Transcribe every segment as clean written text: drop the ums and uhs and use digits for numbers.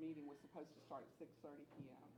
meeting was supposed to start at 6:30 p.m.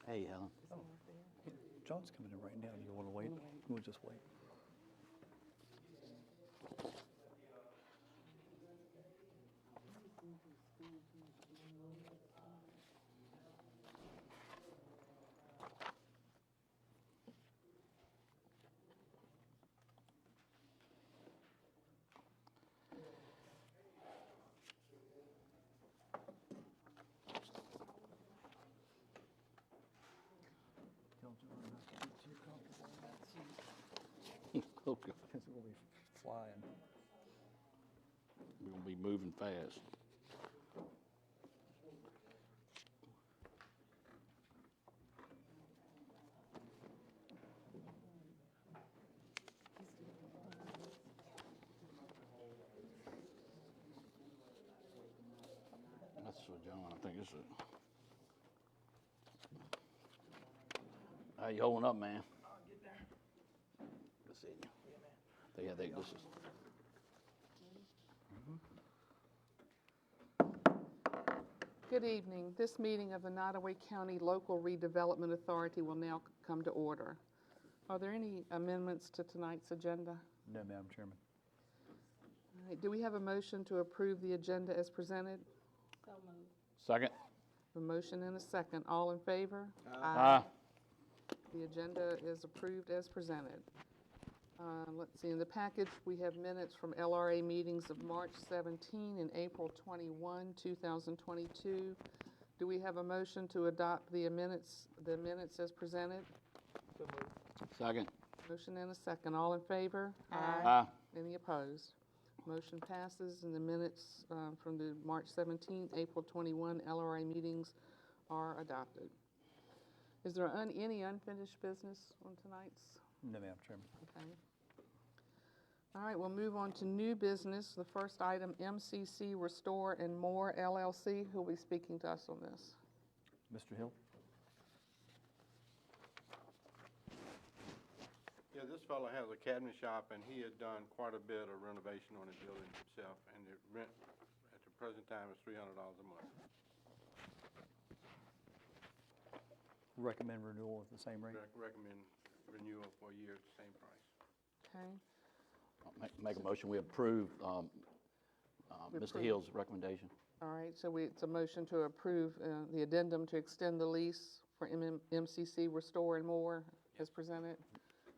Hey, Helen. Oh, John's coming in right now. Do you want to wait? We'll just wait. Okay. Because we'll be flying. We're gonna be moving fast. That's for John, I think it's it. How you holding up, man? I'll get there. Good seeing you. Yeah, this is. Good evening. This meeting of the Nottoway County Local Redevelopment Authority will now come to order. Are there any amendments to tonight's agenda? No, Madam Chairman. All right, do we have a motion to approve the agenda as presented? So moved. Second? A motion and a second. All in favor? Aye. The agenda is approved as presented. Let's see, in the package, we have minutes from LRA meetings of March 17 and April 21, 2022. Do we have a motion to adopt the minutes as presented? So moved. Second? Motion and a second. All in favor? Aye. Any opposed? Motion passes, and the minutes from the March 17, April 21 LRA meetings are adopted. Is there any unfinished business on tonight's? No, Madam Chairman. Okay. All right, we'll move on to new business. The first item, MCC Restore and More LLC. Who will be speaking to us on this? Mr. Hill? Yeah, this fellow has a cabinet shop, and he had done quite a bit of renovation on the building himself, and the rent at the present time is $300 a month. Recommend renewal at the same rate? Recommend renewal for a year at the same price. Okay. Make a motion, we approve Mr. Hill's recommendation. All right, so it's a motion to approve the addendum to extend the lease for MCC Restore and More as presented.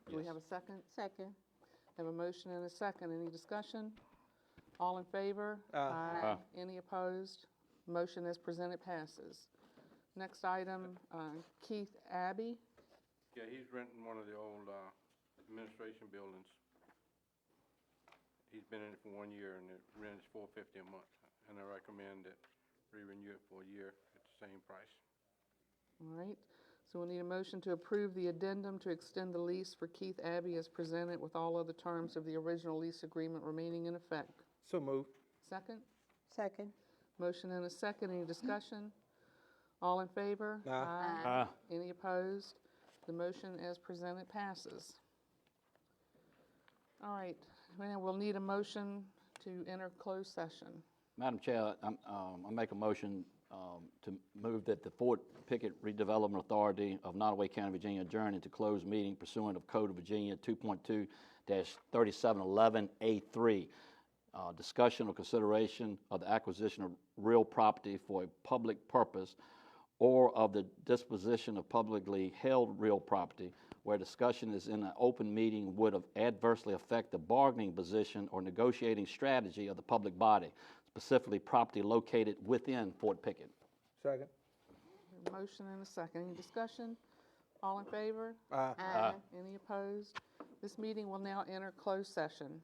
Do we Yes. have a second? Second. Have a motion and a second. Any discussion? All in favor? Aye. Any opposed? Motion as presented passes. Next item, Keith Abbey. Yeah, he's renting one of the old administration buildings. He's been in it for 1 year, and the rent is $450 a month. And I recommend that we renew it for a year at the same price. All right, so we'll need a motion to approve the addendum to extend the lease for Keith Abbey as presented with all other terms of the original lease agreement remaining in effect. So moved. Second? Second. Motion and a second. Any discussion? All in favor? Aye. Aye. Any opposed? The motion as presented passes. All right, now we'll need a motion to enter closed session. Madam Chair, I make a motion to move that the Fort Pickett Redevelopment Authority of Nottoway County, Virginia adjourn into closed meeting pursuant of Code of Virginia 2.2-3711A3. Discussion or consideration of the acquisition of real property for a public purpose or of the disposition of publicly held real property where discussion is in an open meeting would adversely affect the bargaining position or negotiating strategy of the public body, specifically property located within Fort Pickett. Second. Motion and a second. Any discussion? All in favor? Aye. Aye. Any opposed? This meeting will now enter closed session.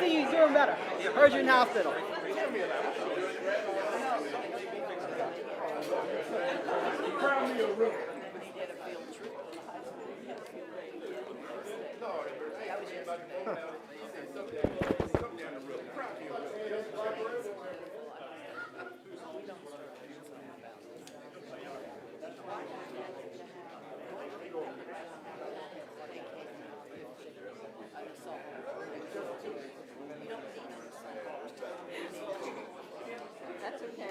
see you doing better. Heard you're in the hospital. That's okay.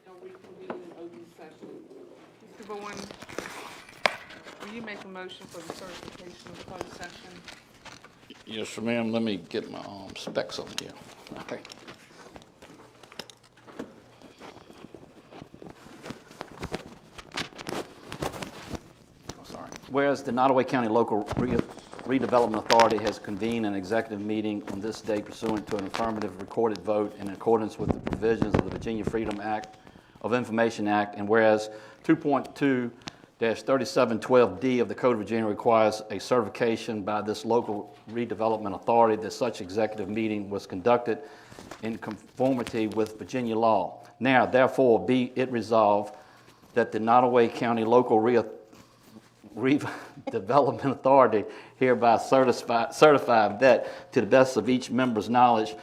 Now we convene in open session. Mr. Bowen, will you make a motion for the certification of closed session? Yes, sir, ma'am. Let me get my specs on here. Okay. Sorry. Whereas the Nottoway County Local Redevelopment Authority has convened an executive meeting on this day pursuant to an affirmative recorded vote in accordance with the provisions of the Virginia Freedom of Information Act, and whereas 2.2-3712D of the Code of Virginia requires a certification by this local redevelopment authority that such executive meeting was conducted in conformity with Virginia law. Now, therefore, be it resolved that the Nottoway County Local Redevelopment Authority hereby certify that, to the best of each member's knowledge,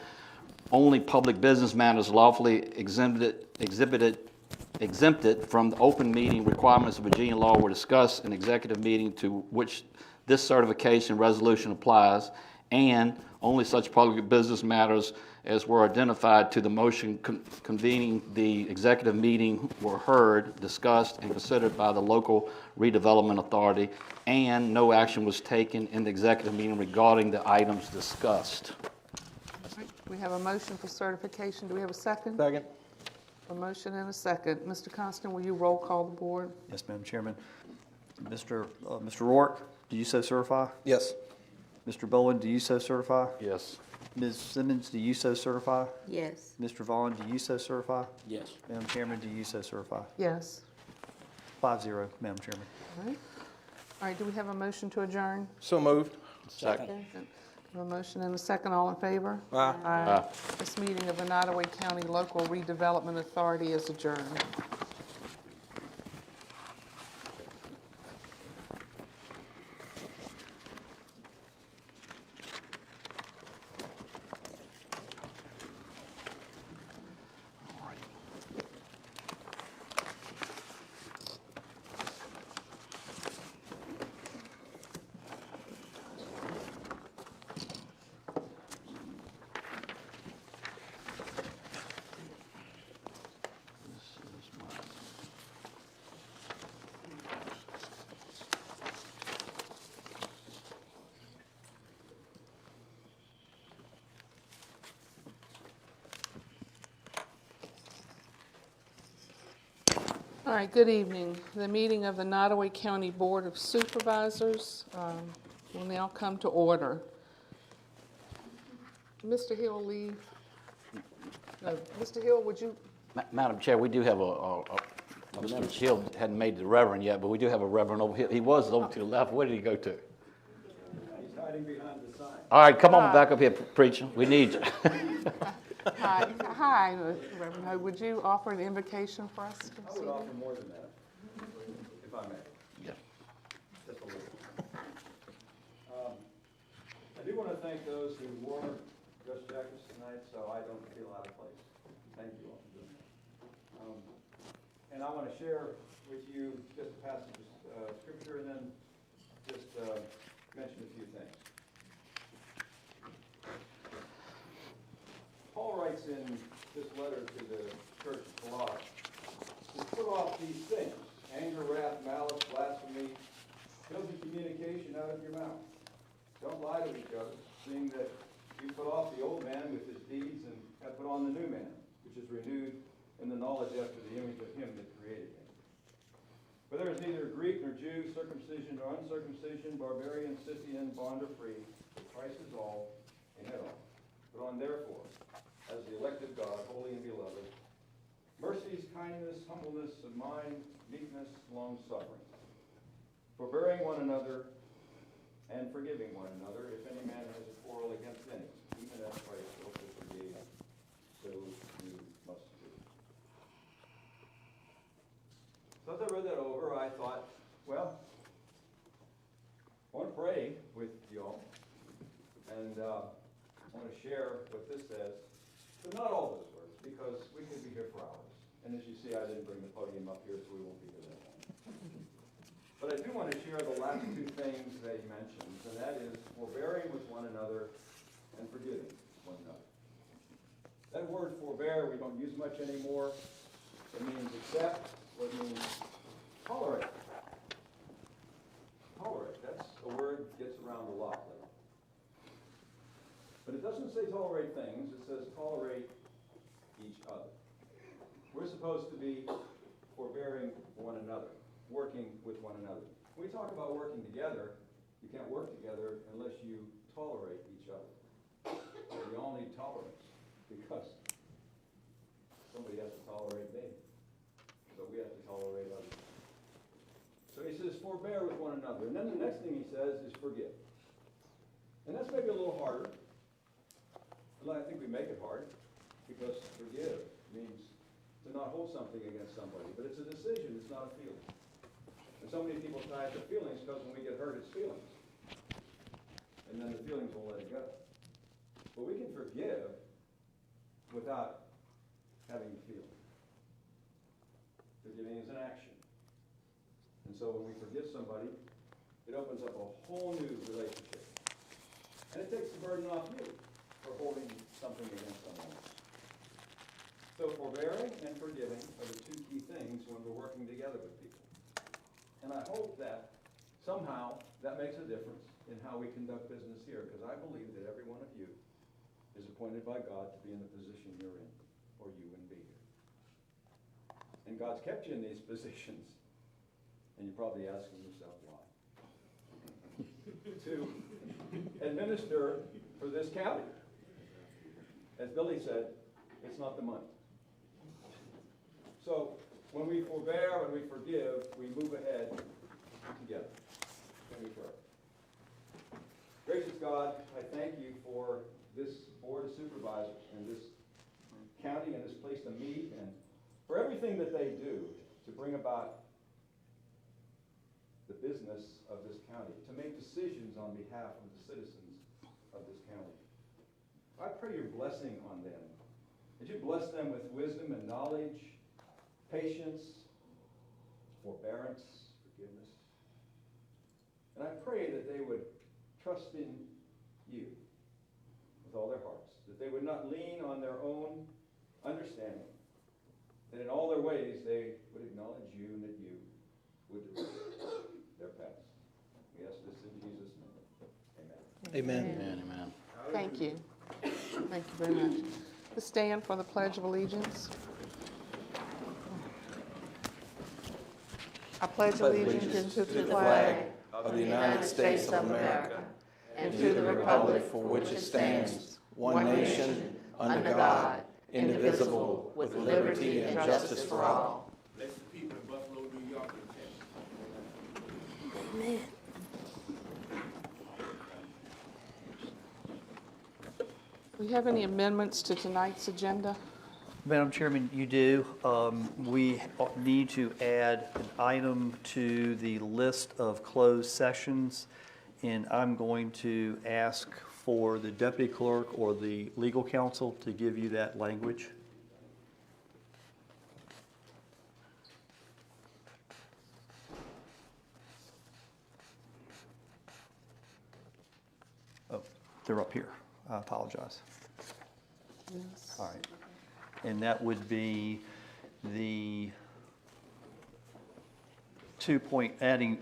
only public business matters lawfully exempted from the open meeting requirements of Virginia law were discussed in executive meeting to which this certification resolution applies, and only such public business matters as were identified to the motion convening the executive meeting were heard, discussed, and considered by the local redevelopment authority, and no action was taken in the executive meeting regarding the items discussed. We have a motion for certification. Do we have a second? Second. A motion and a second. Mr. Constant, will you roll call the board? Yes, Madam Chairman. Mr. Rourke, do you so certify? Yes. Mr. Bowen, do you so certify? Yes. Ms. Simmons, do you so certify? Yes. Mr. Vaughn, do you so certify? Yes. Madam Chairman, do you so certify? Yes. 5-0, Madam Chairman. All right. All right, do we have a motion to adjourn? So moved. Second. We have a motion and a second. All in favor? Aye. Aye. This meeting of the Nottoway County Local Redevelopment Authority is adjourned. All right, good evening. The meeting of the Nottoway County Board of Supervisors will now come to order. Mr. Hill, leave. No, Mr. Hill, would you? Madam Chair, we do have Mr. Hill hadn't made the reverend yet, but we do have a reverend over here. He was over to the left. Where did he go to? He's hiding behind the sign. All right, come on back up here, preacher. We need you. Hi, Reverend Ho. Would you offer an invocation for us? I would offer more than that, if I may. Yeah. Just a little. I do want to thank those who wore dress jackets tonight, so I don't feel out of place. Thank you all for doing that. And I want to share with you just a passage of scripture and then just mention a few things. writes in this letter to the church of Colossus, to put off these things, anger, wrath, malice, blasphemy, filthy communication out of your mouth. Don't lie to each other, seeing that you put off the old man with his deeds and have put on the new man, which is renewed in the knowledge after the image of him that created him. For there is neither Greek nor Jew, circumcision nor uncircumcision, barbarian, Scythian, bond or free, but Christ is all and in all. Put on therefore, as the elect of God, holy and beloved, mercies, kindness, humbleness of mind, meekness, long-suffering, forbearing one another and forgiving one another, if any man has a quarrel against any, even as Christ also forgave, so you must do. So as I read that over, I thought, well, I want to pray with you all, and I want to share what this says, but not all those words, because we could be here for hours. And as you see, I didn't bring the podium up here, so we won't be here that long. But I do want to share the last two things that he mentions, and that is forbearing with one another and forgiving one another. That word forbear we don't use much anymore. It means accept, or it means tolerate. Tolerate, that's a word that gets around a lot lately. But it doesn't say tolerate things, it says tolerate each other. We're supposed to be forbearing one another, working with one another. When we talk about working together, you can't work together unless you tolerate each other. We all need tolerance, because somebody has to tolerate me, so we have to tolerate others. So he says, forbear with one another. And then the next thing he says is forgive. And that's maybe a little harder. Well, I think we make it hard, because forgive means to not hold something against somebody. But it's a decision, it's not a feeling. And so many people tie it to feelings because when we get hurt, it's feelings. And then the feelings won't let it go. But we can forgive without having to feel. Forgiving is an action. And so when we forgive somebody, it opens up a whole new relationship. And it takes the burden off you for holding something against someone else. So forbearing and forgiving are the two key things when we're working together with people. And I hope that somehow that makes a difference in how we conduct business here, because I believe that every one of you is appointed by God to be in the position you're in, or you wouldn't be here. And God's kept you in these positions, and you're probably asking yourself why. To administer for this county. As Billy said, it's not the money. So when we forbear and we forgive, we move ahead together. Let me pray. Gracious God, I thank you for this Board of Supervisors and this county and this place to meet, and for everything that they do to bring about the business of this county, to make decisions on behalf of the citizens of this county. I pray your blessing on them. That you bless them with wisdom and knowledge, patience, forbearance, forgiveness. And I pray that they would trust in you with all their hearts, that they would not lean on their own understanding, that in all their ways they would acknowledge you and that you would direct their paths. We ask this in Jesus' name. Amen. Amen. Amen, amen. Thank you. Thank you very much. Let's stand for the Pledge of Allegiance. I pledge allegiance to the flag of the United States of America and to the republic for which it stands, one nation, under God, indivisible, with liberty and justice for all. Bless the people of Buffalo, New York, and Texas. Amen. Do we have any amendments to tonight's agenda? Madam Chairman, you do. We need to add an item to the list of closed sessions, and I'm going to ask for the deputy clerk or the legal counsel to give you that language. Oh, they're up here. I apologize. Yes. All right. And that would be the adding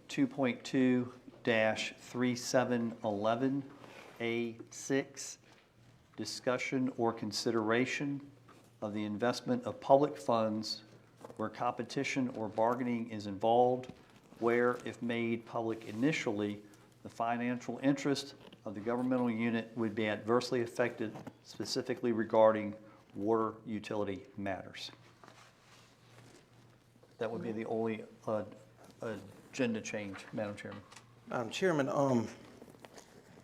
2.2-3711A6, discussion or consideration of the investment of public funds where competition or bargaining is involved, where, if made public initially, the financial interest of the governmental unit would be adversely affected, specifically regarding water utility matters. That would be the only agenda change, Madam Chairman. Madam Chairman,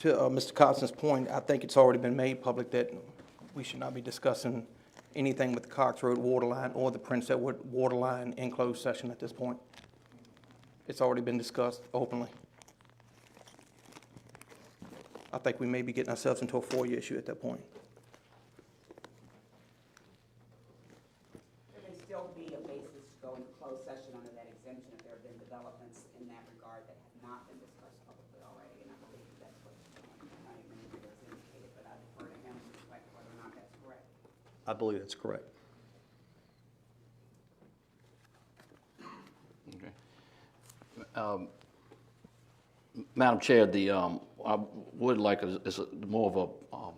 to Mr. Coxon's point, I think it's already been made public that we should not be discussing anything with the Cox Road water line or the Prince Edward water line in closed session at this point. It's already been discussed openly. I think we may be getting ourselves into a FOIA issue at that point. There may still be a basis to go into closed session under that exemption if there have been developments in that regard that have not been discussed publicly already, and I believe that's what County Administrator has indicated, but I defer to him to reflect whether or not that's correct. I believe that's correct. Okay. Madam Chair, I would like, it's more of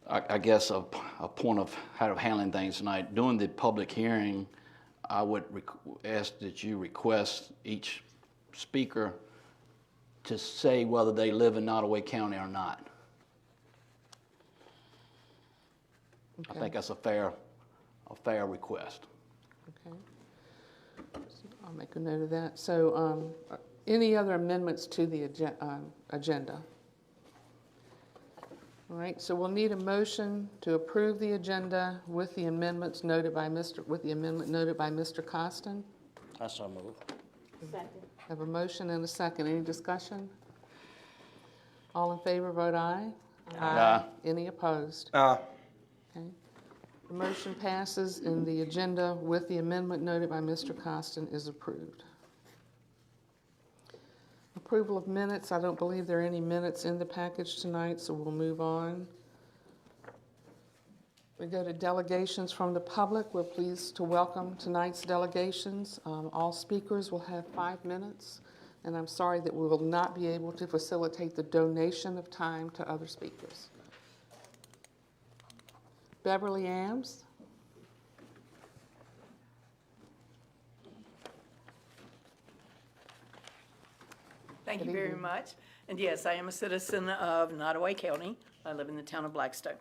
I guess, a point of how to handling things tonight. During the public hearing, I would ask that you request each speaker to say whether they live in Nottoway County or not. I Okay. think that's a fair request. Okay. So I'll make a note of that. So, any other amendments to the agenda? All right, so we'll need a motion to approve the agenda with the amendments noted by Mr. Costin. I so move. Second. Have a motion and a second. Any discussion? All in favor, vote aye. Aye. Any opposed? Aye. Okay. The motion passes and the agenda with the amendment noted by Mr. Costin is approved. Approval of minutes. I don't believe there are any minutes in the package tonight, so we'll move on. We go to delegations from the public. We're pleased to welcome tonight's delegations. All speakers will have 5 minutes, and I'm sorry that we will not be able to facilitate the donation of time to other speakers. Beverly Ames. Thank you Good very evening. much. And yes, I am a citizen of Nottoway County. I live in the town of Blackstone.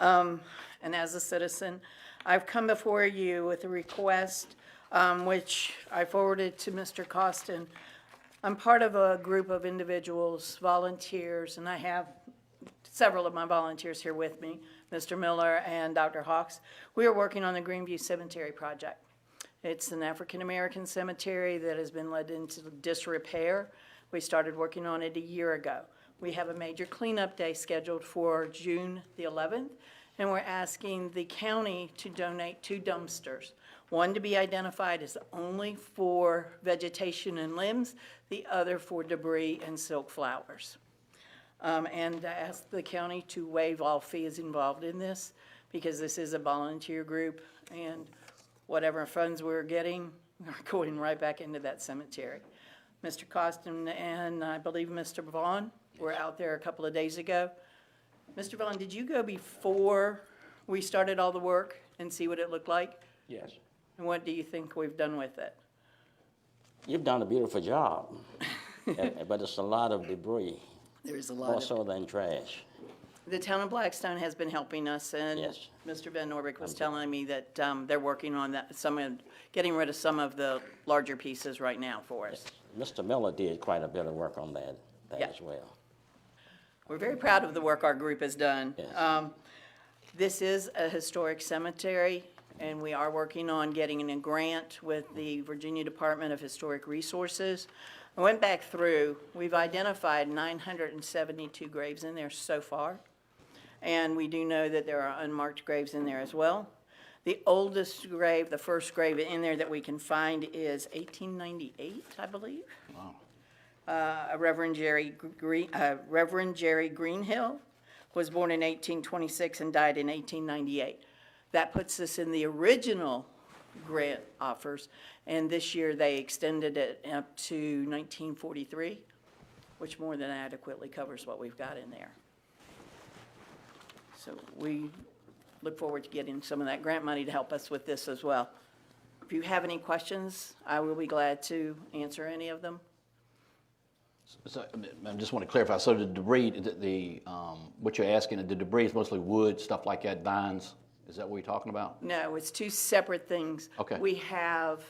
And as a citizen, I've come before you with a request, which I forwarded to Mr. Costin. I'm part of a group of individuals, volunteers, and I have several of my volunteers here with me, Mr. Miller and Dr. Hawks. We are working on the Greenview Cemetery project. It's an African-American cemetery that has been led into disrepair. We started working on it a year ago. We have a major cleanup day scheduled for June the 11th, and we're asking the county to donate 2 dumpsters. One to be identified as only for vegetation and limbs, the other for debris and silk flowers. And I ask the county to waive all fees involved in this, because this is a volunteer group, and whatever funds we're getting are going right back into that cemetery. Mr. Costin and I believe Mr. Vaughn were out there a couple of days ago. Mr. Vaughn, did you go before we started all the work and see what it looked like? Yes. And what do you think we've done with it? You've done a beautiful job, but it's a lot of debris, There's a more lot of, so than trash. the town of Blackstone has been helping us, and Yes. Mr. Van Norbeek was telling me that they're working on that, getting rid of some of the larger pieces right now for us. Mr. Miller did quite a bit of work on that Yeah. as well. We're very proud of the work our group has done. Yes. This is a historic cemetery, and we are working on getting a grant with the Virginia Department of Historic Resources. I went back through, we've identified 972 graves in there so far, and we do know that there are unmarked graves in there as well. The oldest grave, the first grave in there that we can find is 1898, I believe. Wow. Reverend Jerry Greenhill was born in 1826 and died in 1898. That puts us in the original grant offers, and this year they extended it up to 1943, which more than adequately covers what we've got in there. So we look forward to getting some of that grant money to help us with this as well. If you have any questions, I will be glad to answer any of them. So, I just want to clarify, so the debris, what you're asking, the debris is mostly wood, stuff like that, vines, is that what you're talking about? No, it's two separate things. Okay. We have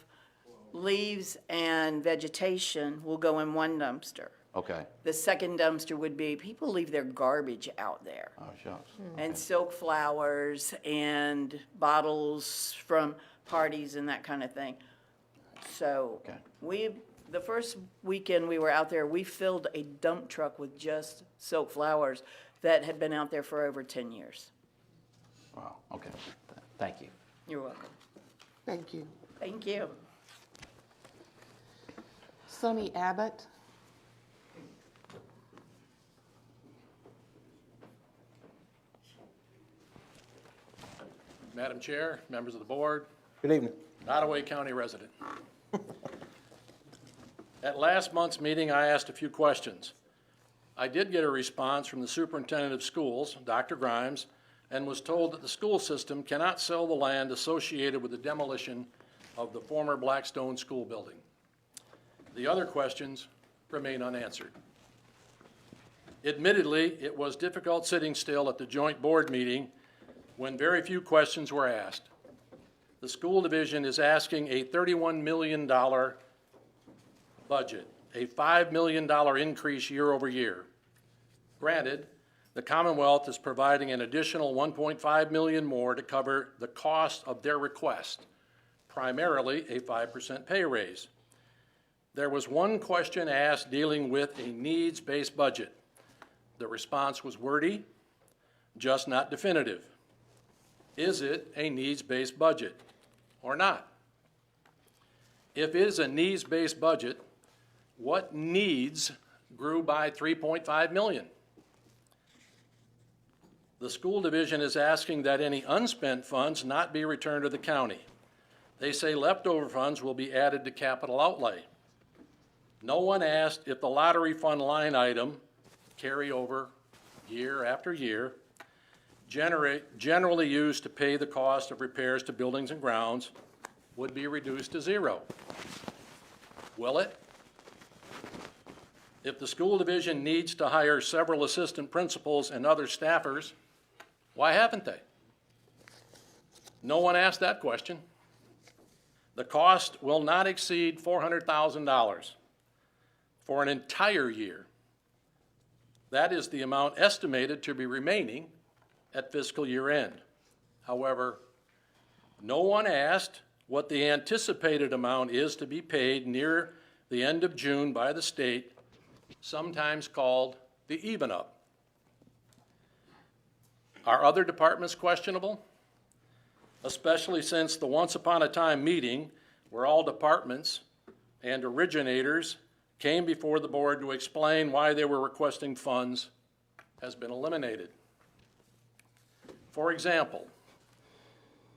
leaves and vegetation will go in one dumpster. Okay. The second dumpster would be, people leave their garbage out there. Oh, shucks. And silk flowers and bottles from parties and that kind of thing. So Okay. the first weekend we were out there, we filled a dump truck with just silk flowers that had been out there for over 10 years. Wow, okay. Thank you. You're welcome. Thank you. Thank you. Sonny Abbott. Madam Chair, members of the board, Good evening. Nottoway County resident. At last month's meeting, I asked a few questions. I did get a response from the superintendent of schools, Dr. Grimes, and was told that the school system cannot sell the land associated with the demolition of the former Blackstone School building. The other questions remain unanswered. Admittedly, it was difficult sitting still at the joint board meeting when very few questions were asked. The school division is asking a $31 million budget, a $5 million increase year over year. Granted, the Commonwealth is providing an additional $1.5 million more to cover the cost of their request, primarily a 5% pay raise. There was one question asked dealing with a needs-based budget. The response was wordy, just not definitive. Is it a needs-based budget or not? If it is a needs-based budget, what needs grew by $3.5 million? The school division is asking that any unspent funds not be returned to the county. They say leftover funds will be added to capital outlay. No one asked if the lottery fund line item, carry over year after year, generally used to pay the cost of repairs to buildings and grounds, would be reduced to zero. Will it? If the school division needs to hire several assistant principals and other staffers, why haven't they? No one asked that question. The cost will not exceed $400,000 for an entire year. That is the amount estimated to be remaining at fiscal year end. However, no one asked what the anticipated amount is to be paid near the end of June by the state, sometimes called the even up. Are other departments questionable? Especially since the once upon a time meeting where all departments and originators came before the board to explain why they were requesting funds has been eliminated. For example,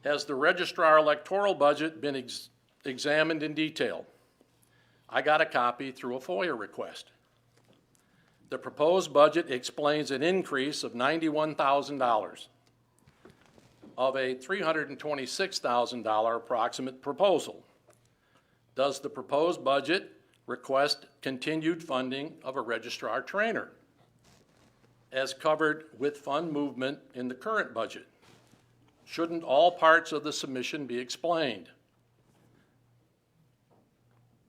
has the registrar electoral budget been examined in detail? I got a copy through a FOIA request. The proposed budget explains an increase of $91,000 of a $326,000 approximate proposal. Does the proposed budget request continued funding of a registrar trainer, as covered with fund movement in the current budget? Shouldn't all parts of the submission be explained?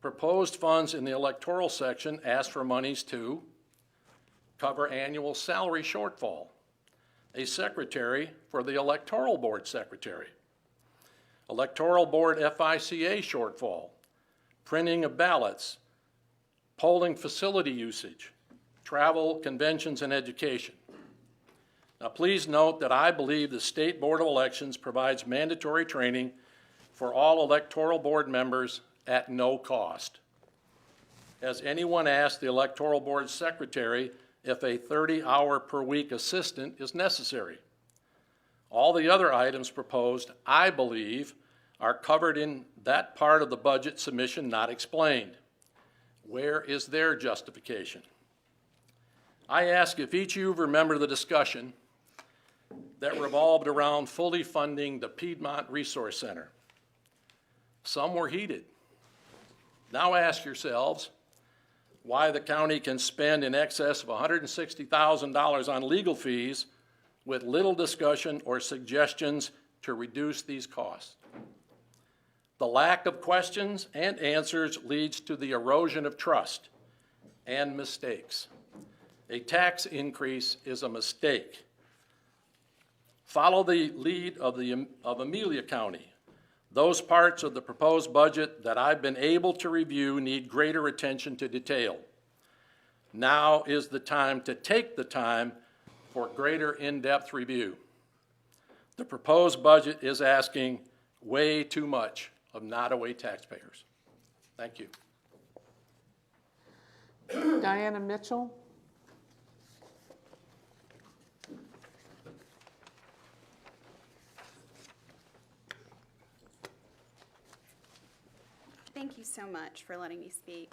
Proposed funds in the electoral section ask for monies to cover annual salary shortfall, a secretary for the electoral board secretary, electoral board FICA shortfall, printing of ballots, polling facility usage, travel, conventions, and education. Now, please note that I believe the State Board of Elections provides mandatory training for all electoral board members at no cost. Has anyone asked the electoral board secretary if a 30-hour-per-week assistant is necessary. All the other items proposed, I believe, are covered in that part of the budget submission not explained. Where is their justification? I ask if each of you remember the discussion that revolved around fully funding the Piedmont Resource Center. Some were heated. Now ask yourselves why the county can spend in excess of $160,000 on legal fees with little discussion or suggestions to reduce these costs. The lack of questions and answers leads to the erosion of trust and mistakes. A tax increase is a mistake. Follow the lead of Amelia County. Those parts of the proposed budget that I've been able to review need greater attention to detail. Now is the time to take the time for greater in-depth review. The proposed budget is asking way too much of Nottoway taxpayers. Thank you. Diana Mitchell. Thank you so much for letting me speak.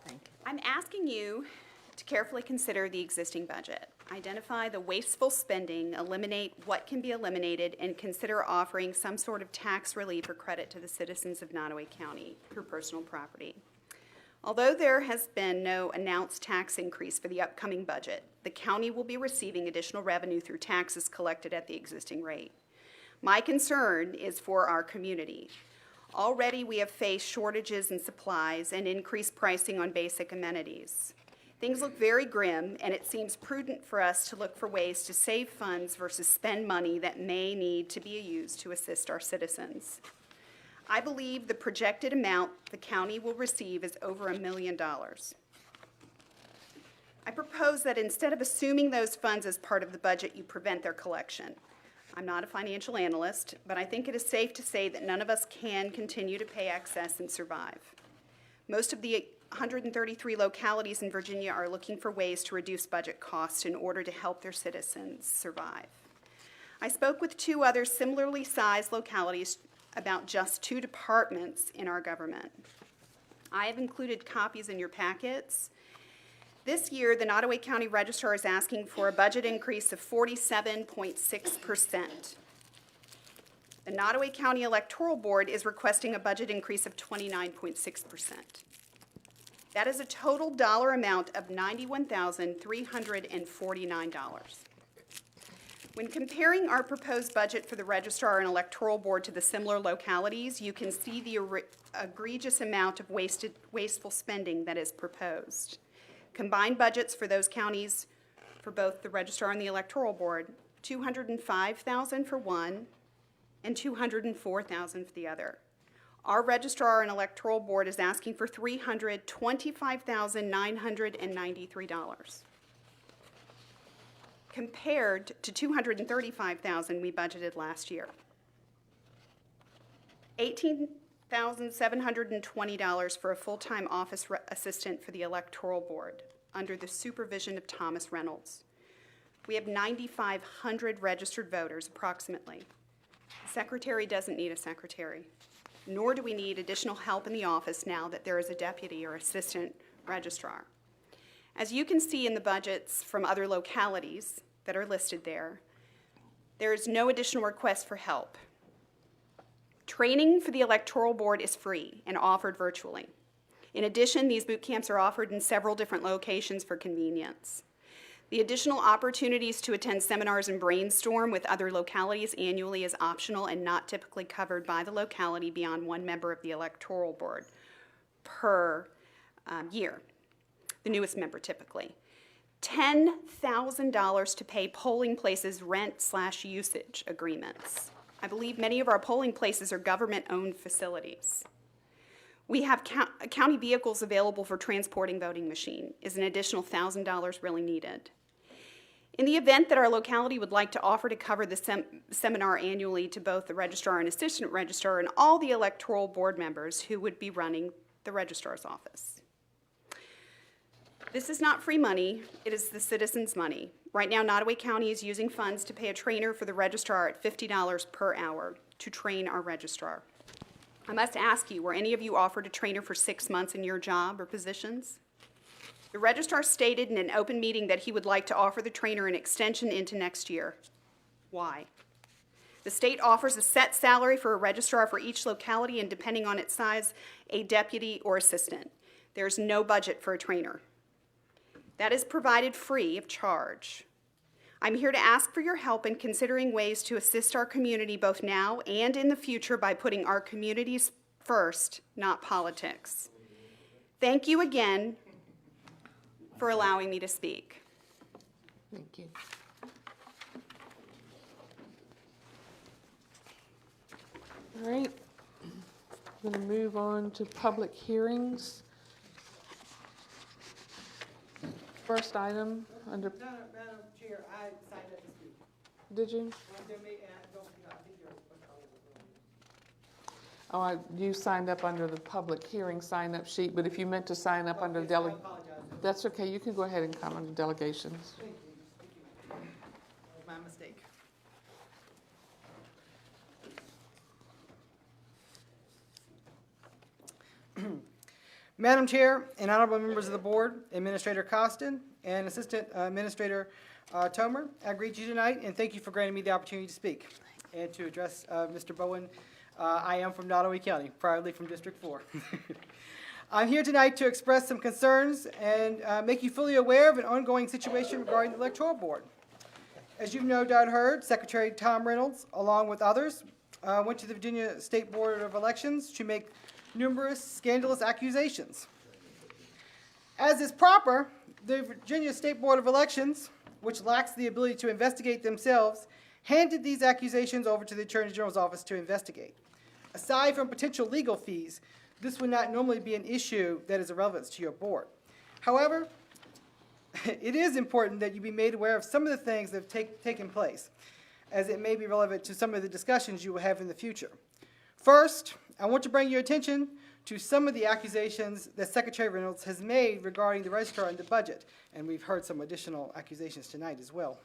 Thank you. I'm asking you to carefully consider the existing budget. Identify the wasteful spending, eliminate what can be eliminated, and consider offering some sort of tax relief or credit to the citizens of Nottoway County through personal property. Although there has been no announced tax increase for the upcoming budget, the county will be receiving additional revenue through taxes collected at the existing rate. My concern is for our community. Already we have faced shortages in supplies and increased pricing on basic amenities. Things look very grim, and it seems prudent for us to look for ways to save funds versus spend money that may need to be used to assist our citizens. I believe the projected amount the county will receive is over $1 million. I propose that instead of assuming those funds as part of the budget, you prevent their collection. I'm not a financial analyst, but I think it is safe to say that none of us can continue to pay excess and survive. Most of the 133 localities in Virginia are looking for ways to reduce budget costs in order to help their citizens survive. I spoke with 2 other similarly sized localities about just 2 departments in our government. I have included copies in your packets. This year, the Nottoway County Registrar is asking for a budget increase of 47.6%. The Nottoway County Electoral Board is requesting a budget increase of 29.6%. That is a total dollar amount of $91,349. When comparing our proposed budget for the Registrar and Electoral Board to the similar localities, you can see the egregious amount of wasteful spending that is proposed. Combined budgets for those counties, for both the Registrar and the Electoral Board, $205,000 for one and $204,000 for the other. Our Registrar and Electoral Board is asking for $325,993, compared to $235,000 we budgeted last year. $18,720 for a full-time office assistant for the Electoral Board under the supervision of Thomas Reynolds. We have 9,500 registered voters, approximately. The secretary doesn't need a secretary, nor do we need additional help in the office now that there is a deputy or assistant registrar. As you can see in the budgets from other localities that are listed there, there is no additional request for help. Training for the Electoral Board is free and offered virtually. In addition, these boot camps are offered in several different locations for convenience. The additional opportunities to attend seminars and brainstorm with other localities annually is optional and not typically covered by the locality beyond 1 member of the Electoral Board per year, the newest member typically. $10,000 to pay polling places rent/usage agreements. I believe many of our polling places are government-owned facilities. We have county vehicles available for transporting voting machine. Is an additional $1,000 really needed? In the event that our locality would like to offer to cover the seminar annually to both the registrar and assistant registrar and all the Electoral Board members who would be running the registrar's office. This is not free money, it is the citizens' money. Right now, Nottoway County is using funds to pay a trainer for the registrar at $50 per hour to train our registrar. I must ask you, were any of you offered a trainer for 6 months in your job or positions? The registrar stated in an open meeting that he would like to offer the trainer an extension into next year. Why? The state offers a set salary for a registrar for each locality and, depending on its size, a deputy or assistant. There's no budget for a trainer. That is provided free of charge. I'm here to ask for your help in considering ways to assist our community both now and in the future by putting our communities first, not politics. Thank you again for allowing me to speak. Thank you. All right, I'm going to move on to public hearings. First item under, Madam Chair, I signed up to speak. did you? There may, don't, I think you're. Oh, you signed up under the public hearing sign-up sheet, but if you meant to sign up under I apologize. that's okay, you can go ahead and come under delegations. Thank you. That was my mistake. Madam Chair and honorable members of the board, Administrator Costin and Assistant Administrator Tomer, I greet you tonight and thank you for granting me the opportunity to speak and to address Mr. Bowen. I am from Nottoway County, proudly from District 4. I'm here tonight to express some concerns and make you fully aware of an ongoing situation regarding the Electoral Board. As you've no doubt heard, Secretary Tom Reynolds, along with others, went to the Virginia State Board of Elections to make numerous scandalous accusations. As is proper, the Virginia State Board of Elections, which lacks the ability to investigate themselves, handed these accusations over to the Attorney General's office to investigate. Aside from potential legal fees, this would not normally be an issue that is of relevance to your board. However, it is important that you be made aware of some of the things that have taken place, as it may be relevant to some of the discussions you will have in the future. First, I want to bring your attention to some of the accusations that Secretary Reynolds has made regarding the registrar and the budget, and we've heard some additional accusations tonight as well.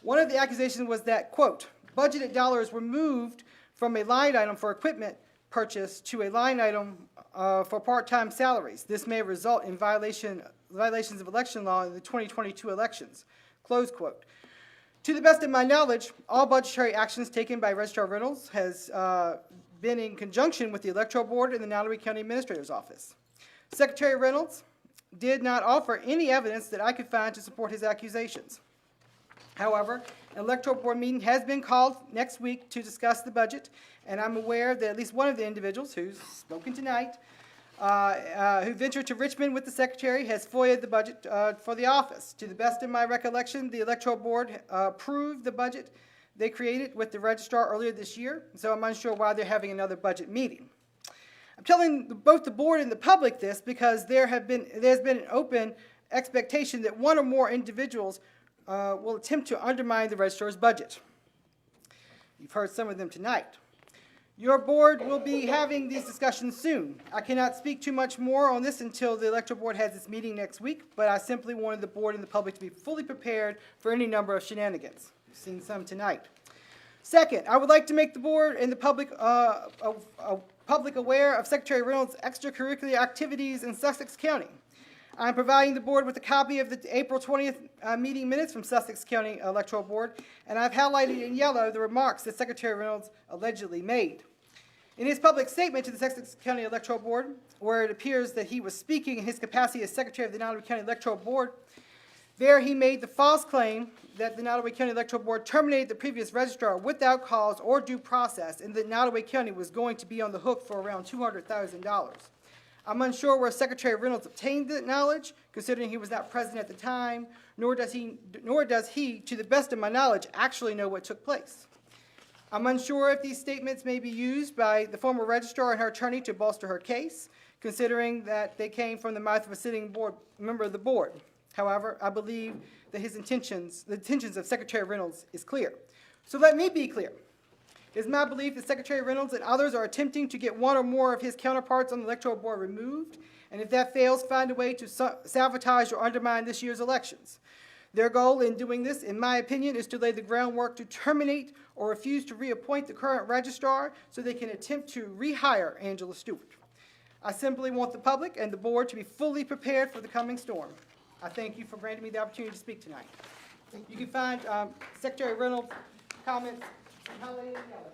One of the accusations was that, quote, budgeted dollars were moved from a line item for equipment purchase to a line item for part-time salaries. This may result in violations of election law in the 2022 elections, close quote. To the best of my knowledge, all budgetary actions taken by Registrar Reynolds has been in conjunction with the Electoral Board and the Nottoway County Administrator's Office. Secretary Reynolds did not offer any evidence that I could find to support his accusations. However, an Electoral Board meeting has been called next week to discuss the budget, and I'm aware that at least one of the individuals who's spoken tonight, who ventured to Richmond with the Secretary, has FOIA'd the budget for the office. To the best of my recollection, the Electoral Board approved the budget they created with the registrar earlier this year, so I'm unsure why they're having another budget meeting. I'm telling both the board and the public this because there's been an open expectation that one or more individuals will attempt to undermine the registrar's budget. You've heard some of them tonight. Your board will be having these discussions soon. I cannot speak too much more on this until the Electoral Board has its meeting next week, but I simply wanted the board and the public to be fully prepared for any number of shenanigans. We've seen some tonight. Second, I would like to make the board and the public aware of Secretary Reynolds' extracurricular activities in Sussex County. I'm providing the board with a copy of the April 20th meeting minutes from Sussex County Electoral Board, and I've highlighted in yellow the remarks that Secretary Reynolds allegedly made. In his public statement to the Sussex County Electoral Board, where it appears that he was speaking in his capacity as Secretary of the Nottoway County Electoral Board, there he made the false claim that the Nottoway County Electoral Board terminated the previous registrar without cause or due process, and that Nottoway County was going to be on the hook for around $200,000. I'm unsure where Secretary Reynolds obtained that knowledge, considering he was not present at the time, nor does he, to the best of my knowledge, actually know what took place. I'm unsure if these statements may be used by the former registrar and her attorney to bolster her case, considering that they came from the mouth of a sitting member of the board. However, I believe that the intentions of Secretary Reynolds is clear. So let me be clear. It is my belief that Secretary Reynolds and others are attempting to get one or more of his counterparts on the Electoral Board removed, and if that fails, find a way to sabotage or undermine this year's elections. Their goal in doing this, in my opinion, is to lay the groundwork to terminate or refuse to reappoint the current registrar so they can attempt to rehire Angela Stewart. I simply want the public and the board to be fully prepared for the coming storm. I thank you for granting me the opportunity to speak tonight. You can find Secretary Reynolds' comments highlighted in yellow.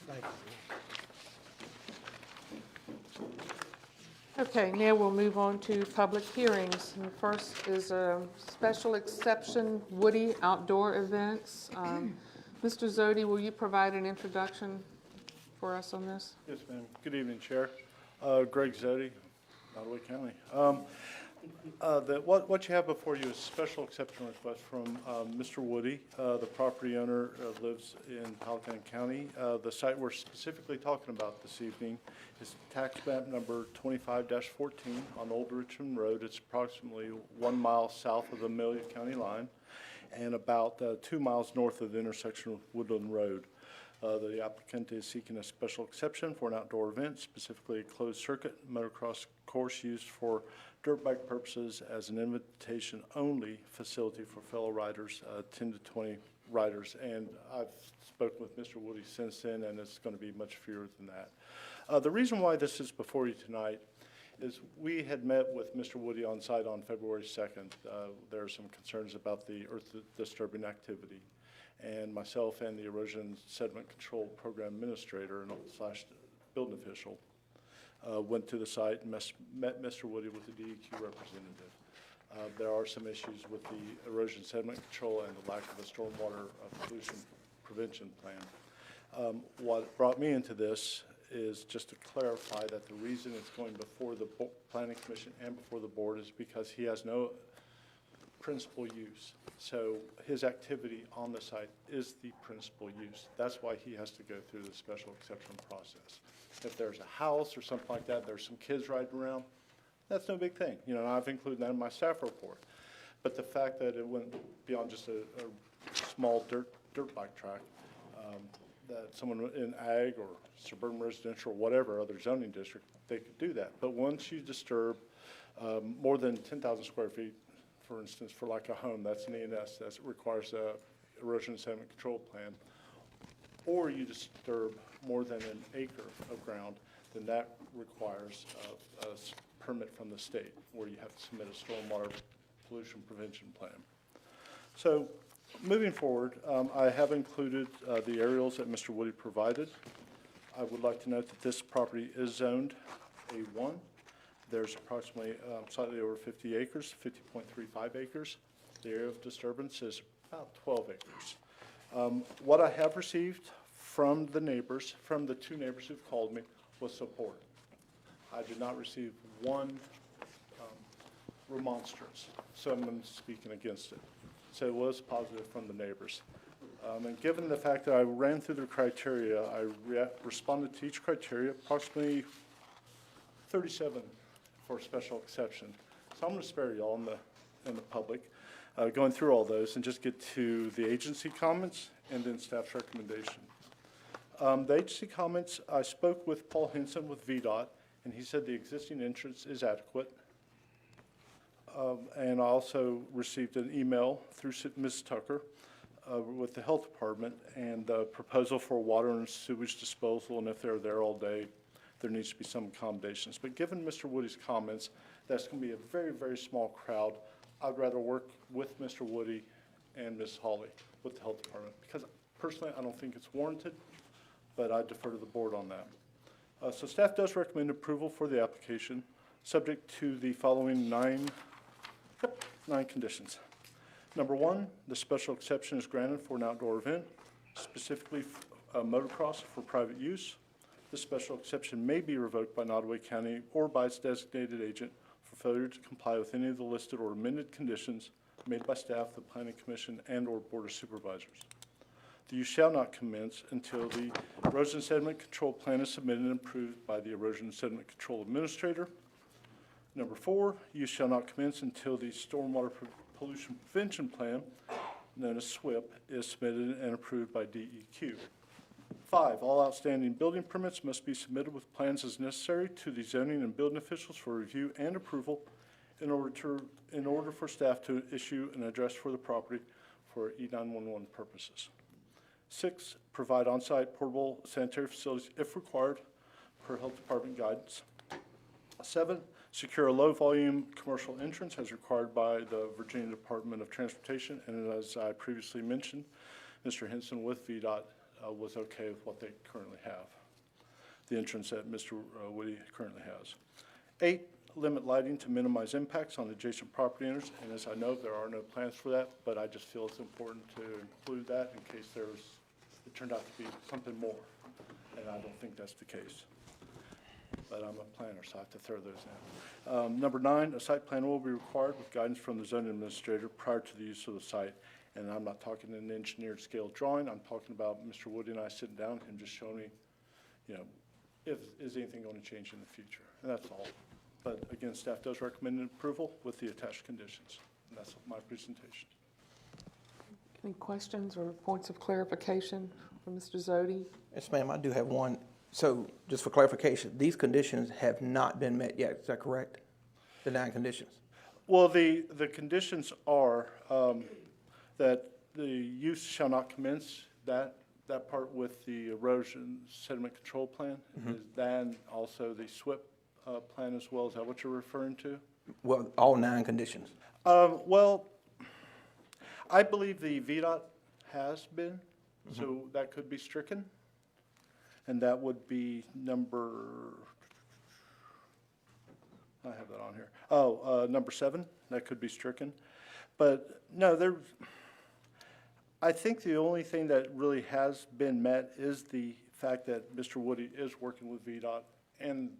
Thank you. Okay, now we'll move on to public hearings. And first is a special exception Woody outdoor events. Mr. Zodi, will you provide an introduction for us on this? Yes, ma'am. Good evening, Chair. Greg Zodi, Nottoway County. What you have before you is a special exception request from Mr. Woody. The property owner lives in Powhatan County. The site we're specifically talking about this evening is tax map number 25-14 on Old Richmond Road. It's approximately 1 mile south of the Amelia County line and about 2 miles north of the intersection with Woodland Road. The applicant is seeking a special exception for an outdoor event, specifically a closed-circuit motocross course used for dirt bike purposes as an invitation-only facility for fellow riders, 10 to 20 riders. And I've spoken with Mr. Woody since then, and it's going to be much fewer than that. The reason why this is before you tonight is we had met with Mr. Woody on site on February 2nd. There are some concerns about the earth-disturbing activity. And myself and the Erosion Sediment Control Program Administrator and / building official went to the site and met Mr. Woody with the DEQ representative. There are some issues with the erosion sediment control and the lack of a stormwater pollution prevention plan. What brought me into this is just to clarify that the reason it's going before the Planning Commission and before the board is because he has no principal use. So his activity on the site is the principal use. That's why he has to go through the special exception process. If there's a house or something like that, there's some kids riding around, that's no big thing. You know, I've included that in my staff report. But the fact that it went beyond just a small dirt bike track, that someone in ag or suburban residential or whatever other zoning district, they could do that. But once you disturb more than 10,000 square feet, for instance, for like a home, that's an E&S, that requires a erosion and sediment control plan, or you disturb more than an acre of ground, then that requires a permit from the state, where you have to submit a stormwater pollution prevention plan. So moving forward, I have included the aerials that Mr. Woody provided. I would like to note that this property is zoned A1. There's approximately slightly over 50 acres, 50.35 acres. The area of disturbance is about 12 acres. What I have received from the neighbors, from the two neighbors who've called me, was support. I did not receive one remonstrance, someone speaking against it. So it was positive from the neighbors. And given the fact that I ran through the criteria, I responded to each criteria, approximately 37 for special exception. So I'm going to spare you all in the public going through all those and just get to the agency comments and then staff's recommendation. The agency comments, I spoke with Paul Henson with VDOT, and he said the existing entrance is adequate. And I also received an email through Ms. Tucker with the health department and the proposal for water and sewage disposal, and if they're there all day, there needs to be some accommodations. But given Mr. Woody's comments, that's going to be a very, very small crowd. I'd rather work with Mr. Woody and Ms. Hawley with the health department, because personally, I don't think it's warranted, but I defer to the board on that. So staff does recommend approval for the application, subject to the following nine conditions. Number one, the special exception is granted for an outdoor event, specifically motocross for private use. This special exception may be revoked by Nottoway County or by its designated agent for failure to comply with any of the listed or amended conditions made by staff, the Planning Commission, and/or Board of Supervisors. The use shall not commence until the erosion sediment control plan is submitted and approved by the erosion sediment control administrator. Number four, use shall not commence until the stormwater pollution prevention plan, known as SWIP, is submitted and approved by DEQ. 5, all outstanding building permits must be submitted with plans as necessary to the zoning and building officials for review and approval in order for staff to issue an address for the property for E911 purposes. 6, provide on-site portable sanitary facilities if required per health department guidance. 7, secure a low-volume commercial entrance as required by the Virginia Department of Transportation, and as I previously mentioned, Mr. Henson with VDOT was okay with what they currently have, the entrance that Mr. Woody currently has. 8, limit lighting to minimize impacts on adjacent property owners, and as I know, there are no plans for that, but I just feel it's important to include that in case it turned out to be something more, and I don't think that's the case. But I'm a planner, so I have to throw those in. Number 9, a site plan will be required with guidance from the zoning administrator prior to the use of the site. And I'm not talking an engineered scale drawing, I'm talking about Mr. Woody and I sitting down and just showing me, is anything going to change in the future? And that's all. But again, staff does recommend approval with the attached conditions. And that's my presentation. Any questions or points of clarification from Mr. Zodi? Yes, ma'am, I do have one. So just for clarification, these conditions have not been met yet, is that correct? The 9 conditions? Well, the conditions are that the use shall not commence, that part with the erosion sediment control plan, then also the SWIP plan as well. Is that what you're referring to? Well, all 9 conditions. Well, I believe the VDOT has been, so that could be stricken. And that would be number, I have that on here. Number 7, that could be stricken. But no, I think the only thing that really has been met is the fact that Mr. Woody is working with VDOT and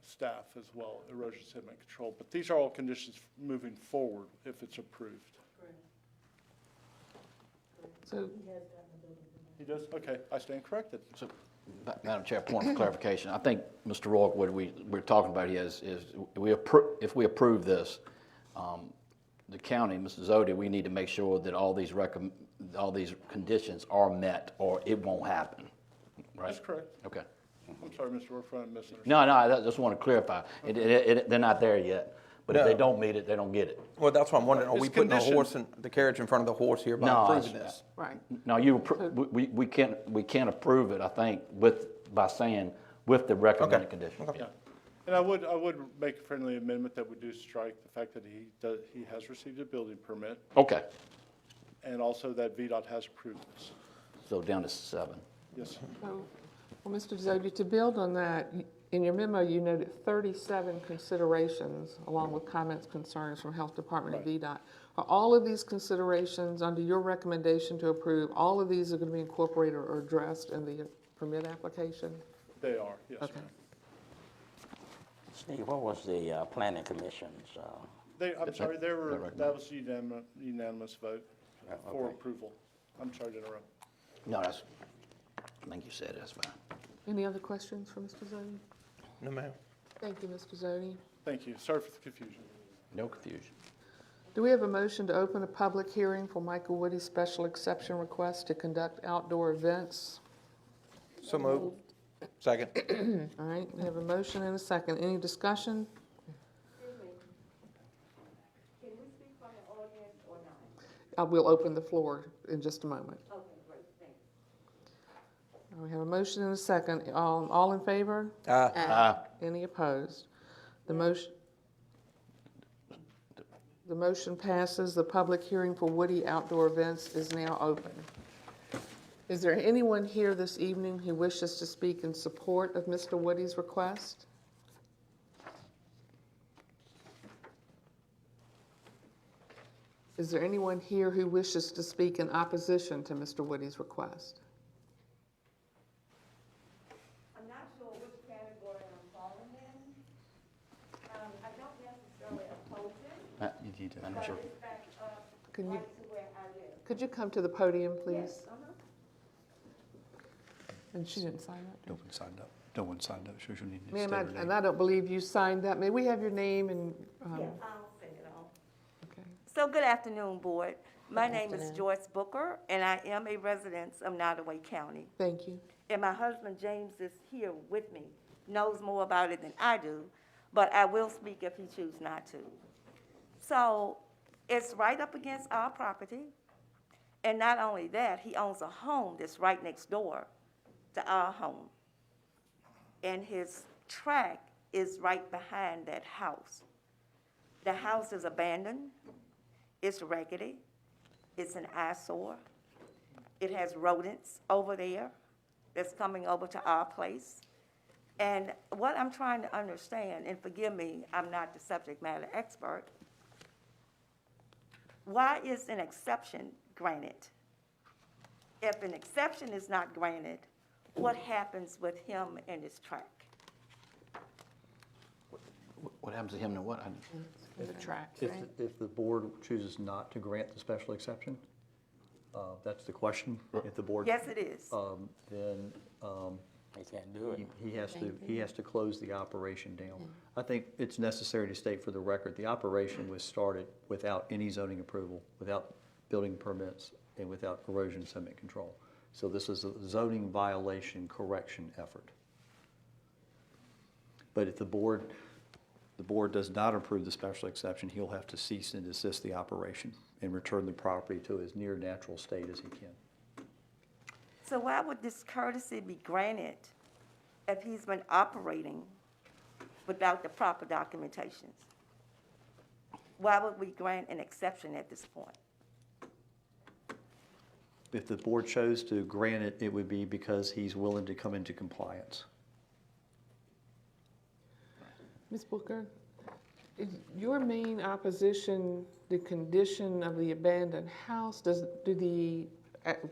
staff as well, erosion sediment control. But these are all conditions moving forward if it's approved. So, He does? Okay, I stand corrected. So, Madam Chair, point of clarification. I think, Mr. Rourke, what we're talking about here is if we approve this, the county, Mr. Zodi, we need to make sure that all these conditions are met, or it won't happen, right? That's correct. Okay. I'm sorry, Mr. Worf, I misunderstood. No, I just want to clarify. They're not there yet, but if they don't meet it, they don't get it. Well, that's what I'm wondering, are It's we putting conditioned. the carriage in front of the horse here by No, approving this? right. No, we can't approve it, I think, by saying with the recommended conditions. Okay. Yeah. And I would make a friendly amendment that we do strike the fact that he has received a building permit, Okay, and also that VDOT has approved this. so down to 7. Yes, sir. So, well, Mr. Zodi, to build on that, in your memo, you noted 37 considerations, along with comments, concerns from Health Department and VDOT. Are all of these considerations, under your recommendation to approve, all of these are going to be incorporated or addressed in the permit application? They are, yes, Okay. ma'am. Steve, what was the planning commission's? I'm sorry, recommend. that was unanimous vote for approval. I'm sorry to interrupt. No, I think you said it, that's fine. Any other questions for Mr. Zodi? No, ma'am. Thank you, Mr. Zodi. Thank you. Sorry for the confusion. No confusion. Do we have a motion to open a public hearing for Michael Woody's special exception request to conduct outdoor events? So moved. Second. All right, we have a motion and a second. Any discussion? Can we speak from the audience or not? I will open the floor in just a moment. Okay, great, thanks. We have a motion and a second. All in favor? Aye. Aye. Any opposed? The motion passes. The public hearing for Woody Outdoor Events is now open. Is there anyone here this evening who wishes to speak in support of Mr. Woody's request? Is there anyone here who wishes to speak in opposition to Mr. Woody's request? I'm not sure which category I'm falling in. I don't necessarily oppose it, but it's back up Can you, right to where I live. could you come to the podium, please? Yes, And she didn't sign up. No one signed up. No one signed up. Sure, you need to Ma'am, state her name. and I don't believe you signed up. May we have your name and, Yeah, I'll send it off. okay. So good afternoon, Board. My name is Joyce Booker, and I am a resident of Nottoway County. Thank you. And my husband James is here with me, knows more about it than I do, but I will speak if he chooses not to. So it's right up against our property. And not only that, he owns a home that's right next door to our home. And his track is right behind that house. The house is abandoned, it's raggedy, it's an eyesore. It has rodents over there that's coming over to our place. And what I'm trying to understand, and forgive me, I'm not the subject matter expert, why is an exception granted? If an exception is not granted, what happens with him and his track? What happens to him and what? The track. If the board chooses not to grant the special exception, that's the question. If the board. Yes, it is. Then They can't do it. he has to close the operation down. I think it's necessary to state for the record, the operation was started without any zoning approval, without building permits, and without erosion sediment control. So this is a zoning violation correction effort. But if the board does not approve the special exception, he'll have to cease and desist the operation and return the property to its near natural state as he can. So why would this courtesy be granted if he's been operating without the proper documentations? Why would we grant an exception at this point? If the board chose to grant it, it would be because he's willing to come into compliance. Ms. Booker, is your main opposition the condition of the abandoned house? Do the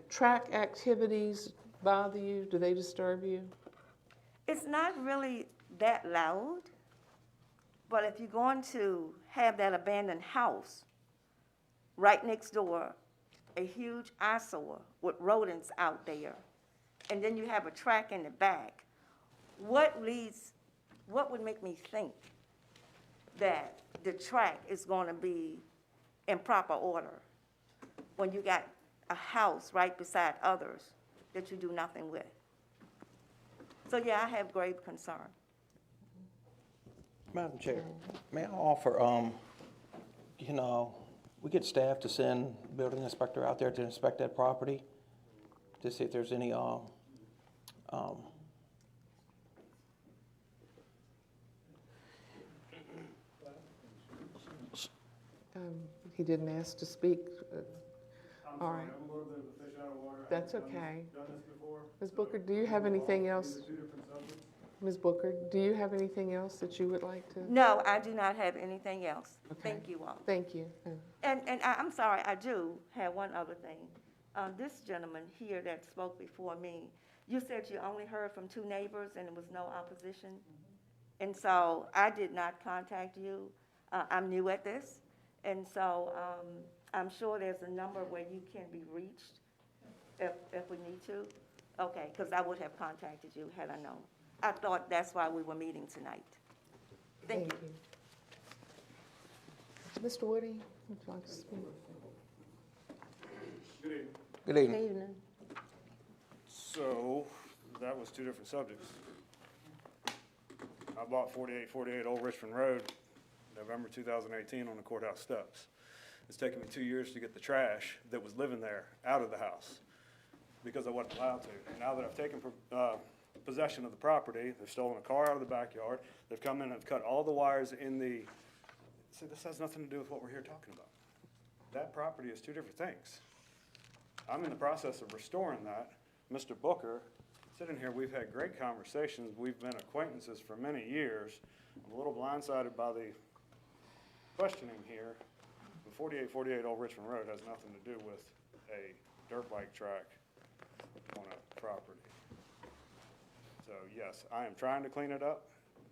track activities bother you? Do they disturb you? It's not really that loud, but if you're going to have that abandoned house right next door, a huge eyesore with rodents out there, and then you have a track in the back, what would make me think that the track is going to be in proper order when you got a house right beside others that you do nothing with? So yeah, I have grave concern. Madam Chair, may I offer, we get staff to send building inspector out there to inspect that property to see if there's any, He didn't ask to speak. I'm All sorry, right. I'm a little bit of a fish out of water. That's I haven't okay. Done this before. Ms. Booker, do you have anything else? These are two different subjects. Ms. Booker, do you have anything else that you would like to? No, I do not have anything else. Okay. Thank you all. Thank you. And I'm sorry, I do have one other thing. This gentleman here that spoke before me, you said you only heard from 2 neighbors and there was no opposition? And so I did not contact you. I'm new at this. And so I'm sure there's a number where you can be reached if we need to. Okay, because I would have contacted you had I known. I thought that's why we were meeting tonight. Thank you. Mr. Woody, would you like to speak? Good evening. good evening. So, that was 2 different subjects. I bought 4848 Old Richmond Road, November 2018 on the courthouse steps. It's taken me 2 years to get the trash that was living there out of the house because I wasn't allowed to. And now that I've taken possession of the property, they've stolen a car out of the backyard, they've come in and cut all the wires in the, see, this has nothing to do with what we're here talking about. That property is 2 different things. I'm in the process of restoring that. Mr. Booker, sitting here, we've had great conversations. We've been acquaintances for many years. I'm a little blindsided by the questioning here. The 4848 Old Richmond Road has nothing to do with a dirt bike track on a property. So yes, I am trying to clean it up.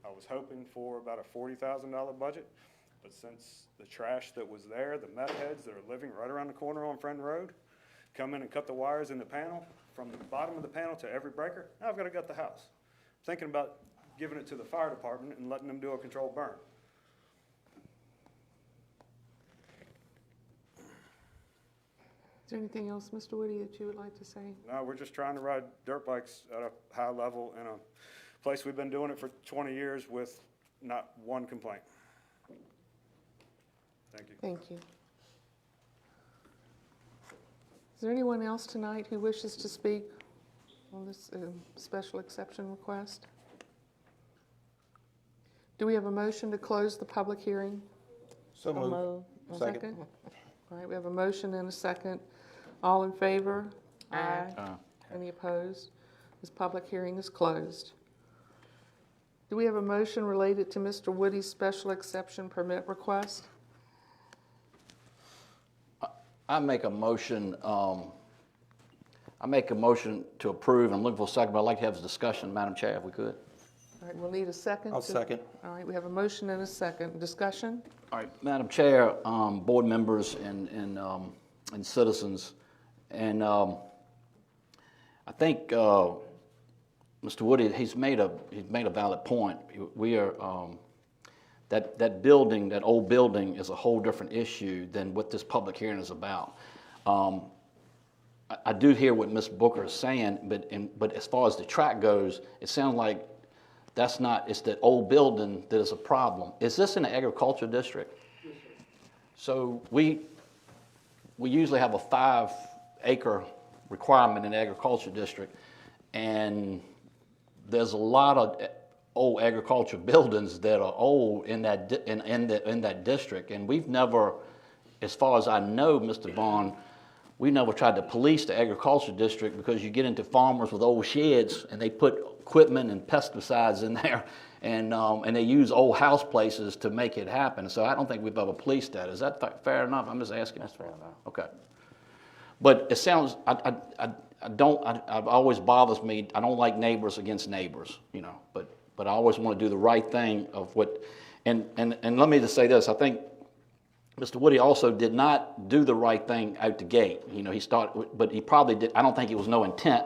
I was hoping for about a $40,000 budget, but since the trash that was there, the met heads that are living right around the corner on Friend Road, come in and cut the wires in the panel, from the bottom of the panel to every breaker, now I've got to gut the house. Thinking about giving it to the fire department and letting them do a controlled burn. Is there anything else, Mr. Woody, that you would like to say? No, we're just trying to ride dirt bikes at a high level in a place we've been doing it for 20 years with not one complaint. Thank you. Thank you. Is there anyone else tonight who wishes to speak on this special exception request? Do we have a motion to close the public hearing? So moved. Second. All right, we have a motion and a second. All in favor? Aye. Any opposed? This public hearing is closed. Do we have a motion related to Mr. Woody's special exception permit request? I make a motion, to approve. I'm looking for a second, but I'd like to have a discussion, Madam Chair, if we could. All right, we'll need a second. I'll second. All right, we have a motion and a second. Discussion? All right, Madam Chair, board members and citizens, and I think Mr. Woody, he's made a valid point. We are that building, that old building, is a whole different issue than what this public hearing is about. I do hear what Ms. Booker is saying, but as far as the track goes, it sounds like that's not. It's the old building that is a problem. Is this in the agriculture district? So we usually have a 5-acre requirement in the agriculture district, and there's a lot of old agriculture buildings that are old in that district, and we've never, as far as I know, Mr. Vaughn, we never tried to police the agriculture district, because you get into farmers with old sheds and they put equipment and pesticides in there, and they use old house places to make it happen. So I don't think we've ever policed that. Is that fair enough? I'm just asking. That's fair enough. Okay. But it sounds, I've always bothers me, I don't like neighbors against neighbors, but I always want to do the right thing of what, and let me just say this, I think Mr. Woody also did not do the right thing out the gate. He started, but he probably did, I don't think it was no intent.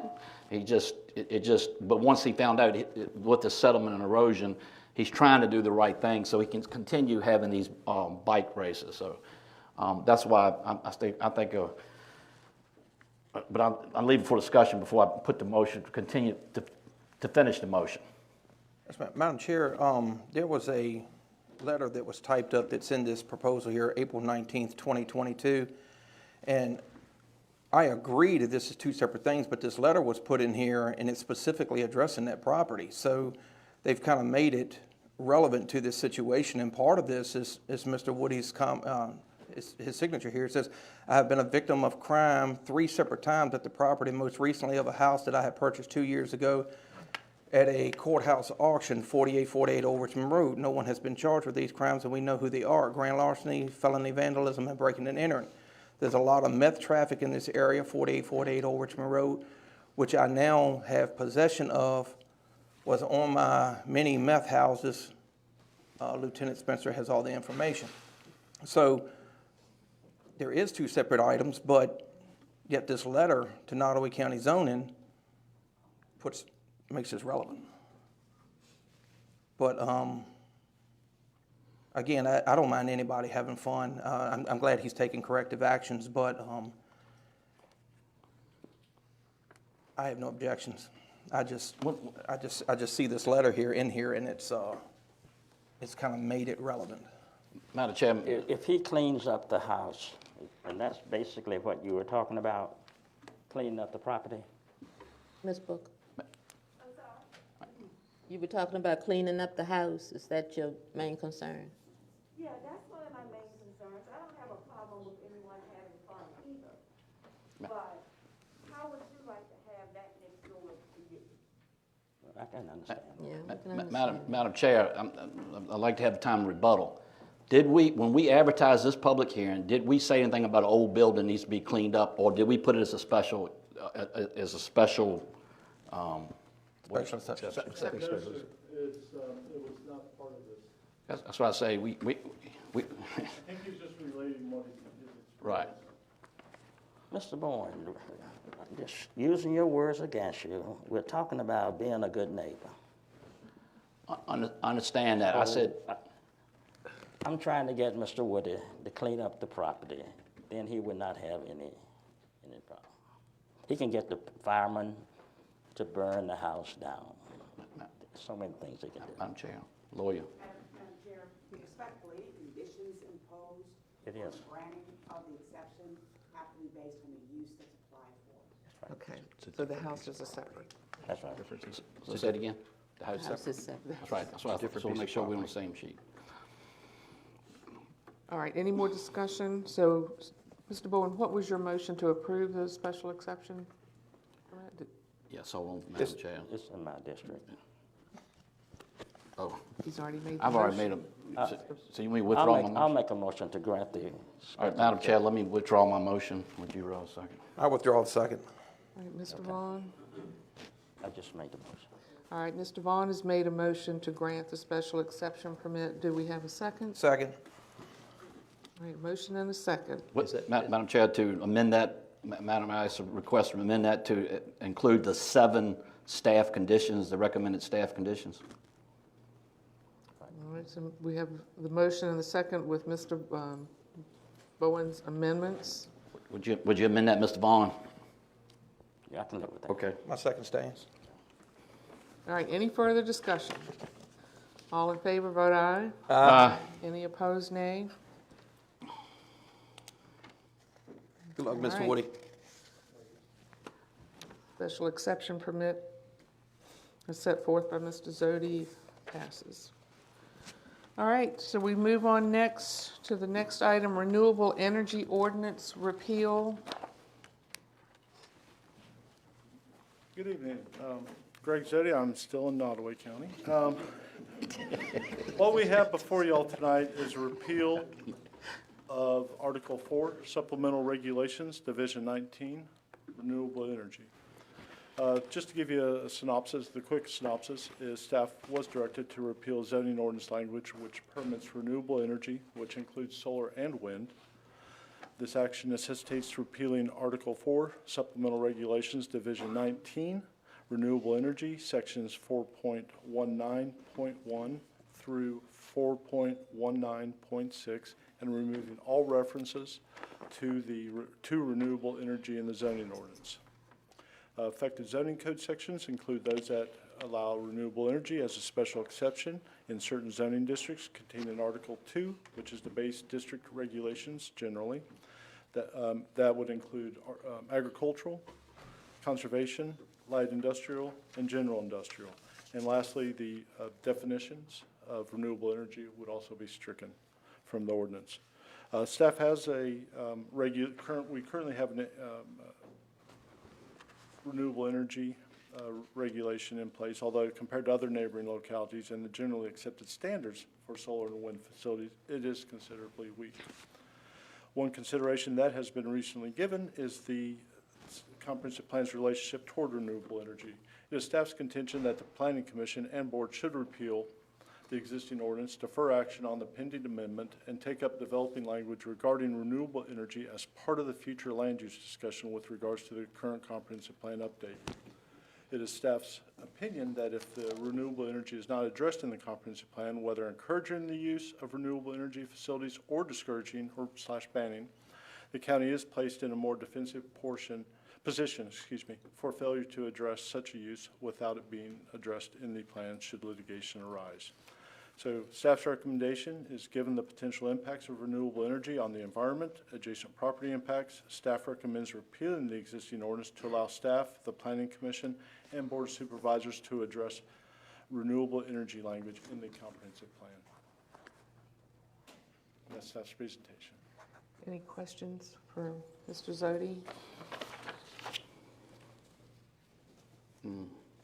But once he found out with the settlement and erosion, he's trying to do the right thing so he can continue having these bike races. So that's why I think, but I'll leave it for discussion before I put the motion to continue to finish the motion. Yes, ma'am. Madam Chair, there was a letter that was typed up that's in this proposal here, April 19th, 2022. And I agree that this is two separate things, but this letter was put in here and it's specifically addressing that property. So they've kind of made it relevant to this situation. And part of this is Mr. Woody's his signature here. It says, I have been a victim of crime 3 separate times at the property, most recently of a house that I had purchased 2 years ago at a courthouse auction, 4848 Old Richmond Road. No one has been charged with these crimes, and we know who they are: grand larceny, felony vandalism, and breaking and entering. There's a lot of meth traffic in this area, 4848 Old Richmond Road, which I now have possession of, was on my many meth houses. Lieutenant Spencer has all the information. So there is 2 separate items, but yet this letter to Nottoway County Zoning makes this relevant. But again, I don't mind anybody having fun. I'm glad he's taking corrective actions, but I have no objections. I just see this letter here, and it's kind of made it relevant. Madam Chairman. If he cleans up the house, and that's basically what you were talking about, cleaning up the property? Ms. Booker? You were talking about cleaning up the house. Is that your main concern? Yeah, that's one of my main concerns. I don't have a problem with anyone having fun either. But how would you like to have that next door to you? I can understand. Yeah, I can understand. Madam Chair, I'd like to have time to rebuttal. When we advertised this public hearing, did we say anything about an old building needs to be cleaned up, or did we put it as a special, Special exception. No, sir, it was not part of this. That's why I say we I think he's just relating what he did. right. Mr. Bourne, just using your words against you, we're talking about being a good neighbor. I understand that. I said, I'm trying to get Mr. Woody to clean up the property. Then he would not have any any problem. He can get the fireman to burn the house down. So many things he can do. Madam Chair, lawyer. Madam Chair, respectfully, conditions imposed It is. for granting of the exception have to be based on the use that's applied for. Okay, so the houses are separate. That's right. So say it again? The house House separate? is separate. That's right, that's right. So we'll make sure we're on the same sheet. All right, any more discussion? So, Mr. Bowen, what was your motion to approve the special exception? Yes, hold on, Madam Chair. It's in my district. Oh, He's already made the I've already made motion. so you want me to withdraw my motion? I'll make a motion to grant the. All right, Madam Chair, let me withdraw my motion. Would you, Rose, second? I withdraw the second. All right, Mr. Vaughn. I just made the motion. All right, Mr. Vaughn has made a motion to grant the special exception permit. Do we have a second? Second. All right, motion and a second. Madam Chair, to amend that, Madam, I request to amend that to include the 7 staff conditions, the recommended staff conditions. All right, so we have the motion and the second with Mr. Bowen's amendments. Would you amend that, Mr. Vaughn? Yeah, I can live with that. Okay. My second stands. All right, any further discussion? All in favor, vote aye. Aye. Any opposed, nay? Good luck, All Mr. right. Woody. Special exception permit as set forth by Mr. Zodi passes. All right, so we move on next to the next item, renewable energy ordinance repeal. Good evening. Greg Zodi, I'm still in Nottoway County. What we have before y'all tonight is a repeal of Article 4, Supplemental Regulations, Division 19, Renewable Energy. Just to give you a synopsis, the quick synopsis is staff was directed to repeal zoning ordinance language which permits renewable energy, which includes solar and wind. This action necessitates repealing Article 4, Supplemental Regulations, Division 19, Renewable Energy, Sections 4.19.1 through 4.19.6, and removing all references to renewable energy in the zoning ordinance. Affected zoning code sections include those that allow renewable energy as a special exception in certain zoning districts contained in Article 2, which is the base district regulations generally. That would include agricultural, conservation, light industrial, and general industrial. And lastly, the definitions of renewable energy would also be stricken from the ordinance. Staff has we currently have a renewable energy regulation in place, although compared to other neighboring localities and the generally accepted standards for solar and wind facilities, it is considerably weak. One consideration that has been recently given is the comprehensive plan's relationship toward renewable energy. It is staff's contention that the Planning Commission and Board should repeal the existing ordinance, defer action on the pending amendment, and take up developing language regarding renewable energy as part of the future land use discussion with regards to the current comprehensive plan update. It is staff's opinion that if the renewable energy is not addressed in the comprehensive plan, whether encouraging the use of renewable energy facilities or discouraging or /banning, the county is placed in a more defensive position for failure to address such a use without it being addressed in the plan should litigation arise. So staff's recommendation is, given the potential impacts of renewable energy on the environment, adjacent property impacts, staff recommends repealing the existing ordinance to allow staff, the Planning Commission, and Board of Supervisors to address renewable energy language in the comprehensive plan. That's staff's presentation. Any questions for Mr. Zodi?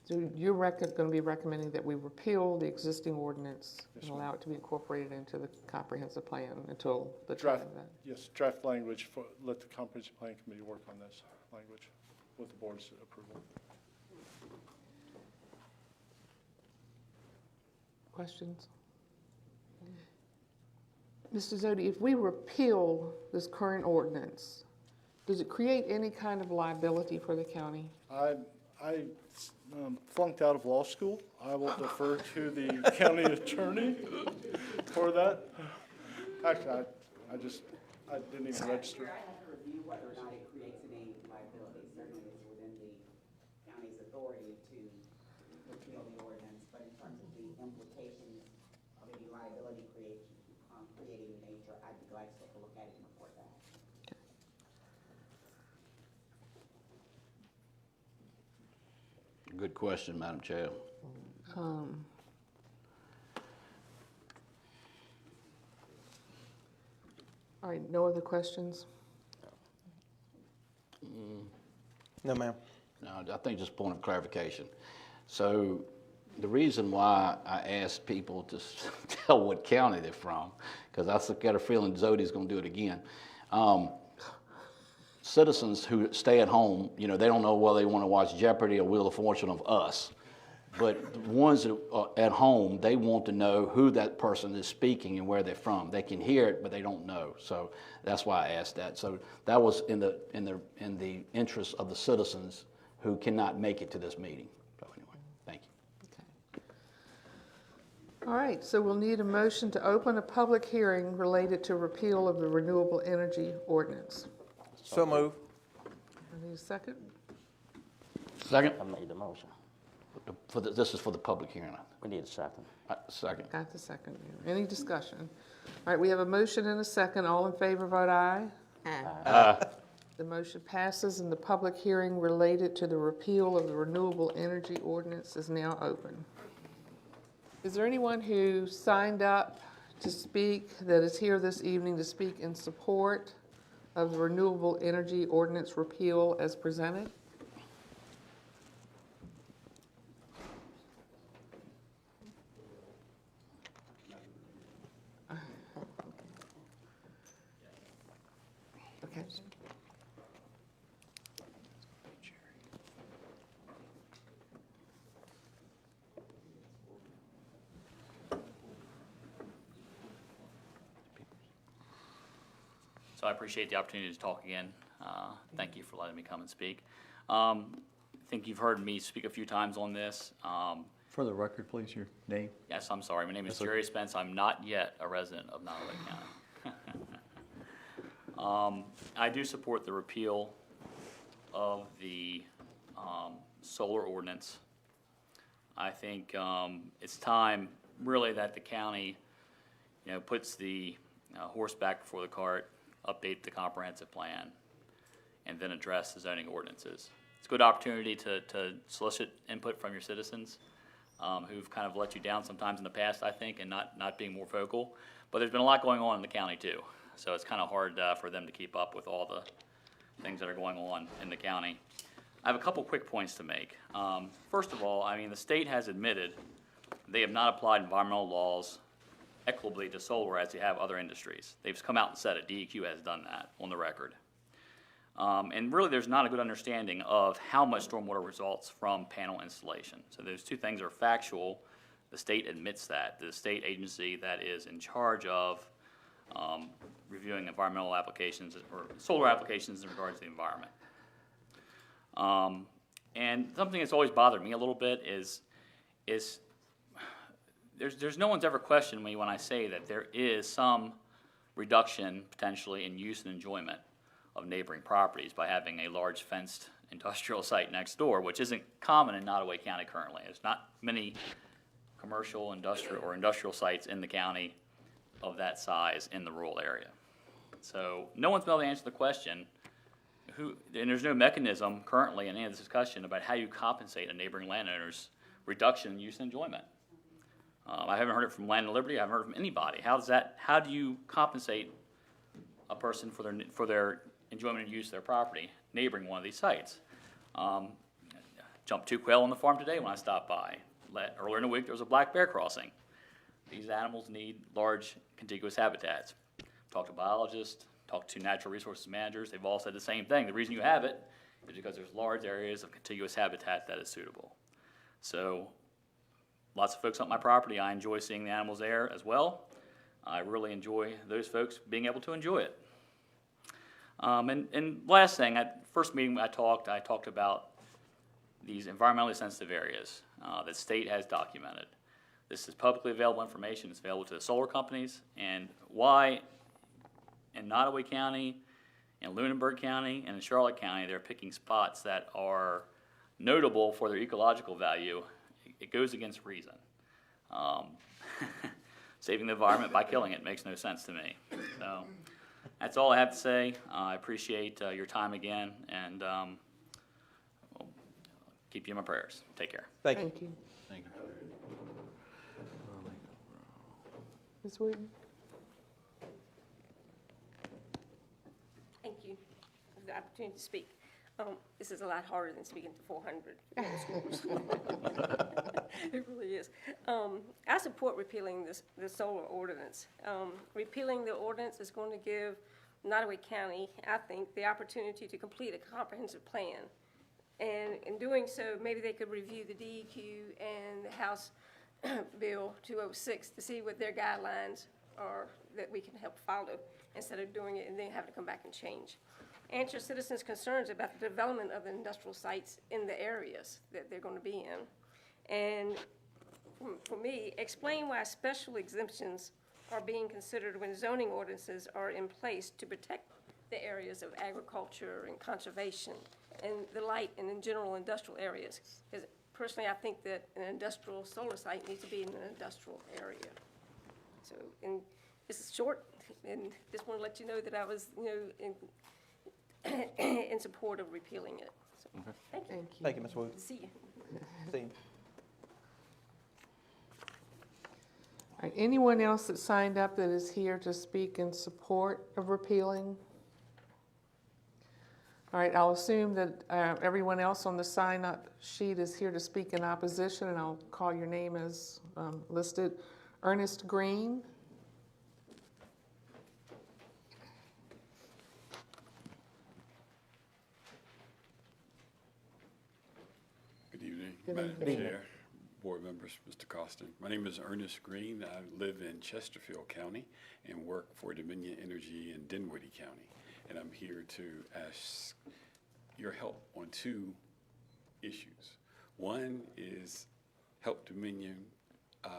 So you're going to be recommending that we repeal the existing ordinance and allow it to be incorporated into the comprehensive plan until the time of that? Yes, draft language let the comprehensive plan committee work on this language with the board's approval. Questions? Mr. Zodi, if we repeal this current ordinance, does it create any kind of liability for the county? I flunked out of law school. I will defer to the county attorney for that. Actually, I didn't even register. I have to review whether or not it creates any liability. implications of any liability creating nature, I'd be glad to take a look at it and report back. Good question, Madam Chair. All right, no other questions? No, ma'am. No, I think just a point of clarification. So the reason why I asked people to tell what county they're from, because I got a feeling Zodi's going to do it again. Citizens who stay at home, you know, they don't know whether they want to watch Jeopardy or Wheel of Fortune of Us. But the ones that are at home, they want to know who that person is speaking and where they're from. They can hear it, but they don't know. So that's why I asked that. So that was in the interest of the citizens who cannot make it to this meeting. So anyway, thank you. Okay. All right, so we'll need a motion to open a public hearing related to repeal of the renewable energy ordinance. So move. I need a second. Second? I made the motion. This is for the public hearing. We need a second. Second. Got the second. Any discussion? All right, we have a motion and a second. All in favor, vote aye. Aye. The motion passes, and the public hearing related to the repeal of the renewable energy ordinance is now open. Is there anyone who signed up to speak that is here this evening to speak in support of the renewable energy ordinance repeal as presented? Okay. So I appreciate the opportunity to talk again. Thank you for letting me come and speak. I think you've heard me speak a few times on this. For the record, please, your name. Yes, I'm sorry. My name is Jerry Spence. I'm not yet a resident of Nottoway County. I do support the repeal of the solar ordinance. I think it's time, really, that the county, puts the horse back before the cart, update the comprehensive plan, and then address the zoning ordinances. It's a good opportunity to solicit input from your citizens who've kind of let you down sometimes in the past, I think, and not being more vocal. But there's been a lot going on in the county, too. So it's kind of hard for them to keep up with all the things that are going on in the county. I have a couple quick points to make. First of all, I mean, the state has admitted they have not applied environmental laws equitably to solar as they have other industries. They've come out and said it. DEQ has done that on the record. And really, there's not a good understanding of how much stormwater results from panel installation. So those two things are factual. The state admits that. The state agency that is in charge of reviewing environmental applications or solar applications in regards to the environment. And something that's always bothered me a little bit is there's no one's ever questioned me when I say that there is some reduction potentially in use and enjoyment of neighboring properties by having a large fenced industrial site next door, which isn't common in Nottoway County currently. There's not many commercial, industrial sites in the county of that size in the rural area. So no one's been able to answer the question, and there's no mechanism currently in any of this discussion about how you compensate a neighboring landowner's reduction in use and enjoyment. I haven't heard it from Land and Liberty. I haven't heard it from anybody. How do you compensate a person for their enjoyment and use of their property neighboring one of these sites? Jumped 2 quail on the farm today when I stopped by. Earlier in the week, there was a black bear crossing. These animals need large contiguous habitats. Talked to biologists, talked to natural resources managers. They've all said the same thing. The reason you have it is because there's large areas of contiguous habitat that is suitable. So lots of folks on my property, I enjoy seeing the animals there as well. I really enjoy those folks being able to enjoy it. And last thing, first meeting I talked about these environmentally sensitive areas that state has documented. This is publicly available information. It's available to the solar companies, and why in Nottoway County, in Lunenburg County, and in Charlotte County, they're picking spots that are notable for their ecological value. It goes against reason. saving the environment by killing it makes no sense to me. So that's all I have to say. I appreciate your time again, and we'll keep you in my prayers. Take care. Thank you. Thank you. Thank you. Ms. Wooten? Thank you for the opportunity to speak. This is a lot harder than speaking to 400 middle schoolers. It really is. I support repealing the solar ordinance. Repealing the ordinance is going to give Nottoway County, I think, the opportunity to complete a comprehensive plan. And in doing so, maybe they could review the DEQ and the House Bill 206 to see what their guidelines are that we can help follow, instead of doing it and then having to come back and change. Answer citizens' concerns about the development of the industrial sites in the areas that they're going to be in. And for me, explain why special exemptions are being considered when zoning ordinances are in place to protect the areas of agriculture and conservation and the light and in general industrial areas. Because personally, I think that an industrial solar site needs to be in an industrial area. So, and this is short, and just want to let you know that I was, in support of repealing it. So, thank you. Thank you, Ms. Wooten. See you. See you. All right, anyone else that signed up that is here to speak in support of repealing? All right, I'll assume that everyone else on the sign-up sheet is here to speak in opposition, and I'll call your name as listed. Ernest Green. Good evening, Good Madam evening. Chair, board members, Mr. Costin. My name is Ernest Green. I live in Chesterfield County and work for Dominion Energy in Dinwiddie County. And I'm here to ask your help on two issues. One is help Dominion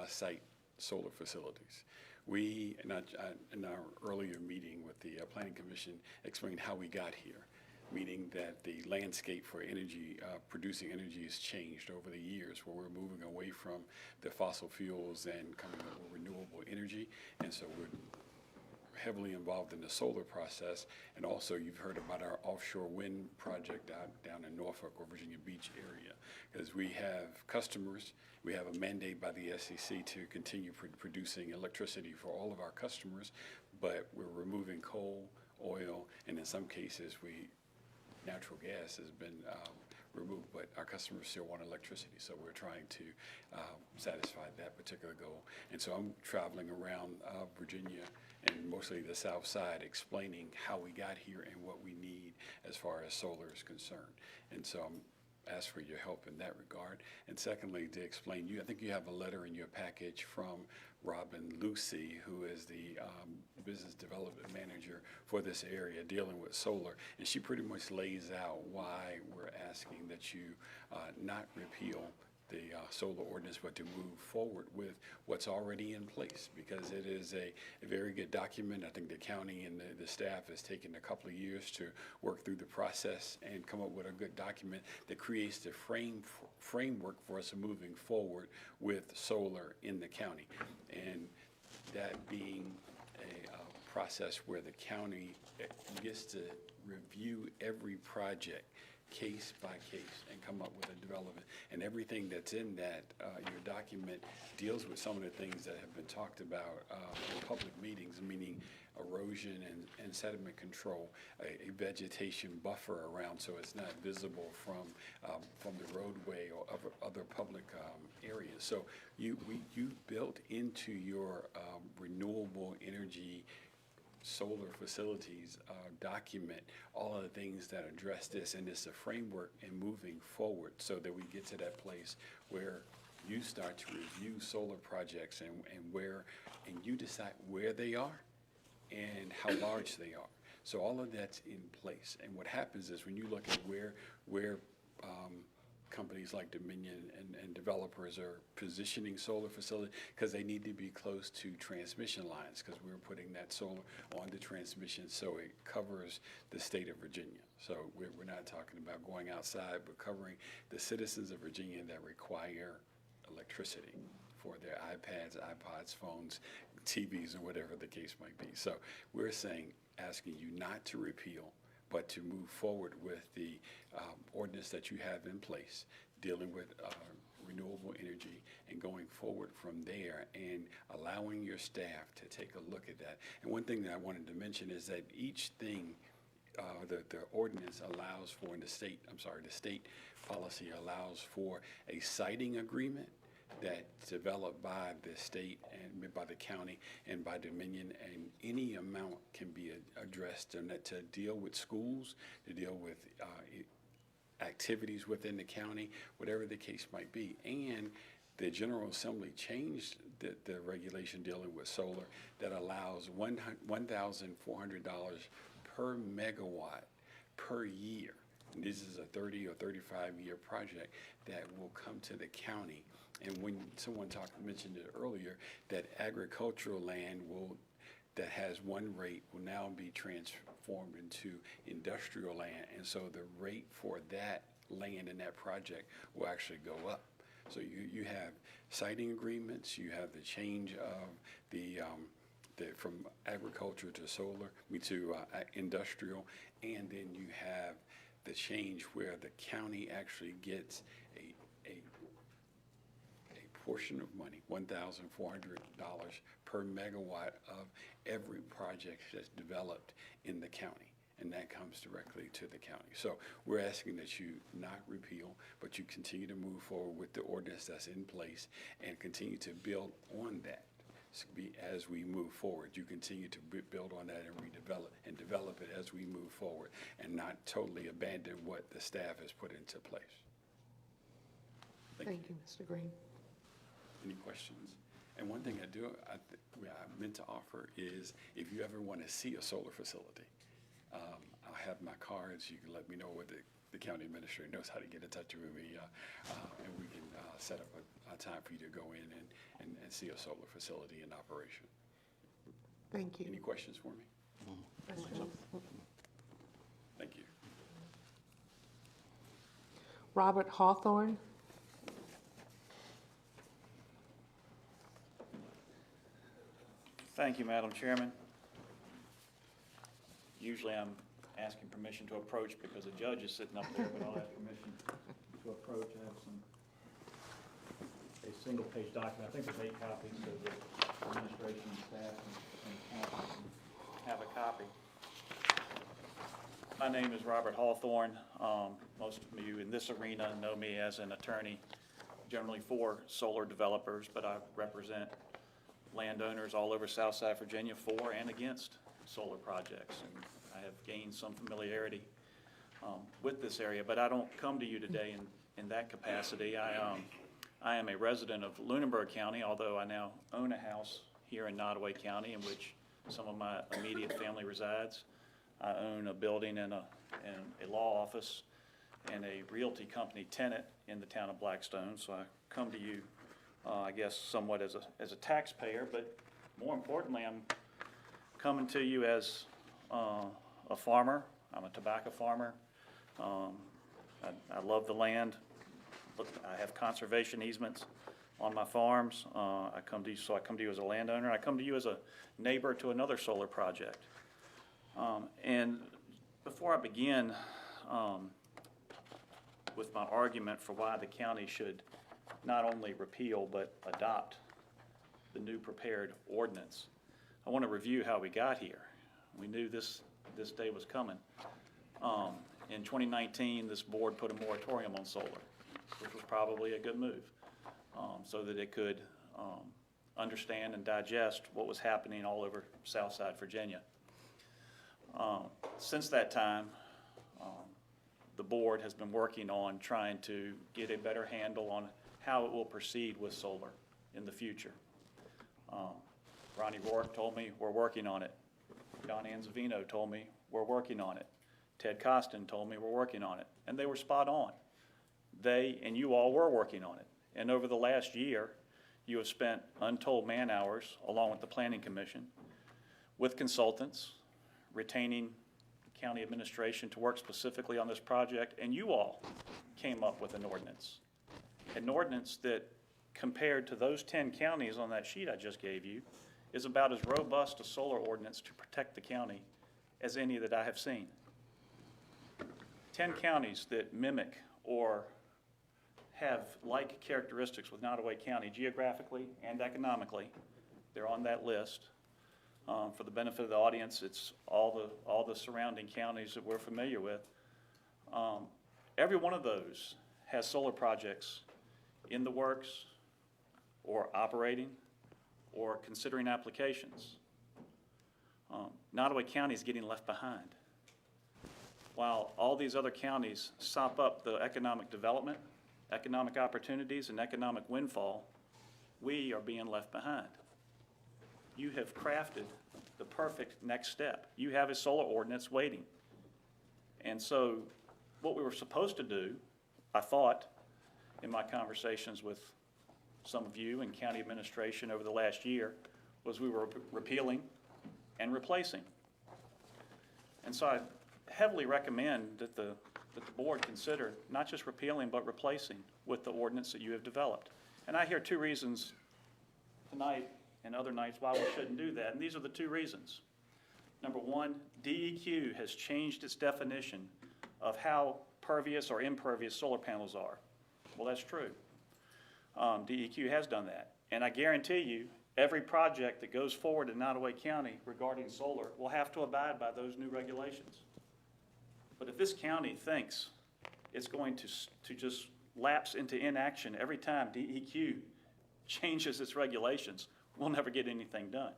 site solar facilities. We, in our earlier meeting with the Planning Commission, explained how we got here, meaning that the landscape for energy, producing energy has changed over the years, where we're moving away from the fossil fuels and coming up with renewable energy. And so we're heavily involved in the solar process. And also you've heard about our offshore wind project down in Norfolk or Virginia Beach area. Because we have customers, we have a mandate by the SEC to continue producing electricity for all of our customers, but we're removing coal, oil, and in some cases natural gas has been removed, but our customers still want electricity, so we're trying to satisfy that particular goal. And so I'm traveling around Virginia and mostly the south side explaining how we got here and what we need as far as solar is concerned. And so I'm ask for your help in that regard. And secondly, to explain, I think you have a letter in your package from Robin Lucy, who is the business development manager for this area dealing with solar. And she pretty much lays out why we're asking that you not repeal the solar ordinance, but to move forward with what's already in place, because it is a very good document. I think the county and the staff has taken a couple of years to work through the process and come up with a good document that creates the framework for us moving forward with solar in the county. And that being a process where the county gets to review every project case by case and come up with a development. And everything that's in that, your document deals with some of the things that have been talked about in public meetings, meaning erosion and sediment control, a vegetation buffer around so it's not visible from the roadway or other public areas. So you built into your renewable energy solar facilities document all of the things that address this, and it's a framework in moving forward so that we get to that place where you start to review solar projects and you decide where they are and how large they are. So all of that's in place. And what happens is when you look at where companies like Dominion and developers are positioning solar facilities, because they need to be close to transmission lines, because we're putting that solar on the transmission so it covers the state of Virginia. So we're not talking about going outside, but covering the citizens of Virginia that require electricity for their iPads, iPods, phones, TVs, and whatever the case might be. So we're saying, asking you not to repeal, but to move forward with the ordinance that you have in place, dealing with renewable energy and going forward from there and allowing your staff to take a look at that. And one thing that I wanted to mention is that each thing the ordinance allows for in the state policy allows for a siting agreement that's developed by the state and by the county and by Dominion, and any amount can be addressed to deal with schools, to deal with activities within the county, whatever the case might be. And the General Assembly changed the regulation dealing with solar that allows $1,400 per megawatt per year. And this is a 30 or 35-year project that will come to the county. And when someone mentioned it earlier, that agricultural land that has one rate will now be transformed into industrial land. And so the rate for that land and that project will actually go up. So you have siting agreements, you have the change of from agriculture to solar, to industrial, and then you have the change where the county actually gets a portion of money, $1,400 per megawatt of every project that's developed in the county. And that comes directly to the county. So we're asking that you not repeal, but you continue to move forward with the ordinance that's in place and continue to build on that. As we move forward, you continue to build on that and develop it as we move forward, and not totally abandon what the staff has put into place. Thank you, Mr. Green. Any questions? And one thing I meant to offer is, if you ever want to see a solar facility, I'll have my cards. You can let me know whether the county administrator knows how to get in touch with me, and we can set up a time for you to go in and see a solar facility in operation. Thank you. Any questions for me? Questions? Thank you. Robert Hawthorne. Thank you, Madam Chairman. Usually I'm asking permission to approach because the judge is sitting up there, but I'll ask permission to approach. I have a single-page document. I think there's 8 copies, so the administration, staff, and council can have a copy. My name is Robert Hawthorne. Most of you in this arena know me as an attorney, generally for solar developers, but I represent landowners all over Southside Virginia for and against solar projects, and I have gained some familiarity with this area. But I don't come to you today in that capacity. I am a resident of Lunenburg County, although I now own a house here in Nottoway County in which some of my immediate family resides. I own a building and a law office and a realty company tenant in the town of Blackstone. So I come to you, I guess, somewhat as a taxpayer, but more importantly, I'm coming to you as a farmer. I'm a tobacco farmer. I love the land. I have conservation easements on my farms. I come to you as a landowner. I come to you as a neighbor to another solar project. And before I begin with my argument for why the county should not only repeal but adopt the new prepared ordinance, I want to review how we got here. We knew this day was coming. In 2019, this board put a moratorium on solar, which was probably a good move, so that it could understand and digest what was happening all over Southside Virginia. Since that time, the board has been working on trying to get a better handle on how it will proceed with solar in the future. Ronnie Rourke told me we're working on it. Don Anzavino told me we're working on it. Ted Costin told me we're working on it. And they were spot on. They and you all were working on it. And over the last year, you have spent untold man hours, along with the Planning Commission, with consultants, retaining county administration to work specifically on this project, and you all came up with an ordinance that compared to those 10 counties on that sheet I just gave you, is about as robust a solar ordinance to protect the county as any that I have seen. 10 counties that mimic or have like characteristics with Nottoway County geographically and economically. They're on that list. For the benefit of the audience, it's all the surrounding counties that we're familiar with. Every one of those has solar projects in the works or operating or considering applications. Nottoway County is getting left behind. While all these other counties sop up the economic development, economic opportunities, and economic windfall, we are being left behind. You have crafted the perfect next step. You have a solar ordinance waiting. And so what we were supposed to do, I thought, in my conversations with some of you and county administration over the last year, was we were repealing and replacing. And so I heavily recommend that the board consider not just repealing but replacing with the ordinance that you have developed. And I hear two reasons tonight and other nights why we shouldn't do that, and these are the two reasons. Number one, DEQ has changed its definition of how pervious or impervious solar panels are. Well, that's true. DEQ has done that. And I guarantee you, every project that goes forward in Nottoway County regarding solar will have to abide by those new regulations. But if this county thinks it's going to just lapse into inaction every time DEQ changes its regulations, we'll never get anything done.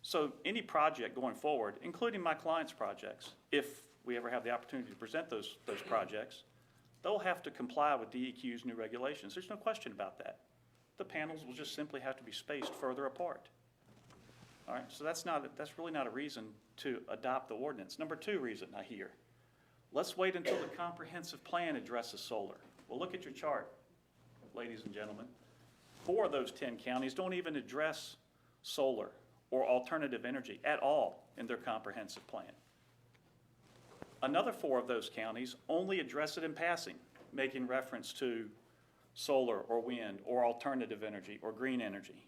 So any project going forward, including my client's projects, if we ever have the opportunity to present those projects, they'll have to comply with DEQ's new regulations. There's no question about that. The panels will just simply have to be spaced further apart. All right, so that's really not a reason to adopt the ordinance. Number two reason I hear, let's wait until the comprehensive plan addresses solar. Well, look at your chart, ladies and gentlemen. 4 of those 10 counties don't even address solar or alternative energy at all in their comprehensive plan. Another 4 of those counties only address it in passing, making reference to solar or wind or alternative energy or green energy.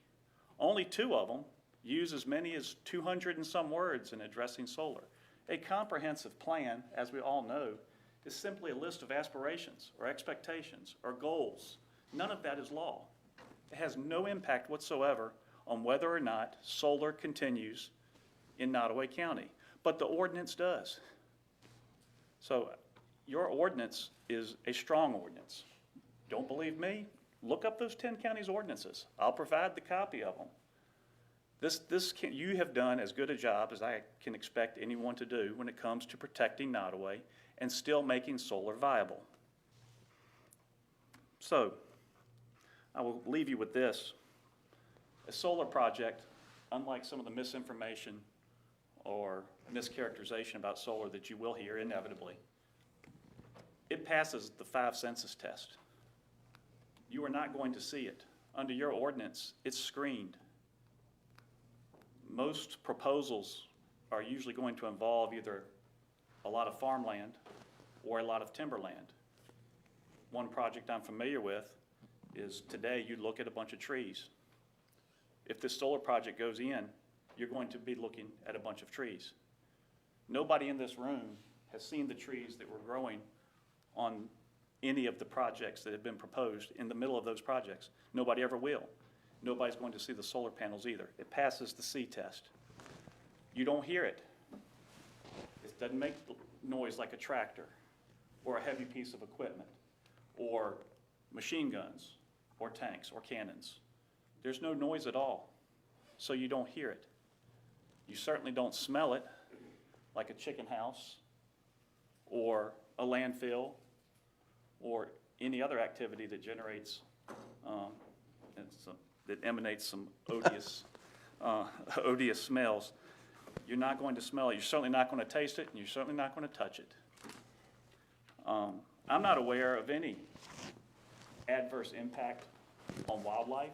Only 2 of them use as many as 200 and some words in addressing solar. A comprehensive plan, as we all know, is simply a list of aspirations or expectations or goals. None of that is law. It has no impact whatsoever on whether or not solar continues in Nottoway County, but the ordinance does. So your ordinance is a strong ordinance. Don't believe me? Look up those 10 counties' ordinances. I'll provide the copy of them. You have done as good a job as I can expect anyone to do when it comes to protecting Nottoway and still making solar viable. So I will leave you with this. A solar project, unlike some of the misinformation or mischaracterization about solar that you will hear inevitably, it passes the 5 census test. You are not going to see it. Under your ordinance, it's screened. Most proposals are usually going to involve either a lot of farmland or a lot of timberland. One project I'm familiar with is today you look at a bunch of trees. If this solar project goes in, you're going to be looking at a bunch of trees. Nobody in this room has seen the trees that were growing on any of the projects that have been proposed in the middle of those projects. Nobody ever will. Nobody's going to see the solar panels either. It passes the C test. You don't hear it. It doesn't make noise like a tractor or a heavy piece of equipment or machine guns or tanks or cannons. There's no noise at all, so you don't hear it. You certainly don't smell it like a chicken house or a landfill or any other activity that generates that emanates some odious, odious smells. You're not going to smell it. You're certainly not going to taste it, and you're certainly not going to touch it. I'm not aware of any adverse impact on wildlife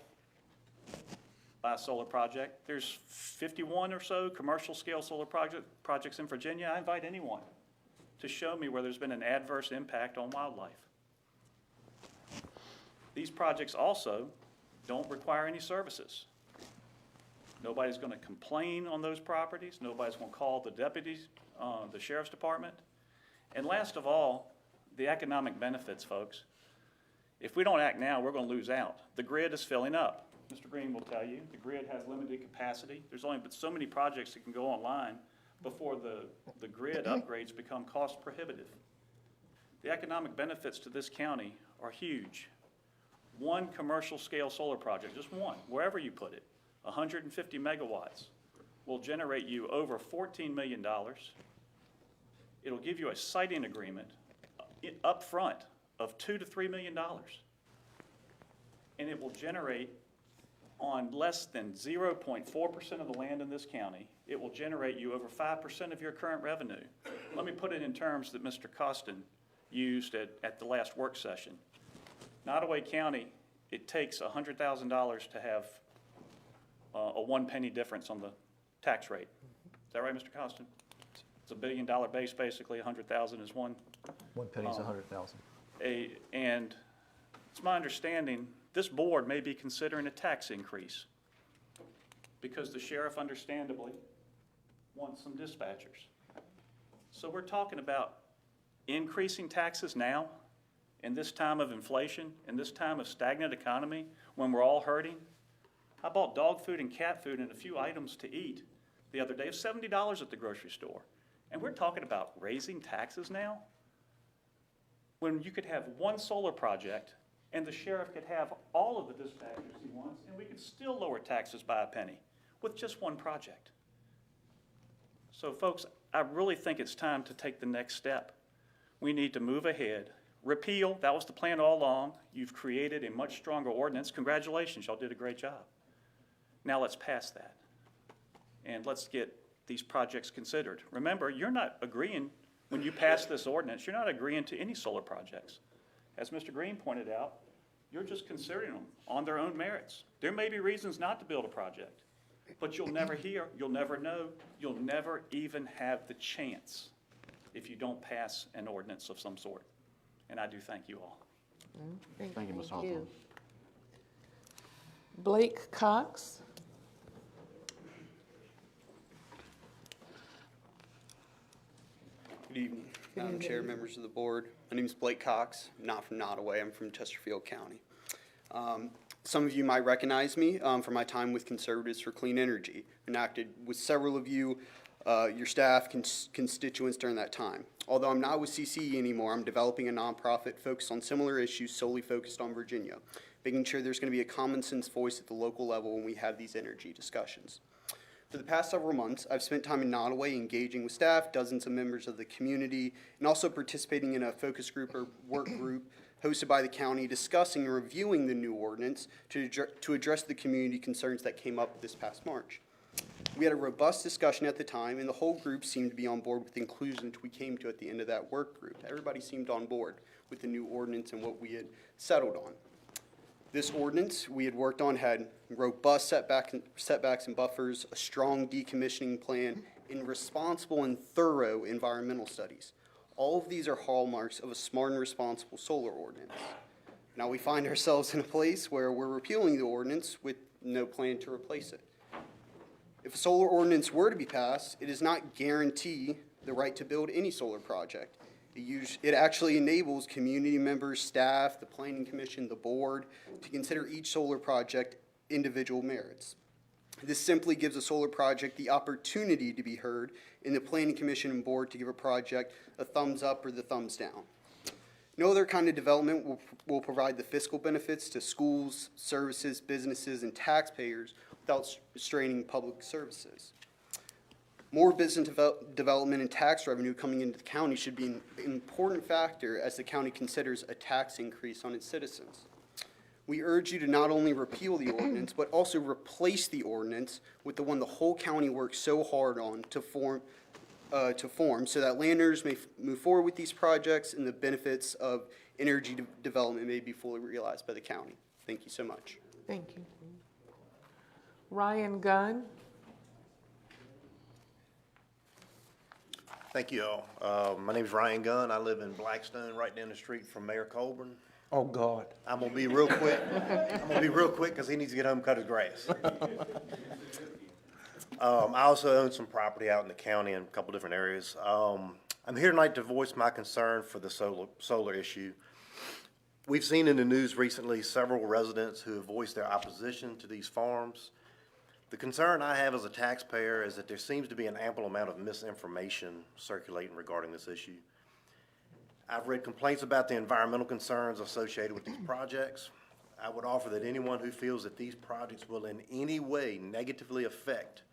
by a solar project. There's 51 or so commercial scale solar projects in Virginia. I invite anyone to show me where there's been an adverse impact on wildlife. These projects also don't require any services. Nobody's going to complain on those properties. Nobody's going to call the deputies, the sheriff's department. And last of all, the economic benefits, folks. If we don't act now, we're going to lose out. The grid is filling up. Mr. Green will tell you, the grid has limited capacity. There's only but so many projects that can go online before the grid upgrades become cost prohibitive. The economic benefits to this county are huge. One commercial scale solar project, just one, wherever you put it, 150 megawatts, will generate you over $14 million. It'll give you a siting agreement up front of $2 to $3 million. And it will generate on less than 0.4% of the land in this county, it will generate you over 5% of your current revenue. Let me put it in terms that Mr. Costin used at the last work session. Nottoway County, it takes $100,000 to have a 1 penny difference on the tax rate. Is that right, Mr. Costin? It's $1 billion base, basically, 100,000 is one. 1 penny's 100,000. And it's my understanding this board may be considering a tax increase because the sheriff understandably wants some dispatchers. So we're talking about increasing taxes now in this time of inflation, in this time of stagnant economy, when we're all hurting. I bought dog food and cat food and a few items to eat the other day of $70 at the grocery store. And we're talking about raising taxes now? When you could have one solar project and the sheriff could have all of the dispatchers he wants, and we could still lower taxes by a penny with just one project. So folks, I really think it's time to take the next step. We need to move ahead. Repeal, that was the plan all along. You've created a much stronger ordinance. Congratulations, y'all did a great job. Now let's pass that. And let's get these projects considered. Remember, you're not agreeing, when you pass this ordinance, you're not agreeing to any solar projects. As Mr. Green pointed out, you're just considering them on their own merits. There may be reasons not to build a project, but you'll never hear, you'll never know, you'll never even have the chance if you don't pass an ordinance of some sort. And I do thank you all. Thank you, Ms. Hawthorne. Blake Cox. Good evening, Madam Chair, members of the board. My name is Blake Cox. I'm not from Nottoway. I'm from Chesterfield County. Some of you might recognize me from my time with Conservatives for Clean Energy, enacted with several of you, your staff, constituents during that time. Although I'm not with CCE anymore, I'm developing a nonprofit focused on similar issues, solely focused on Virginia, making sure there's going to be a common sense voice at the local level when we have these energy discussions. For the past several months, I've spent time in Nottoway engaging with staff, dozens of members of the community, and also participating in a focus group or work group hosted by the county discussing and reviewing the new ordinance to address the community concerns that came up this past March. We had a robust discussion at the time, and the whole group seemed to be on board with the conclusions we came to at the end of that work group. Everybody seemed on board with the new ordinance and what we had settled on. This ordinance we had worked on had robust setbacks and buffers, a strong decommissioning plan, and responsible and thorough environmental studies. All of these are hallmarks of a smart and responsible solar ordinance. Now we find ourselves in a place where we're repealing the ordinance with no plan to replace it. If a solar ordinance were to be passed, it does not guarantee the right to build any solar project. It actually enables community members, staff, the planning commission, the board, to consider each solar project individual merits. This simply gives a solar project the opportunity to be heard in the planning commission and board to give a project a thumbs up or the thumbs down. No other kind of development will provide the fiscal benefits to schools, services, businesses, and taxpayers without straining public services. More business development and tax revenue coming into the county should be an important factor as the county considers a tax increase on its citizens. We urge you to not only repeal the ordinance, but also replace the ordinance with the one the whole county worked so hard on to form so that landowners may move forward with these projects and the benefits of energy development may be fully realized by the county. Thank you so much. Thank you. Ryan Gunn. Thank you all. My name's Ryan Gunn. I live in Blackstone, right down the street from Mayor Colburn. Oh, God. I'm gonna be real quick. I'm gonna be real quick because he needs to get home and cut his grass. I also own some property out in the county in a couple different areas. I'm here tonight to voice my concern for the solar issue. We've seen in the news recently several residents who have voiced their opposition to these farms. The concern I have as a taxpayer is that there seems to be an ample amount of misinformation circulating regarding this issue. I've read complaints about the environmental concerns associated with these projects. I would offer that anyone who feels that these projects will in any way negatively affect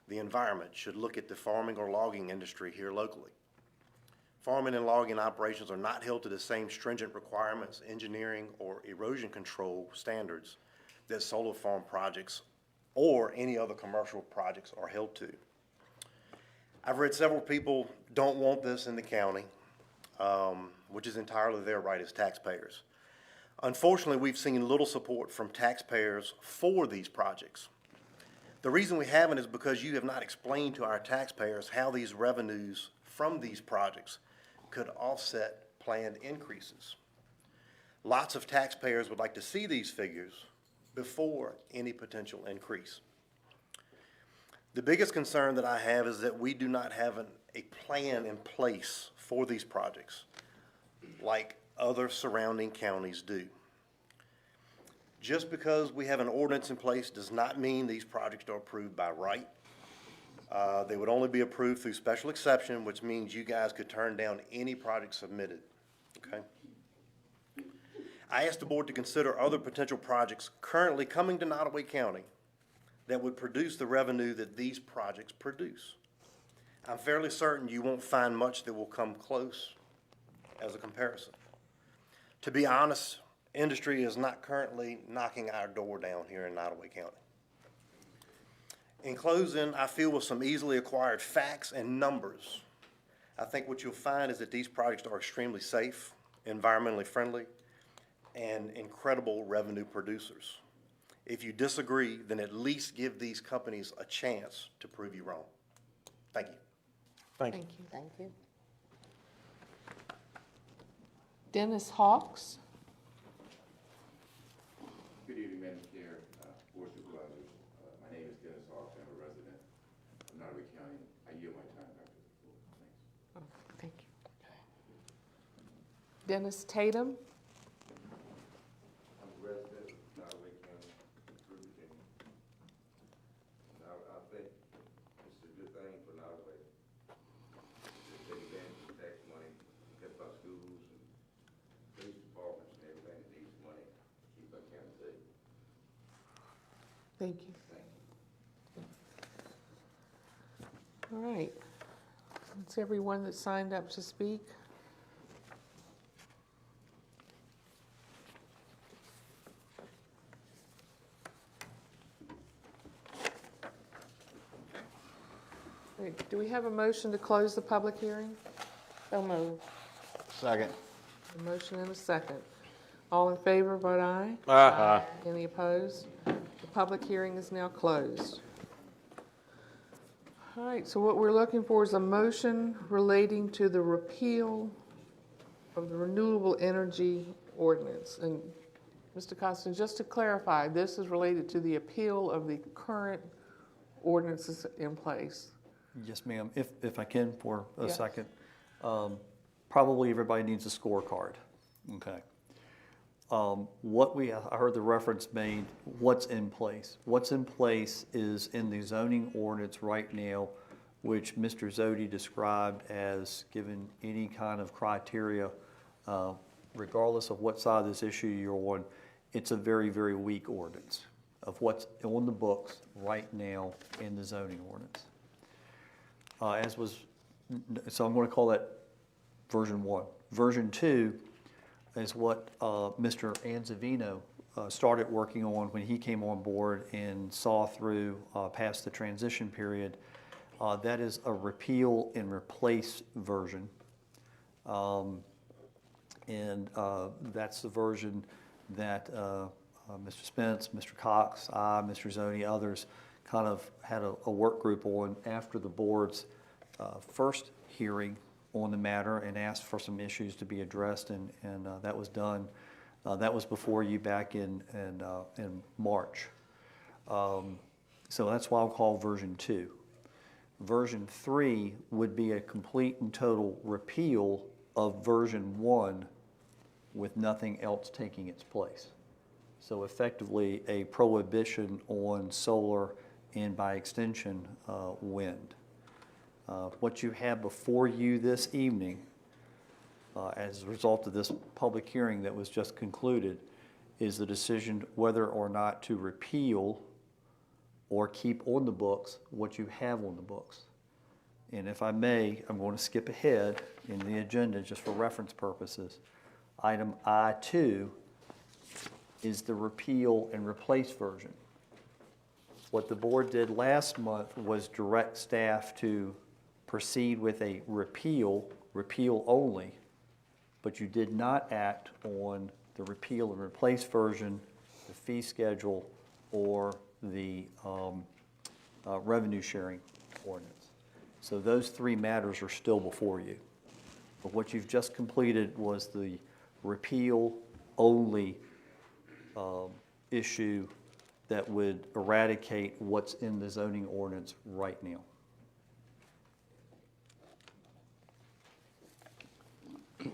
the environment should look at the farming or logging industry here locally. Farming and logging operations are not held to the same stringent requirements, engineering, or erosion control standards that solar farm projects or any other commercial projects are held to. I've read several people don't want this in the county, which is entirely their right as taxpayers. Unfortunately, we've seen little support from taxpayers for these projects. The reason we haven't is because you have not explained to our taxpayers how these revenues from these projects could offset planned increases. Lots of taxpayers would like to see these figures before any potential increase. The biggest concern that I have is that we do not have a plan in place for these projects like other surrounding counties do. Just because we have an ordinance in place does not mean these projects are approved by right. They would only be approved through special exception, which means you guys could turn down any project submitted, okay? I asked the board to consider other potential projects currently coming to Nottoway County that would produce the revenue that these projects produce. I'm fairly certain you won't find much that will come close as a comparison. To be honest, industry is not currently knocking our door down here in Nottoway County. In closing, I feel with some easily acquired facts and numbers, I think what you'll find is that these projects are extremely safe, environmentally friendly, and incredible revenue producers. If you disagree, then at least give these companies a chance to prove you wrong. Thank you. Thank you. Thank you. Dennis Hawks. Good evening, Madam Chair, Board Supervisors. My name is Dennis Hawks. I'm a resident of Nottoway County. I yield my time back to the floor. Thanks. Thank you. Dennis Tatum. I'm a resident of Nottoway County, Virginia. Now, I think it's a good thing for Nottoway to take advantage of tax money, help our schools and police departments and everything that needs money to keep our county safe. Thank you. All right. That's everyone that signed up to speak. Great. Do we have a motion to close the public hearing? So moved. Second. A motion and a second. All in favor, vote aye. Aye. Any opposed? The public hearing is now closed. All right, so what we're looking for is a motion relating to the repeal of the renewable energy ordinance. And Mr. Costin, just to clarify, this is related to the appeal of the current ordinances in place. Yes, ma'am. If I can for a Yes. second. Probably everybody needs a scorecard. Okay. I heard the reference made, what's in place. What's in place is in the zoning ordinance right now, which Mr. Zodi described as given any kind of criteria, regardless of what side of this issue you're on, it's a very, very weak ordinance of what's on the books right now in the zoning ordinance. So I'm going to call that version 1. Version 2 is what Mr. Anzavino started working on when he came on board and saw through past the transition period. That is a repeal and replace version. And that's the version that Mr. Spence, Mr. Cox, I, Mr. Zoni, others kind of had a work group on after the board's first hearing on the matter and asked for some issues to be addressed, and that was done. That was before you back in March. So that's why I'll call version 2. Version 3 would be a complete and total repeal of version 1 with nothing else taking its place. So effectively, a prohibition on solar and by extension, wind. What you have before you this evening, as a result of this public hearing that was just concluded, is the decision whether or not to repeal or keep on the books what you have on the books. And if I may, I'm going to skip ahead in the agenda just for reference purposes. Item I-2 is the repeal and replace version. What the board did last month was direct staff to proceed with a repeal only, but you did not act on the repeal and replace version, the fee schedule, or the revenue sharing ordinance. So those 3 matters are still before you. But what you've just completed was the repeal only issue that would eradicate what's in the zoning ordinance right now.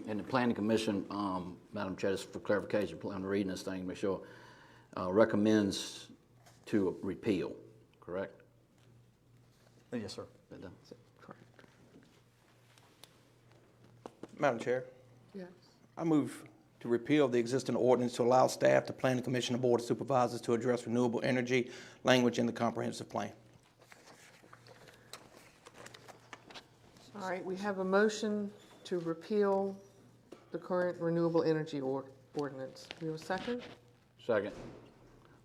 And the planning commission, Madam Chair, just for clarification, I'm reading this thing to make sure, recommends to repeal, correct? Yes, sir. Correct. Madam Chair, Yes. I move to repeal the existing ordinance to allow staff, the planning commission, and board of supervisors to address renewable energy language in the comprehensive plan. All right, we have a motion to repeal the current renewable energy ordinance. Do we have a second? Second.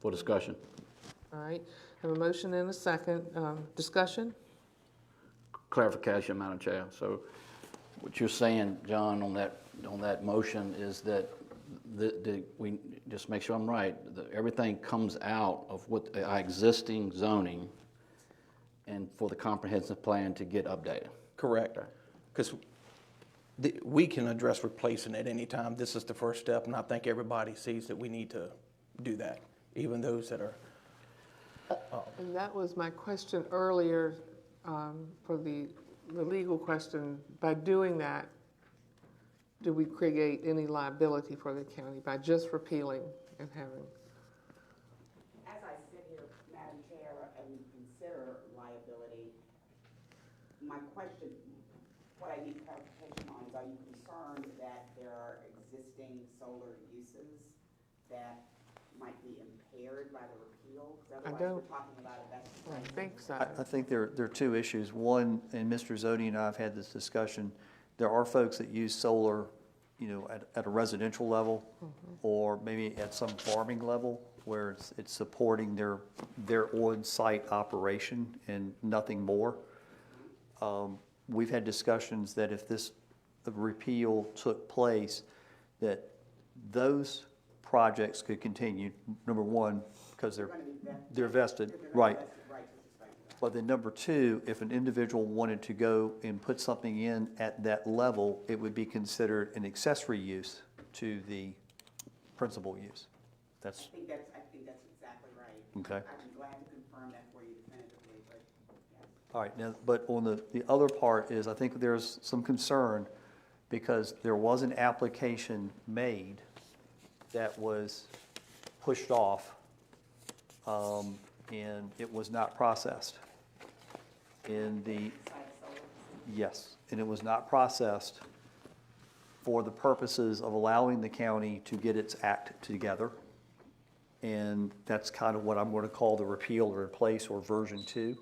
For discussion. All right, have a motion and a second. Discussion? Clarification, Madam Chair. So what you're saying, John, on that motion is that we just make sure I'm right, that everything comes out of what our existing zoning and for the comprehensive plan to get updated. Correct. Because we can address replacing at any time. This is the first step, and I think everybody sees that we need to do that, even those that are. And that was my question earlier for the legal question. By doing that, do we create any liability for the county by just repealing and having? As I sit here, Madam Chair, and consider liability, my question, what I need clarification on is, are you concerned that there are existing solar uses that might be impaired by the repeal? Because otherwise we're talking about a vested right. I think so. I think there are 2 issues. One, and Mr. Zodi and I have had this discussion, there are folks that use solar, at a residential level, or maybe at some farming level, where it's supporting their on-site operation and nothing more. We've had discussions that if this repeal took place, that those projects could continue, number one, because they're vested, right. But then number 2, if an individual wanted to go and put something in at that level, it would be considered an accessory use to the principal use. I think that's exactly right. Okay. I'm glad to confirm that for you definitively, but yes. All right, now, but on the other part is, I think there's some concern because there was an application made that was pushed off, and it was not processed. Yes, and it was not processed for the purposes of allowing the county to get its act together. And that's kind of what I'm going to call the repeal or replace, or version 2.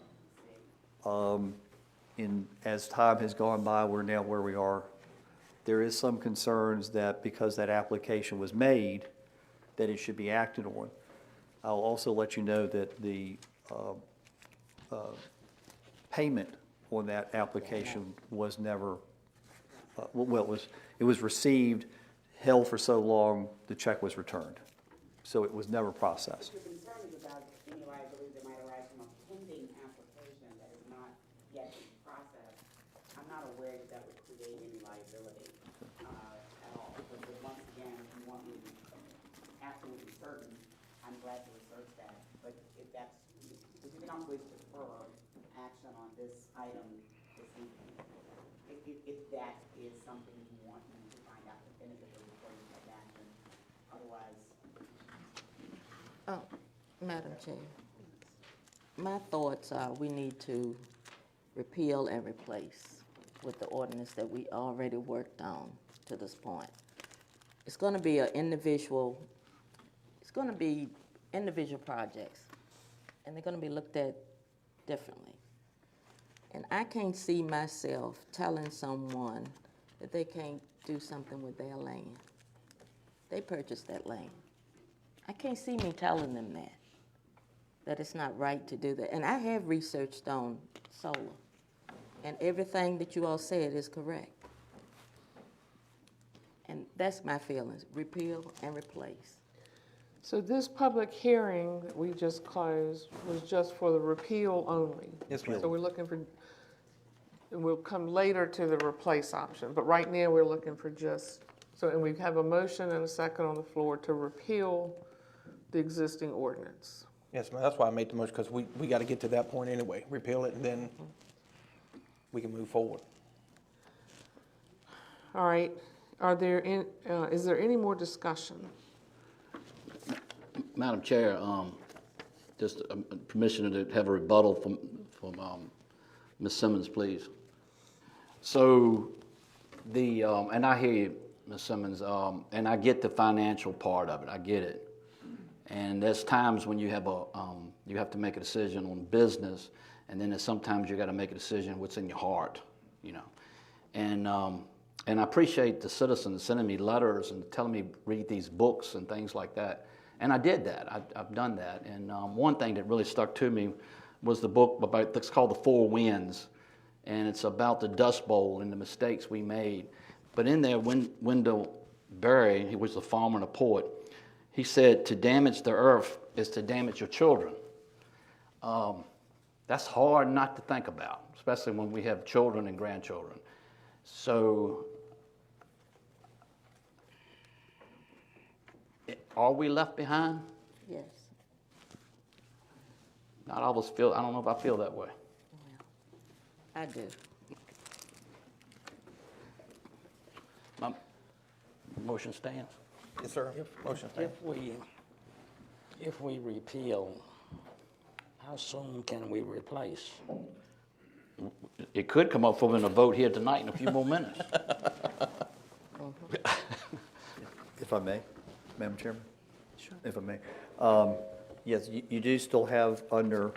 As time has gone by, we're now where we are. There is some concerns that because that application was made, that it should be acted on. I'll also let you know that the payment on that application was never, it was received, held for so long, the check was returned. So it was never processed. Your concern is about any liability that might arise from a pending application that is not yet in process. I'm not aware I'm glad to research that. But if that's, if you can always defer action on this item this evening, if that is something you want me to find out definitively before you take action. Otherwise, Oh, Madam Chair, my thoughts are we need to repeal and replace with the ordinance that we already worked on to this point. It's going to be individual projects, and they're going to be looked at differently. And I can't see myself telling someone that they can't do something with their land. They purchased that land. I can't see me telling them that it's not right to do that. And I have researched on solar, and everything that you all said is correct. And that's my feelings, repeal and replace. So this public hearing that we just closed was just for the repeal only? Yes, ma'am. So we're looking for, and we'll come later to the replace option, but right now we're looking for just, so, and we have a motion and a second on the floor to repeal the existing ordinance. Yes, ma'am, that's why I made the motion, because we got to get to that point anyway. Repeal it, and then we can move forward. All right, is there any more discussion? Madam Chair, just permission to have a rebuttal from Ms. Simmons, please. So and I hear you, Ms. Simmons, and I get the financial part of it. I get it. And there's times when you have to make a decision on business, and then there's sometimes you got to make a decision what's in your heart, you know. And I appreciate the citizens sending me letters and telling me read these books and things like that. And I did that. I've done that. And one thing that really stuck to me was the book it's called The Four Winds, and it's about the Dust Bowl and the mistakes we made. But in there, Wendell Berry, he was a farmer and a poet, he said, to damage the earth is to damage your children. That's hard not to think about, especially when we have children and grandchildren. So, are we left behind? Yes. Not all of us feel, I don't know if I feel that way. I do. My motion stands. Yes, sir. Motion stands. If we repeal, how soon can we replace? It could come up for a vote here tonight in a few more minutes. If I may, Madam Chairman? Sure. If I may. Yes, you do still have under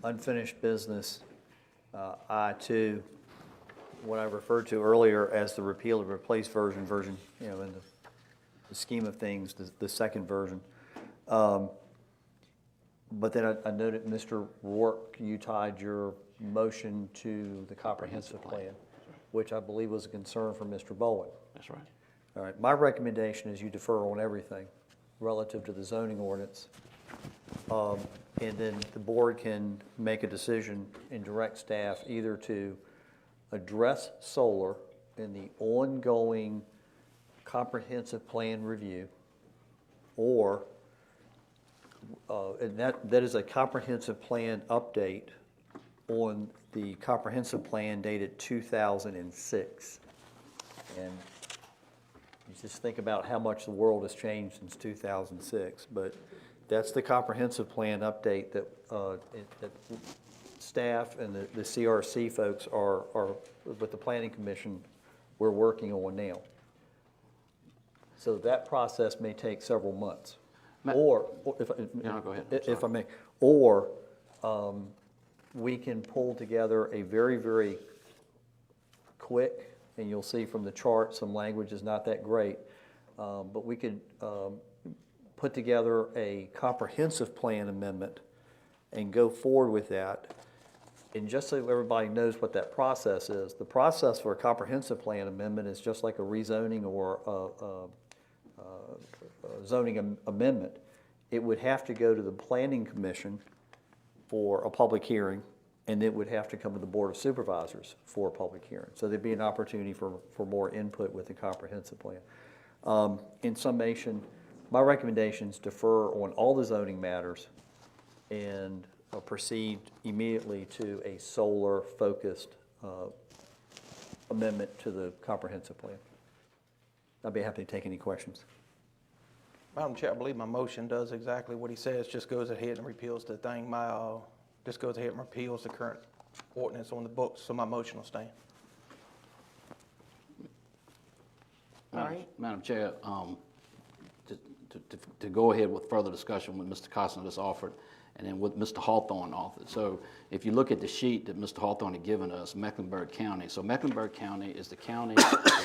unfinished business, I-2, what I referred to earlier as the repeal and replace version, you know, in the scheme of things, the second version. But then I noted, Mr. Rourke, you tied your motion to the comprehensive plan, which I believe was a concern for Mr. Bowen. That's right. All right, my recommendation is you defer on everything relative to the zoning ordinance. And then the board can make a decision and direct staff either to address solar in the ongoing comprehensive plan review, or, and that is a comprehensive plan update on the comprehensive plan dated 2006. And you just think about how much the world has changed since 2006, but that's the comprehensive plan update that staff and the CRC folks are with the Planning Commission, we're working on now. So that process may take several months. Or if I may, or we can pull together a very, very quick, and you'll see from the chart, some language is not that great, but we could put together a comprehensive plan amendment and go forward with that. And just so everybody knows what that process is, the process for a comprehensive plan amendment is just like a rezoning or a zoning amendment. It would have to go to the Planning Commission for a public hearing, and it would have to come to the Board of Supervisors for a public hearing. So there'd be an opportunity for more input with the comprehensive plan. In summation, My recommendations defer on all the zoning matters and proceed immediately to a solar-focused amendment to the comprehensive plan. I'd be happy to take any questions. Madam Chair, I believe my motion does exactly what he says, just goes ahead and repeals the thing. Just goes ahead and repeals the current ordinance on the books, so my motion will stand. All right. Madam Chair, to go ahead with further discussion with Mr. Costner just offered, and then what Mr. Hawthorne offered. So if you look at the sheet that Mr. Hawthorne had given us, Mecklenburg County. So Mecklenburg County is the county,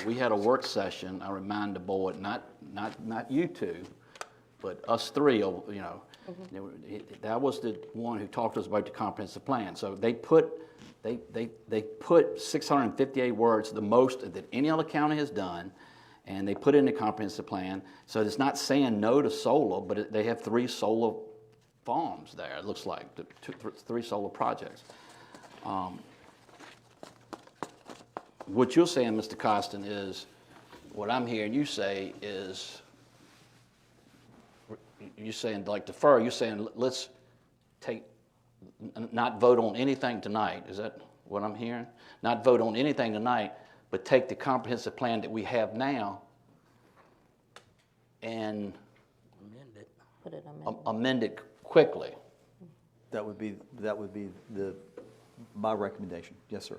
we had a work session, I remind the board, not you two, but us three, you know. That was the one who talked to us about the comprehensive plan. So they put 658 words, the most that any other county has done, and they put it in the comprehensive plan. So it's not saying no to solar, but they have 3 solar farms there, it looks like, 3 solar projects. What you're saying, Mr. Costin, is, what I'm hearing you say is, you're saying, like, defer, you're saying, let's not vote on anything tonight. Is that what I'm hearing? Not vote on anything tonight, but take the comprehensive plan that we have now and amend it quickly. That would be my recommendation. Yes, sir.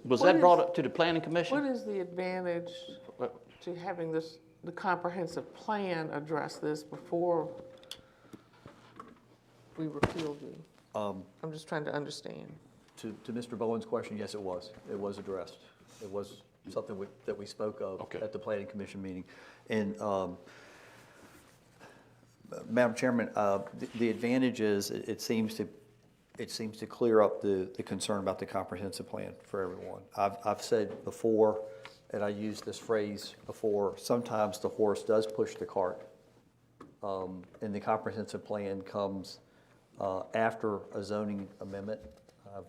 Was that brought up to the planning commission? What is the advantage to having the comprehensive plan address this before we repeal I'm just trying to understand. To Mr. Bowen's question, yes, it was. It was addressed. It was something that we spoke of at the planning commission meeting. And Madam Chairman, the advantage is it seems to clear up the concern about the comprehensive plan for everyone. I've said before, and I used this phrase before, sometimes the horse does push the cart. And the comprehensive plan comes after a zoning amendment. I've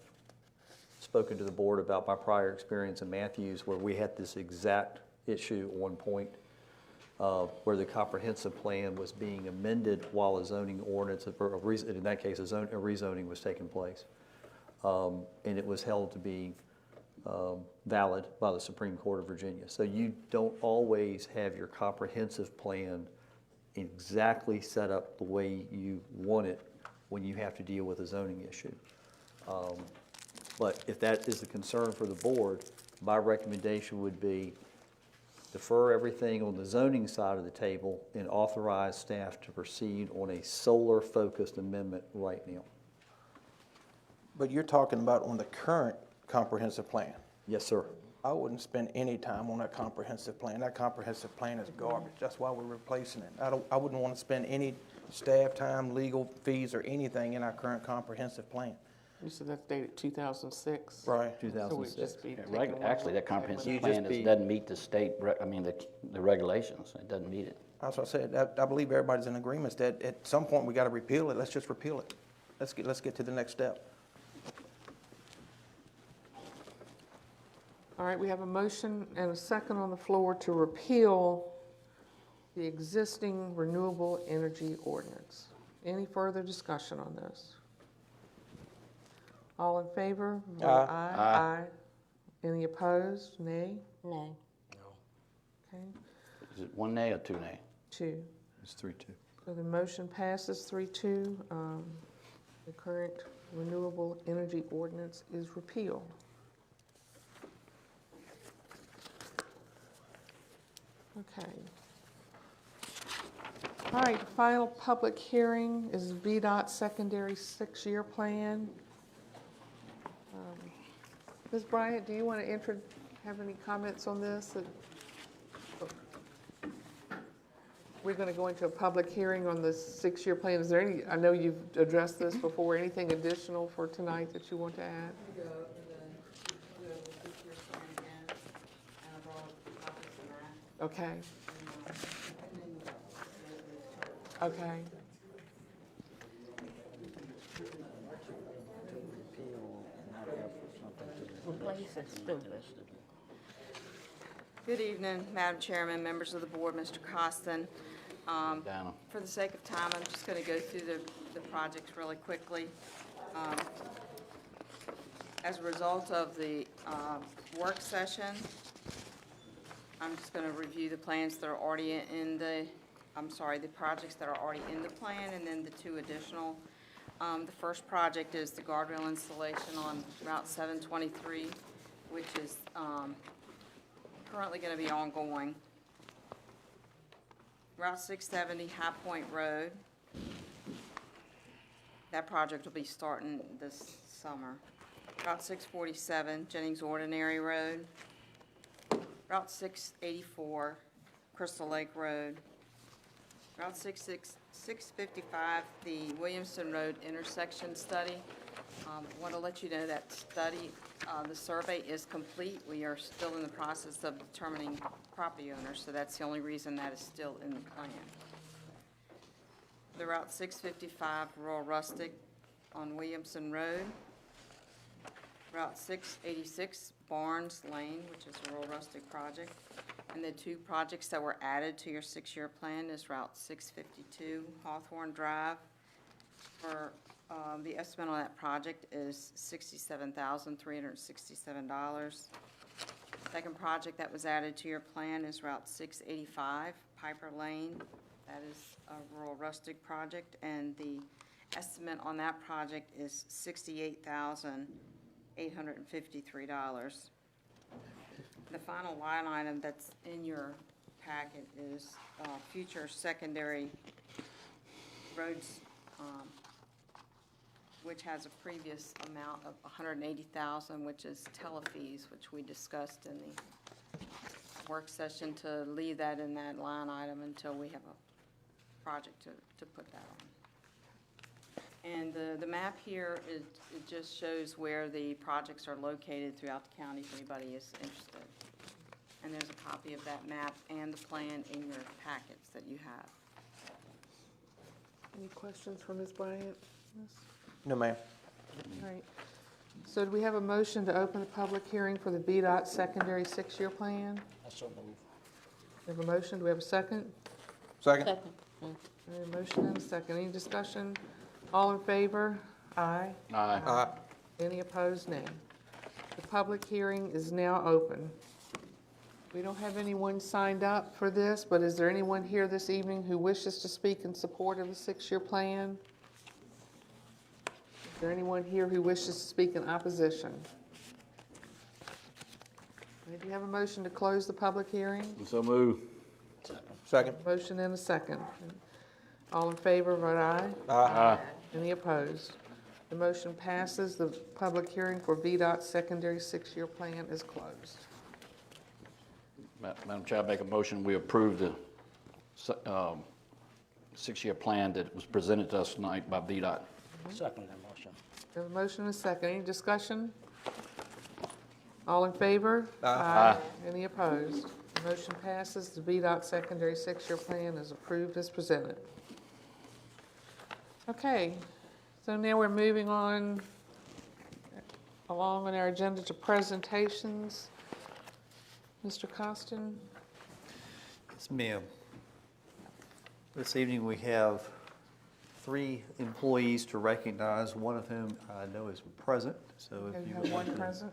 spoken to the board about my prior experience in Matthews, where we had this exact issue at one point, where the comprehensive plan was being amended while a zoning ordinance, in that case, a rezoning was taking place. And it was held to be valid by the Supreme Court of Virginia. So you don't always have your comprehensive plan exactly set up the way you want it when you have to deal with a zoning issue. But if that is the concern for the board, my recommendation would be defer everything on the zoning side of the table and authorize staff to proceed on a solar-focused amendment right now. But you're talking about on the current comprehensive plan. Yes, sir. I wouldn't spend any time on that comprehensive plan. That comprehensive plan is garbage. That's why we're replacing it. I wouldn't want to spend any staff time, legal fees, or anything in our current comprehensive plan. You said that's dated 2006? Right. 2006. Actually, that comprehensive plan doesn't meet the state, the regulations. It doesn't meet it. That's what I said. I believe everybody's in agreement that at some point we got to repeal it. Let's just repeal it. Let's get to the next step. All right, we have a motion and a second on the floor to repeal the existing renewable energy ordinance. Any further discussion on this? All in favor? Vote aye. Aye. Any opposed? Nay? Nay. Okay, Is it 1 nay or 2 nay? 2. It's 3-2. So the motion passes 3-2. The current renewable energy ordinance is repealed. Okay. All right, the final public hearing is VDOT secondary 6-year plan. Ms. Bryant, do you want to have any comments on this? We're going to go into a public hearing on the 6-year plan. Is there any, I know you've addressed this before, anything additional for tonight that you want to add? Okay. Okay. Replace it, stupid. Good evening, Madam Chairman, members of the board, Mr. Costin. Dana. For the sake of time, I'm just going to go through the projects really quickly. As a result of the work session, I'm just going to review the plans that are already in the, the projects that are already in the plan, and then the two additional. The first project is the guardrail installation on Route 723, which is currently going to be ongoing. Route 670, High Point Road. That project will be starting this summer. Route 647, Jennings Ordinary Road. Route 684, Crystal Lake Road. Route 655, the Williamson Road intersection study. Want to let you know that study, the survey is complete. We are still in the process of determining property owners, so that's the only reason that is still in the plan. The Route 655 Rural Rustic on Williamson Road. Route 686 Barnes Lane, which is a Rural Rustic project. And the two projects that were added to your 6-year plan is Route 652 Hawthorne Drive. For the estimate on that project is $67,367. Second project that was added to your plan is Route 685 Piper Lane. That is a Rural Rustic project, and the estimate on that project is $68,853. The final line item that's in your packet is future secondary roads, which has a previous amount of $180,000, which is telefees, which we discussed in the work session, to leave that in that line item until we have a project to put that on. And the map here, it just shows where the projects are located throughout the county if anybody is interested. And there's a copy of that map and the plan in your packets that you have. Any questions for Ms. Bryant? No, ma'am. All right. So do we have a motion to open the public hearing for the VDOT secondary 6-year plan? I so move. We have a motion. Do we have a second? Second. Second. We have a motion and a second. Any discussion? All in favor? Aye. Aye. Aye. Any opposed? Nay. The public hearing is now open. We don't have anyone signed up for this, but is there anyone here this evening who wishes to speak in support of the 6-year plan? Is there anyone here who wishes to speak in opposition? Do you have a motion to close the public hearing? So move. Second. Motion and a second. All in favor, vote aye. Aye. Any opposed? The motion passes. The public hearing for VDOT secondary 6-year plan is closed. Madam Chair, I make a motion, we approve the 6-year plan that was presented to us tonight by VDOT. Second that motion. We have a motion and a second. Any discussion? All in favor? Aye. Any opposed? The motion passes. The VDOT secondary 6-year plan is approved as presented. Okay, so now we're moving on along on our agenda to presentations. Mr. Costin? Yes, ma'am. This evening, we have 3 employees to recognize, one of whom I know is present, so if We you have would one like to. present.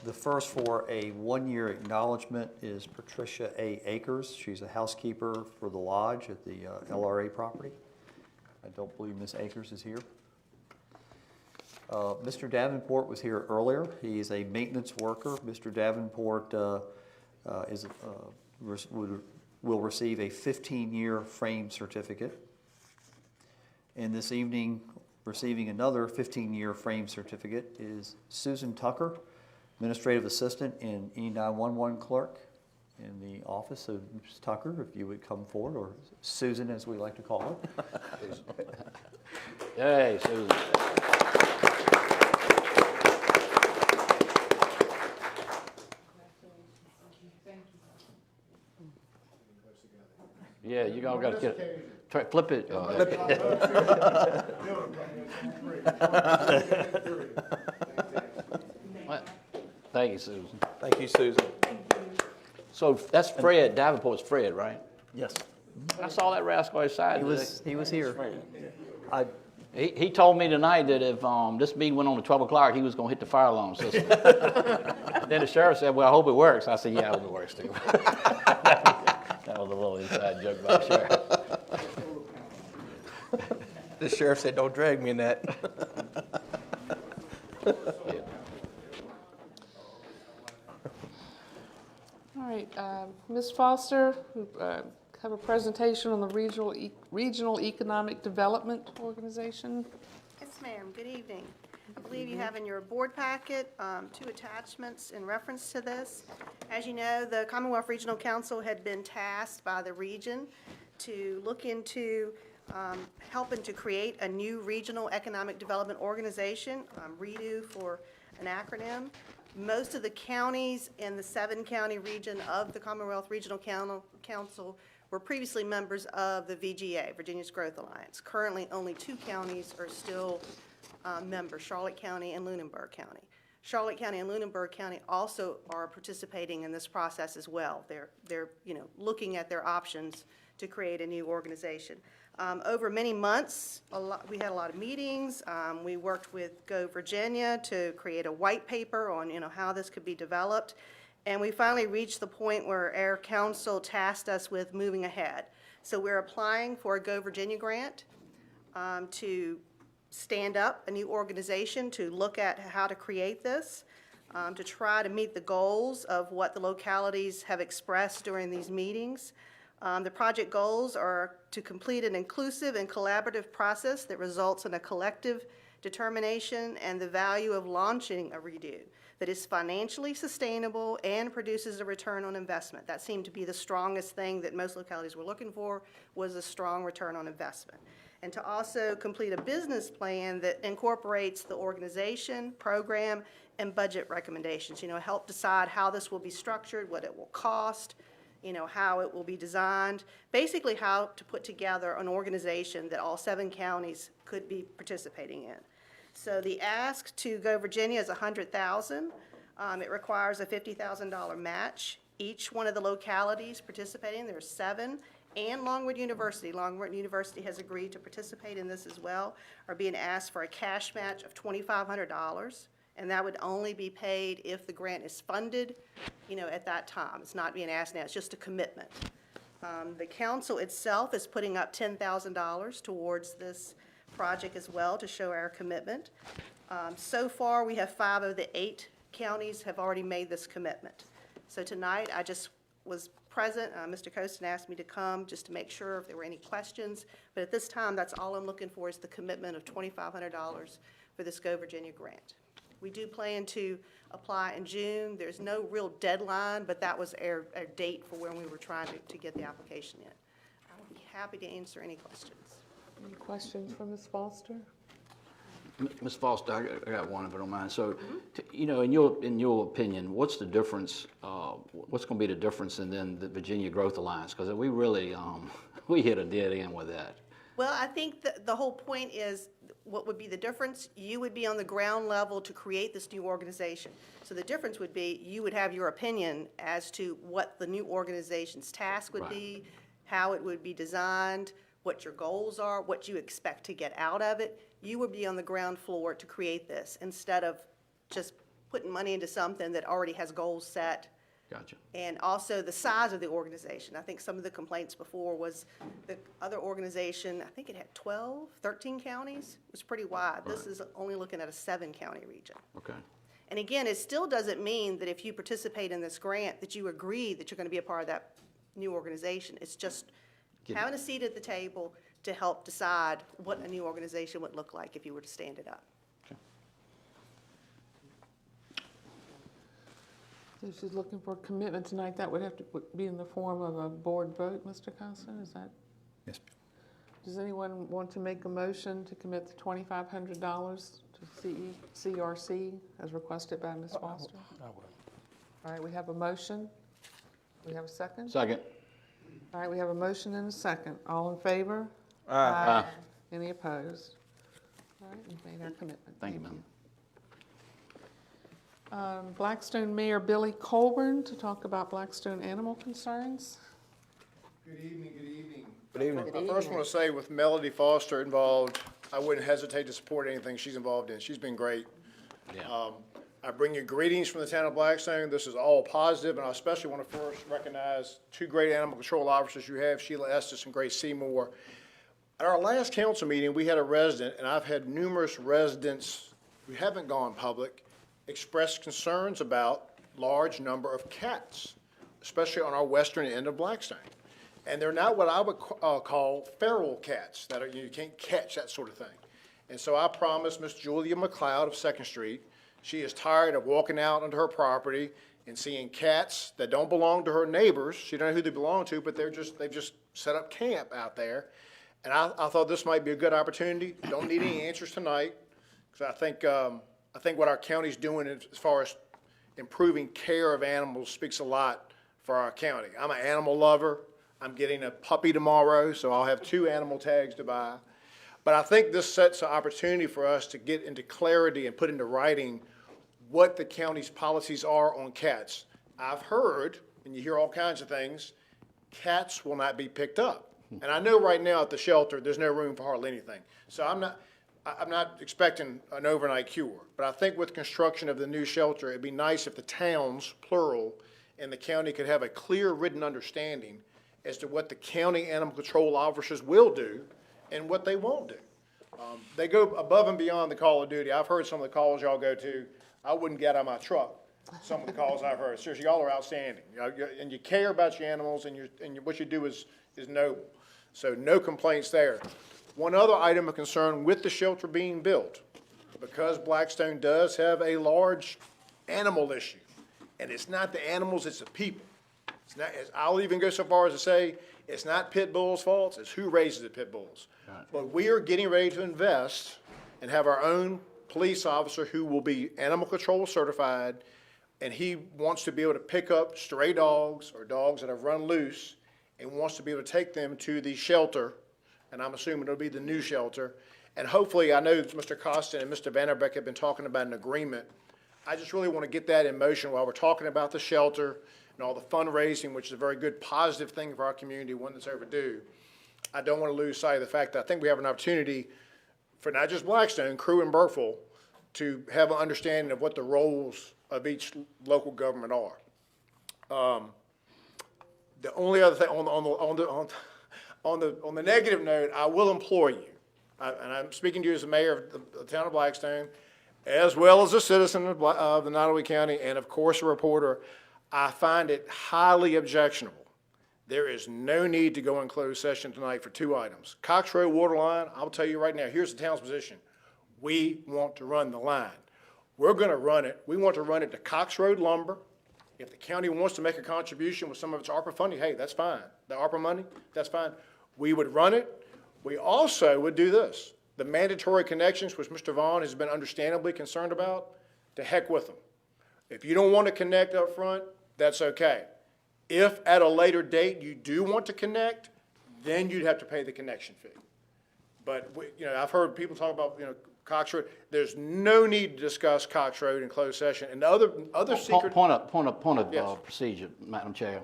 The first for a 1-year acknowledgement is Patricia A. Akers. She's a housekeeper for the lodge at the LRA property. I don't believe Ms. Akers is here. Mr. Davenport was here earlier. He's a maintenance worker. Mr. Davenport will receive a 15-year frame certificate. And this evening, receiving another 15-year frame certificate is Susan Tucker, administrative assistant and E911 clerk in the office of Ms. Tucker, if you would come forward, or Susan as we like to call her. Yay, Susan. Yeah, you all got to get it. Try, flip it. Thank you, Susan. Thank you, Susan. So that's Fred, Davenport's Fred, right? Yes. I saw that rascal outside today. He was here. He told me tonight that if this meeting went on at 12 o'clock, he was going to hit the fire alarm system. Then the sheriff said, well, I hope it works. I said, yeah, I hope it works too. That was a little inside joke by the sheriff. The sheriff said, don't drag me in that. All right, Ms. Foster, we have a presentation on the Regional Economic Development Organization. Yes, ma'am. Good evening. I believe you have in your board packet 2 attachments in reference to this. As you know, the Commonwealth Regional Council had been tasked by the region to look into helping to create a new regional economic development organization, REDO for an acronym. Most of the counties in the 7-county region of the Commonwealth Regional Council were previously members of the VGA, Virginia's Growth Alliance. Currently, only 2 counties are still members, Charlotte County and Lunenburg County. Charlotte County and Lunenburg County also are participating in this process as well. They're looking at their options to create a new organization. Over many months, we had a lot of meetings. We worked with Go Virginia to create a white paper on how this could be developed. And we finally reached the point where our council tasked us with moving ahead. So we're applying for a Go Virginia grant to stand up a new organization to look at how to create this, to try to meet the goals of what the localities have expressed during these meetings. The project goals are to complete an inclusive and collaborative process that results in a collective determination and the value of launching a redo that is financially sustainable and produces a return on investment. That seemed to be the strongest thing that most localities were looking for, was a strong return on investment. And to also complete a business plan that incorporates the organization, program, and budget recommendations. Help decide how this will be structured, what it will cost, how it will be designed, basically how to put together an organization that all 7 counties could be participating in. So the ask to Go Virginia is $100,000. It requires a $50,000 match. Each one of the localities participating, there's 7, and Longwood University. Longwood University has agreed to participate in this as well, are being asked for a cash match of $2,500. And that would only be paid if the grant is funded, at that time. It's not being asked now, it's just a commitment. The council itself is putting up $10,000 towards this project as well to show our commitment. So far, we have 5 of the 8 counties have already made this commitment. So tonight, I just was present. Mr. Costin asked me to come just to make sure if there were any questions. But at this time, that's all I'm looking for is the commitment of $2,500 for this Go Virginia grant. We do plan to apply in June. There's no real deadline, but that was our date for when we were trying to get the application in. I would be happy to answer any questions. Any questions for Ms. Foster? Ms. Foster, I got one if I don't mind. So, in your opinion, what's the difference, what's going to be the difference in then the Virginia Growth Alliance? Because we really, we hit a dead end with that. Well, I think the whole point is, what would be the difference? You would be on the ground level to create this new organization. So the difference would be you would have your opinion as to what the new organization's task would be, how it would be designed, what your goals are, what you expect to get out of it. You would be on the ground floor to create this instead of just putting money into something that already has goals set. Gotcha. And also the size of the organization. I think some of the complaints before was the other organization, I think it had 12, 13 counties. It was pretty wide. This is only looking at a 7-county region. Okay. And again, it still doesn't mean that if you participate in this grant that you agree that you're going to be a part of that new organization. It's just having a seat at the table to help decide what a new organization would look like if you were to stand it up. So she's looking for a commitment tonight. That would have to be in the form of a board vote, Mr. Constant, is that? Yes. Does anyone want to make a motion to commit the $2,500 to CRC as requested by Ms. Foster? I will. All right, we have a motion. We have a second? Second. All right, we have a motion and a second. All in favor? Aye. Any opposed? All right, we've made our commitment. Thank you, ma'am. Blackstone Mayor Billy Colburn to talk about Blackstone animal concerns. Good evening, good evening. Good evening. I first want to say with Melody Foster involved, I wouldn't hesitate to support anything she's involved in. She's been great. I bring you greetings from the town of Blackstone. This is all positive, and I especially want to first recognize two great animal control officers you have, Sheila Estes and Grace Seymour. At our last council meeting, we had a resident, and I've had numerous residents who haven't gone public express concerns about large number of cats, especially on our western end of Blackstone. And they're not what I would call feral cats, that are, you can't catch, that sort of thing. And so I promised Miss Julia McLeod of 2nd Street, she is tired of walking out onto her property and seeing cats that don't belong to her neighbors. She don't know who they belong to, but they've just set up camp out there. And I thought this might be a good opportunity. Don't need any answers tonight, because I think what our county's doing as far as improving care of animals speaks a lot for our county. I'm an animal lover. I'm getting a puppy tomorrow, so I'll have 2 animal tags to buy. But I think this sets an opportunity for us to get into clarity and put into writing what the county's policies are on cats. I've heard, and you hear all kinds of things, cats will not be picked up. And I know right now at the shelter, there's no room for hardly anything. So I'm not expecting an overnight cure. But I think with construction of the new shelter, it'd be nice if the towns, plural, and the county could have a clear written understanding as to what the county animal control officers will do and what they won't do. They go above and beyond the call of duty. I've heard some of the calls y'all go to. I wouldn't get out of my truck. Some of the calls I've heard. Seriously, y'all are outstanding. And you care about your animals, and what you do is noble. So no complaints there. One other item of concern with the shelter being built, because Blackstone does have a large animal issue, and it's not the animals, it's the people. It's not, I'll even go so far as to say, it's not pit bulls' fault, it's who raises the pit bulls. Right. But we are getting ready to invest and have our own police officer who will be animal control certified, and he wants to be able to pick up stray dogs or dogs that have run loose and wants to be able to take them to the shelter, and I'm assuming it'll be the new shelter. And hopefully, I know Mr. Costin and Mr. Vanderbeck have been talking about an agreement. I just really want to get that in motion while we're talking about the shelter and all the fundraising, which is a very good positive thing for our community, one that's overdue. I don't want to lose sight of the fact that I think we have an opportunity for not just Blackstone, Crew and Burful, to have an understanding of what the roles of each local government are. The only other thing on the negative note, I will implore you, and I'm speaking to you as the mayor of the town of Blackstone, as well as a citizen of the Nottoway County, and of course a reporter. I find it highly objectionable. There is no need to go in closed session tonight for 2 items. Cox Road water line, I'll tell you right now, here's the town's position. We want to run the line. We're going to run it. We want to run it to Cox Road lumber. If the county wants to make a contribution with some of its ARPA funding, hey, that's fine. The ARPA money, that's fine. We would run it. We also would do this. The mandatory connections, which Mr. Vaughn has been understandably concerned about, to heck with them. If you don't want to connect up front, that's okay. If at a later date you do want to connect, then you'd have to pay the connection fee. But I've heard people talk about Cox Road. There's no need to discuss Cox Road in closed session. And the other secret point of yes. Procedure, Madam Chair.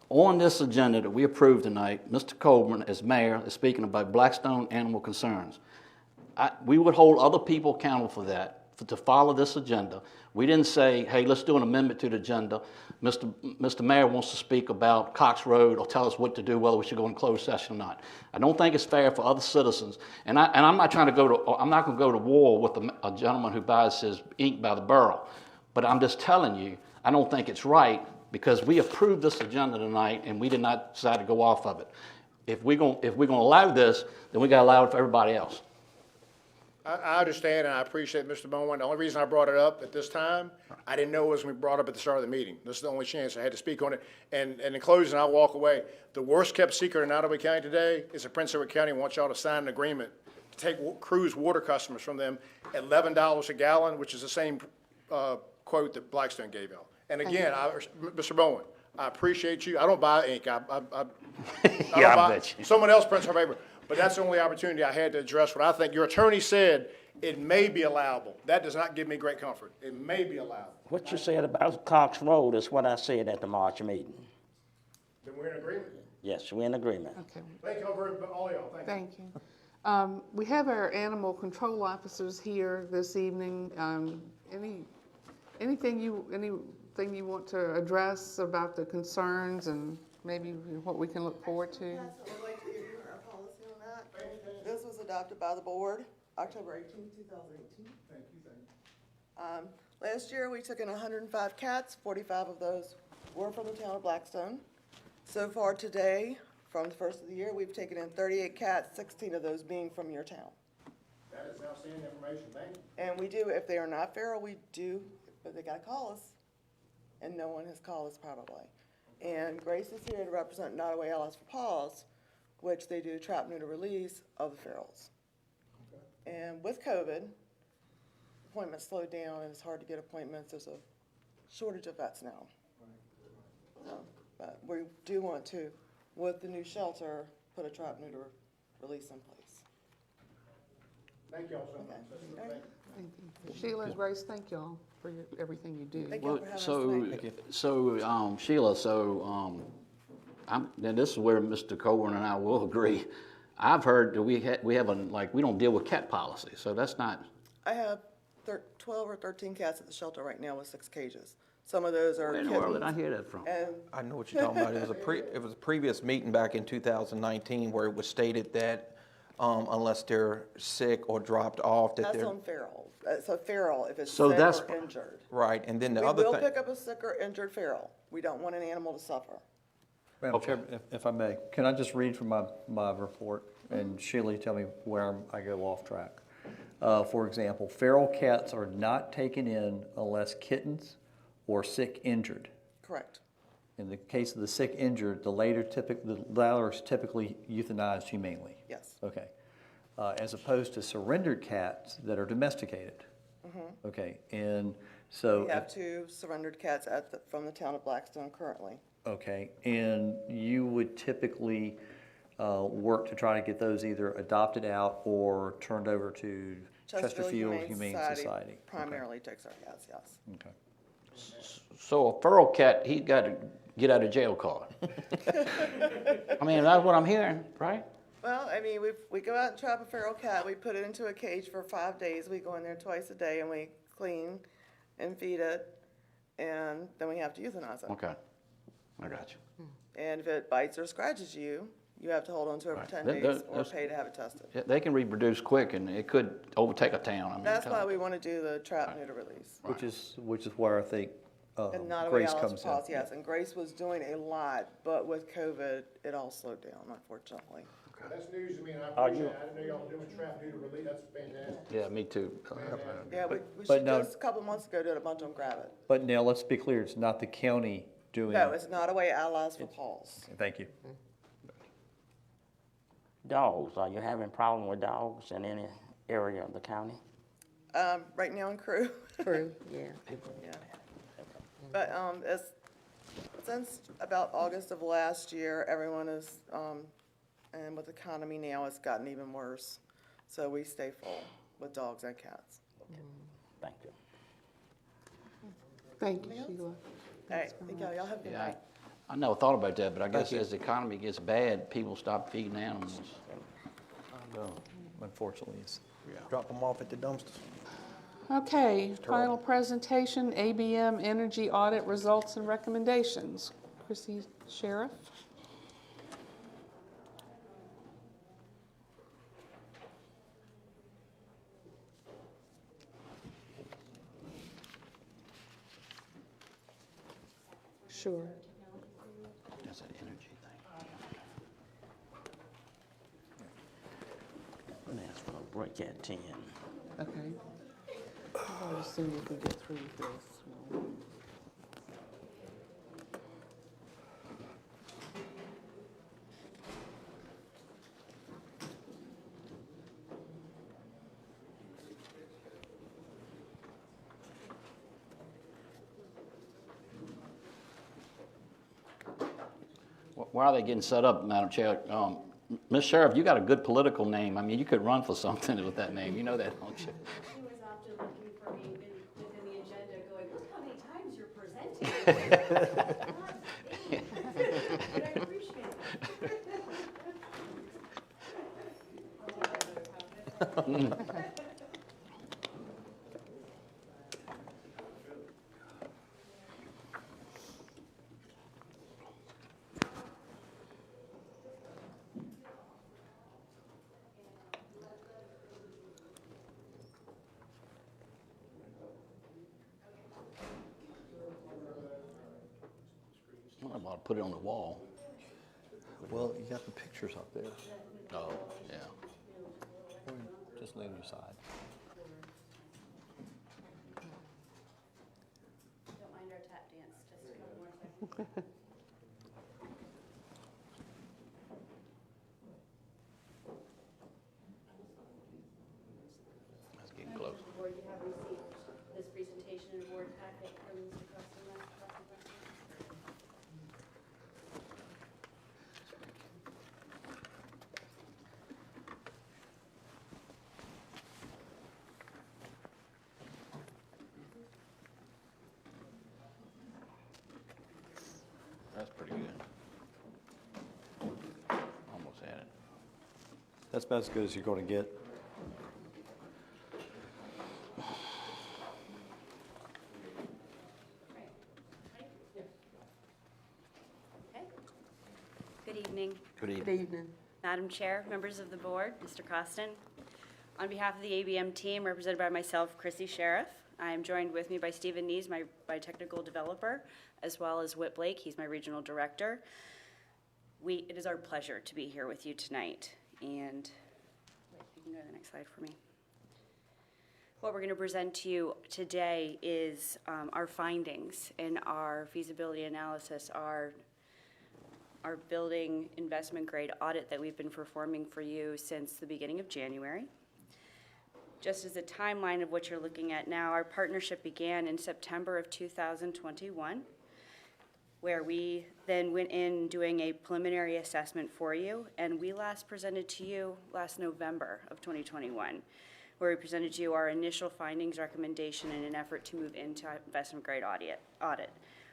On this agenda that we approved tonight, Mr. Colburn, as mayor, is speaking about Blackstone animal concerns. We would hold other people accountable for that, to follow this agenda. We didn't say, hey, let's do an amendment to the agenda. Mr. Mayor wants to speak about Cox Road or tell us what to do, whether we should go in closed session or not. I don't think it's fair for other citizens. And I'm not going to go to war with a gentleman who buys his ink by the barrel. But I'm just telling you, I don't think it's right, because we approved this agenda tonight and we did not decide to go off of it. If we're going to allow this, then we got to allow it for everybody else. I understand, and I appreciate Mr. Bowen. The only reason I brought it up at this time, I didn't know it was when we brought it up at the start of the meeting. This is the only chance I had to speak on it. And in closing, I'll walk away. The worst kept secret in Nottoway County today is that Prince Edward County wants y'all to sign an agreement to take Crew's water customers from them at $11 a gallon, which is the same quote that Blackstone gave y'all. And again, Mr. Bowen, I appreciate you. I don't buy ink. I bet you. Someone else prints her paper. But that's the only opportunity I had to address what I think your attorney said It may be allowable. That does not give me great comfort. It may be allowable. What you said about Cox Road is what I said at the March meeting. Then we're in agreement. Yes, we're in agreement. Okay, Thank y'all very, all y'all, thank you. thank you. We have our animal control officers here this evening. Anything you want to address about the concerns and maybe what we can look forward to? Yes, I would like to give you our policy on that. This was adopted by the board, October 18, 2018. Thank you. Last year, we took in 105 cats, 45 of those were from the town of Blackstone. So far today, from the first of the year, we've taken in 38 cats, 16 of those being from your town. That is outstanding information, thank you. And we do, if they are not feral, we do, but they gotta call us. And no one has called us probably. And Grace is here to represent Nottoway Allies for Paws, which they do trap, neuter, release of the ferals. And with COVID, appointments slowed down and it's hard to get appointments. There's a shortage of vets now. But we do want to, with the new shelter, put a trap, neuter, release in place. Thank y'all so much. Okay. Thank you. Sheila and Grace, thank y'all for everything you do. Thank you Well, for having us so, tonight. Sheila, now this is where Mr. Coburn and I will agree. I've heard that we have we don't deal with cat policy, so that's not. I have 12 or 13 cats at the shelter right now with 6 cages. Some of those are Where in the world did I hear that from? And I know what you're talking about. It was a previous meeting back in 2019 where it was stated that unless they're sick or dropped off, that that's they're. on feral. It's a feral if it's So sick that's or injured. Right, and then the We other will thing. pick up a sick or injured feral. We don't want an animal to suffer. Madam Chair, if I may, can I just read from my report? And Sheila, you tell me where I go off track. For example, feral cats are not taken in unless kittens or sick injured. Correct. In the case of the sick injured, the latter is typically euthanized humanely. Yes. Okay. As opposed to surrendered cats that are domesticated. Okay, and so. We have 2 surrendered cats from the town of Blackstone currently. Okay, and you would typically work to try to get those either adopted out or turned over to Chesterfield Humane Society? Primarily takes our cats, yes. Okay. So a feral cat, he's got to get out of jail card. I mean, that's what I'm hearing, right? Well, I mean, we go out and trap a feral cat. We put it into a cage for 5 days. We go in there twice a day and we clean and feed it, and then we have to euthanize it. Okay, I got you. And if it bites or scratches you, you have to hold on to it for Right. 10 That- days or that's- pay to have it tested. Yeah, they can reproduce quick, and it could overtake a town. I mean, That's why we want to do the trap, neuter, release. Which is where I think And Nottoway Grace Allies comes for in. Paws, yes, and Grace was doing a lot, but with COVID, it all slowed down, unfortunately. That's news to me, and I Are appreciate you- it. I didn't know y'all were doing trap, neuter, release. That's fantastic. Yeah, me too. Yeah, we But should no- just a couple months ago did a bunch on Gravit. But now, let's be clear, it's not the county doing. No, it's Nottoway Allies for Paws. Thank you. Dogs, are you having problem with dogs in any area of the county? Right now in Crew. True, yeah. Yeah. But, since about August of last year, everyone is, and with the economy now, it's gotten even worse. So we stay full with dogs and cats. Thank you. Thank you, Sheila. All right, thank y'all. Y'all have a good Yeah, night. I never thought about that, but I guess as the economy gets bad, people stop feeding animals. Unfortunately, it's. Drop them off at the dumpsters. Okay, final presentation, ABM Energy Audit Results and Recommendations. Chrissy Sheriff. Sure. That's an energy thing. I'm gonna ask for a break at 10. Okay. I'll just assume if we get through with this. While they're getting set up, Madam Chair, Miss Sheriff, you got a good political name. I mean, you could run for something with that name. You know that, don't you? He was often looking for me within the agenda, going, look how many times you're presenting. But I appreciate it. I'm about to put it on the wall. Well, you got the pictures up there. Oh, yeah. Just lay on your side. Don't mind our tap dance, just a couple more seconds. That's getting close. Board, you have received this presentation and board packet from Mr. Custom. That's pretty good. Almost had it. That's about as good as you're going to get. Good evening. Good evening. Good evening. Madam Chair, members of the board, Mr. Costin. On behalf of the ABM team, represented by myself, Chrissy Sheriff, I am joined with me by Stephen Nees, my technical developer, as well as Whit Blake, he's my regional director. It is our pleasure to be here with you tonight. And you can go to the next slide for me. What we're going to present to you today is our findings in our feasibility analysis, our building investment grade audit that we've been performing for you since the beginning of January. Just as a timeline of what you're looking at now, our partnership began in September of 2021, where we then went in doing a preliminary assessment for you, and we last presented to you last November of 2021, where we presented to you our initial findings, recommendation, in an effort to move into investment grade audit.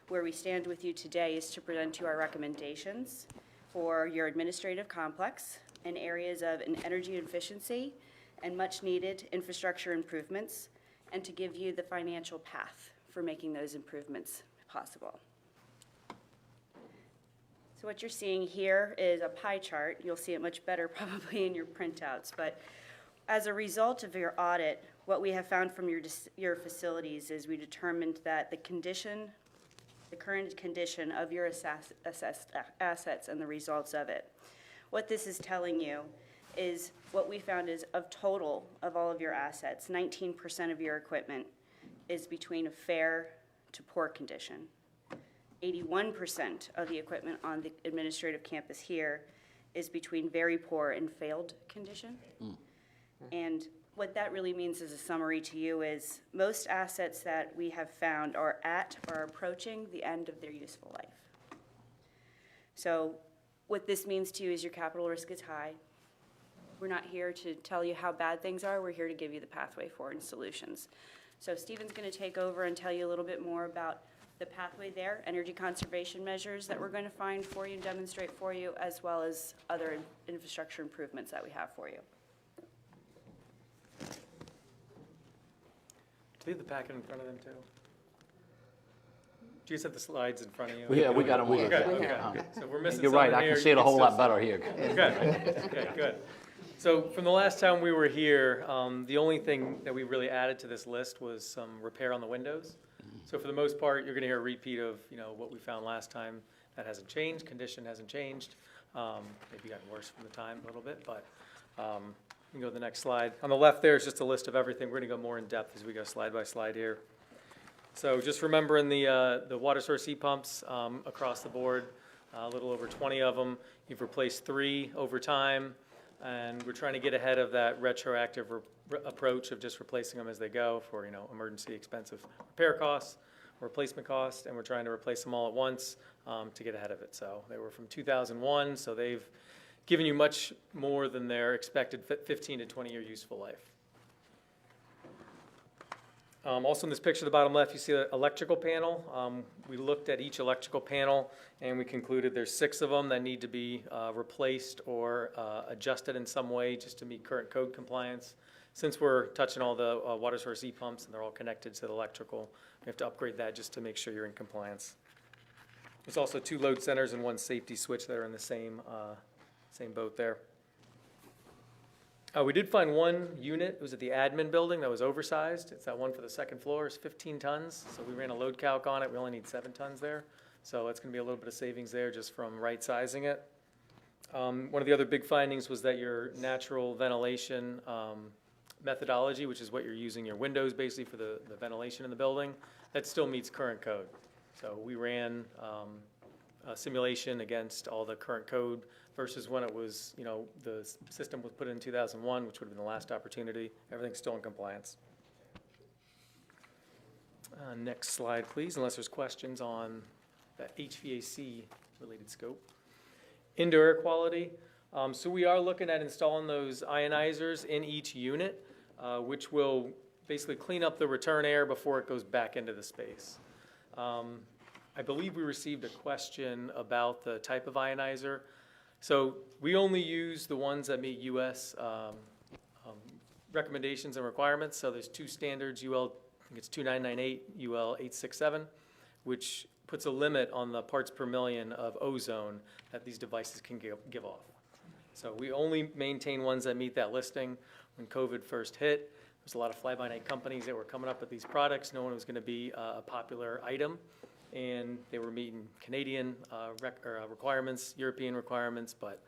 Where we stand with you today is to present you our recommendations for your administrative complex in areas of energy efficiency and much needed infrastructure improvements, and to give you the financial path for making those improvements possible. So what you're seeing here is a pie chart. You'll see it much better probably in your printouts, but as a result of your audit, what we have found from your facilities is we determined that the current condition of your assessed assets and the results of it. What this is telling you is what we found is of total of all of your assets, 19% of your equipment is between a fair to poor condition. 81% of the equipment on the administrative campus here is between very poor and failed condition. And what that really means as a summary to you is most assets that we have found are at or approaching the end of their useful life. So what this means to you is your capital risk is high. We're not here to tell you how bad things are. We're here to give you the pathway forward and solutions. So Stephen's going to take over and tell you a little bit more about the pathway there, energy conservation measures that we're going to find for you and demonstrate for you, as well as other infrastructure improvements that we have for you. Do you have the packet in front of them too? Do you just have the slides in front of you? Yeah, we got them. Okay. So we're missing You're right, something I can here. see it a You whole still lot better here. Good, okay, good. So from the last time we were here, the only thing that we really added to this list was some repair on the windows. So for the most part, you're gonna hear a repeat of, what we found last time. That hasn't changed, condition hasn't changed. Maybe gotten worse from the time a little bit, but you can go to the next slide. On the left there is just a list of everything. We're gonna go more in depth as we go slide by slide here. So just remembering the water source heat pumps across the board, a little over 20 of them. You've replaced 3 over time, and we're trying to get ahead of that retroactive approach of just replacing them as they go for emergency expensive repair costs, replacement costs, and we're trying to replace them all at once to get ahead of it. So they were from 2001, so they've giving you much more than their expected 15 to 20-year useful life. Also in this picture, the bottom left, you see the electrical panel. We looked at each electrical panel and we concluded there's 6 of them that need to be replaced or adjusted in some way just to meet current code compliance. Since we're touching all the water source e-pumps and they're all connected to the electrical, we have to upgrade that just to make sure you're in compliance. There's also 2 load centers and 1 safety switch that are in the same boat there. We did find 1 unit. It was at the admin building that was oversized. It's that one for the 2nd floor. It's 15 tons. So we ran a load calc on it. We only need 7 tons there. So it's going to be a little bit of savings there just from right sizing it. One of the other big findings was that your natural ventilation methodology, which is what you're using your windows basically for the ventilation in the building, that still meets current code. So we ran a simulation against all the current code versus when it was, the system was put in 2001, which would have been the last opportunity. Everything's still in compliance. Next slide, please, unless there's questions on the HVAC-related scope. Indoor air quality. So we are looking at installing those ionizers in each unit, which will basically clean up the return air before it goes back into the space. I believe we received a question about the type of ionizer. So we only use the ones that meet U.S. Recommendations and requirements. So there's 2 standards, UL, I think it's 2998, UL 867, which puts a limit on the parts per million of ozone that these devices can give off. So we only maintain ones that meet that listing. When COVID first hit, there's a lot of fly-by-night companies that were coming up with these products. No one was going to be a popular item. And they were meeting Canadian requirements, European requirements, but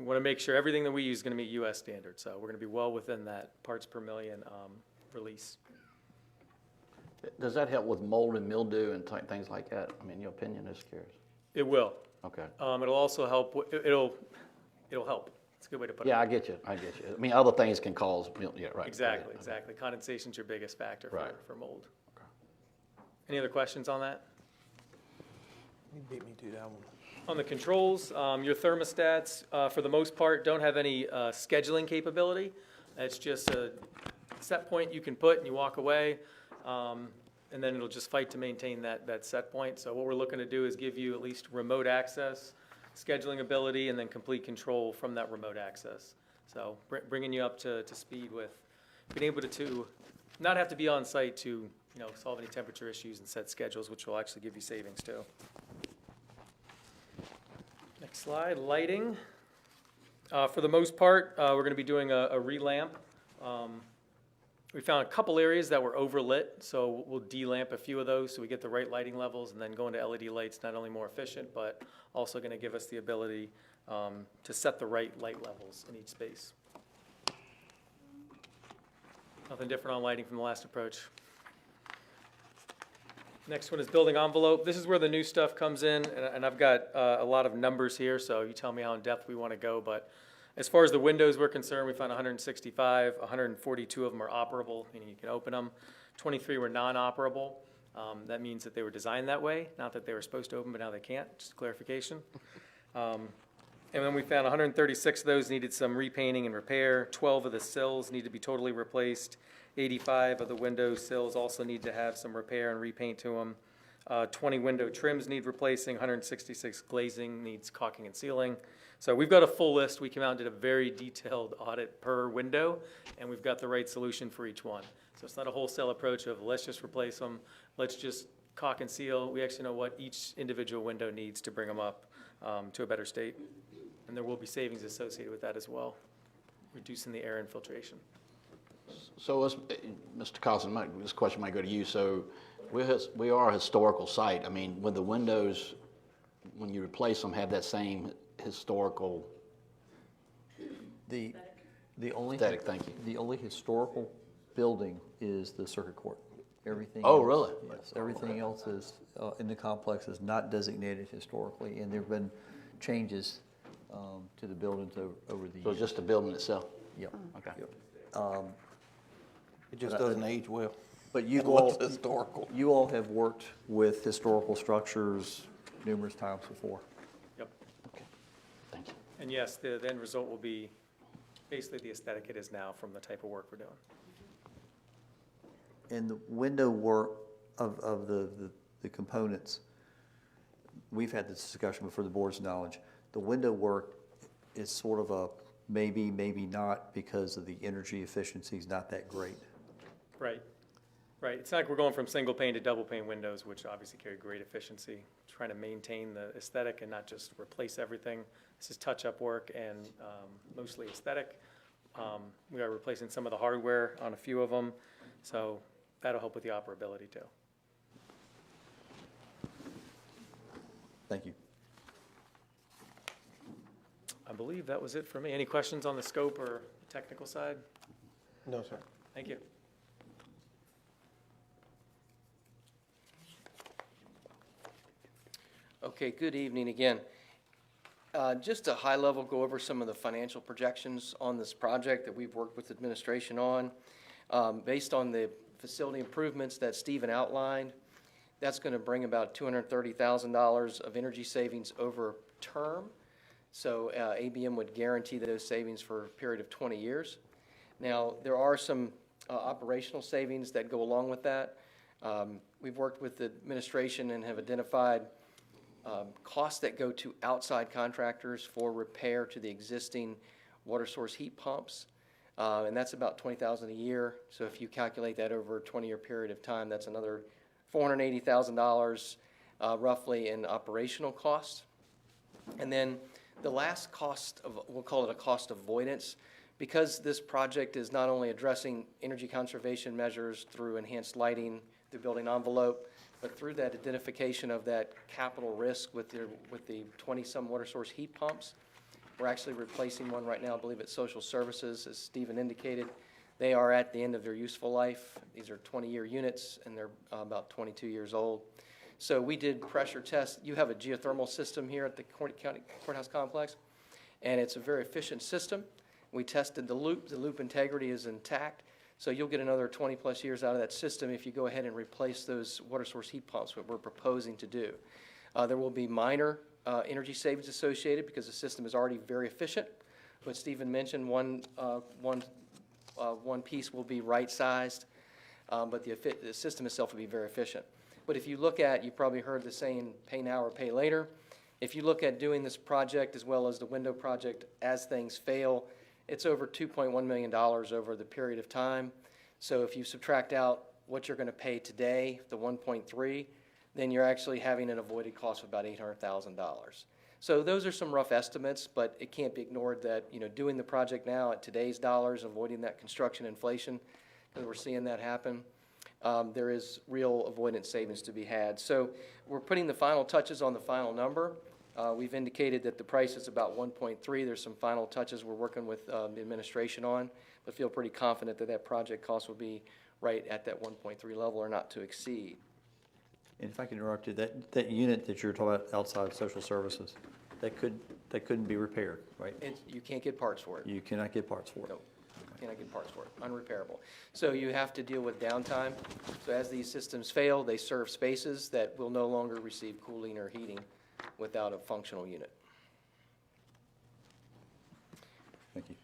we want to make sure everything that we use is going to meet U.S. standards. So we're going to be well within that parts per million release. Does that help with mold and mildew and things like that? I mean, your opinion is curious. It will. Okay. It'll also help. It'll help. It's a good way to put it. Yeah, I get you. I mean, other things can cause, yeah, right. Exactly, exactly. Condensation's your biggest factor for mold. Okay. Any other questions on that? You beat me to that one. On the controls, your thermostats, for the most part, don't have any scheduling capability. It's just a set point you can put and you walk away, and then it'll just fight to maintain that set point. So what we're looking to do is give you at least remote access, scheduling ability, and then complete control from that remote access. So bringing you up to speed with being able to not have to be on site to solve any temperature issues and set schedules, which will actually give you savings too. Next slide, lighting. For the most part, we're going to be doing a relamp. We found a couple areas that were overlit, so we'll delamp a few of those so we get the right lighting levels, and then go into LED lights, not only more efficient, but also going to give us the ability to set the right light levels in each space. Nothing different on lighting from the last approach. Next one is building envelope. This is where the new stuff comes in, and I've got a lot of numbers here, so you tell me how in depth we want to go. But as far as the windows were concerned, we found 165, 142 of them are operable, meaning you can open them. 23 were non-operable. That means that they were designed that way, not that they were supposed to open, but now they can't, just clarification. And then we found 136 of those needed some repainting and repair. 12 of the sills need to be totally replaced. 85 of the window sills also need to have some repair and repaint to them. 20 window trims need replacing. 166 glazing needs caulking and sealing. So we've got a full list. We came out and did a very detailed audit per window, and we've got the right solution for each one. So it's not a wholesale approach of let's just replace them, let's just caulk and seal. We actually know what each individual window needs to bring them up to a better state. And there will be savings associated with that as well, reducing the air infiltration. So, Mr. Carlson, this question might go to you. So, we are a historical site. I mean, when the windows, when you replace them, have that same historical The only aesthetic. Thank you. The only historical building is the circuit court. Everything. Oh, else, really? Yes. Everything else is in the complex is not designated historically, and there have been changes to the buildings over the years. So it's just the building itself. Yep. Okay. Yep. It just doesn't age well. But you all, historical. You all have worked with historical structures numerous times before. Yep. Okay. Thank you. And yes, the end result will be basically the aesthetic it is now from the type of work we're doing. And the window work of the components, we've had this discussion before the board's knowledge. The window work is sort of a maybe, maybe not, because of the energy efficiency is not that great. Right, right. It's not like we're going from single pane to double pane windows, which obviously carry great efficiency. Trying to maintain the aesthetic and not just replace everything. This is touch-up work and mostly aesthetic. We are replacing some of the hardware on a few of them, so that'll help with the operability too. Thank you. I believe that was it for me. Any questions on the scope or technical side? No, sir. Thank you. Okay, good evening again. Just a high level, go over some of the financial projections on this project that we've worked with administration on. Based on the facility improvements that Stephen outlined, that's going to bring about $230,000 of energy savings over term. So ABM would guarantee those savings for a period of 20 years. Now, there are some operational savings that go along with that. We've worked with the administration and have identified costs that go to outside contractors for repair to the existing water source heat pumps. And that's about $20,000 a year. So if you calculate that over a 20-year period of time, that's another $480,000 roughly in operational costs. And then the last cost of, we'll call it a cost avoidance, because this project is not only addressing energy conservation measures through enhanced lighting, the building envelope, but through that identification of that capital risk with the 20-some water source heat pumps. We're actually replacing one right now, I believe, at Social Services, as Stephen indicated. They are at the end of their useful life. These are 20-year units, and they're about 22 years old. So we did pressure tests. You have a geothermal system here at the County Courthouse Complex, and it's a very efficient system. We tested the loop. The loop integrity is intact. So you'll get another 20-plus years out of that system if you go ahead and replace those water source heat pumps, what we're proposing to do. There will be minor energy savings associated because the system is already very efficient. What Stephen mentioned, one piece will be right-sized, but the system itself will be very efficient. But if you look at, you probably heard the saying, pay now or pay later. If you look at doing this project as well as the window project as things fail, it's over $2.1 million over the period of time. So if you subtract out what you're going to pay today, the 1.3, then you're actually having an avoided cost of about $800,000. So those are some rough estimates, but it can't be ignored that, you know, doing the project now at today's dollars, avoiding that construction inflation, because we're seeing that happen, there is real avoidance savings to be had. So we're putting the final touches on the final number. We've indicated that the price is about 1.3. There's some final touches we're working with the administration on, but feel pretty confident that that project cost will be right at that 1.3 level or not to exceed. And if I can interrupt you, that unit that you're talking about outside social services, that couldn't be repaired, right? You can't get parts for it. You cannot get parts for it. No, you cannot get parts for it, unrepairable. So you have to deal with downtime. So as these systems fail, they serve spaces that will no longer receive cooling or heating without a functional unit. Thank you.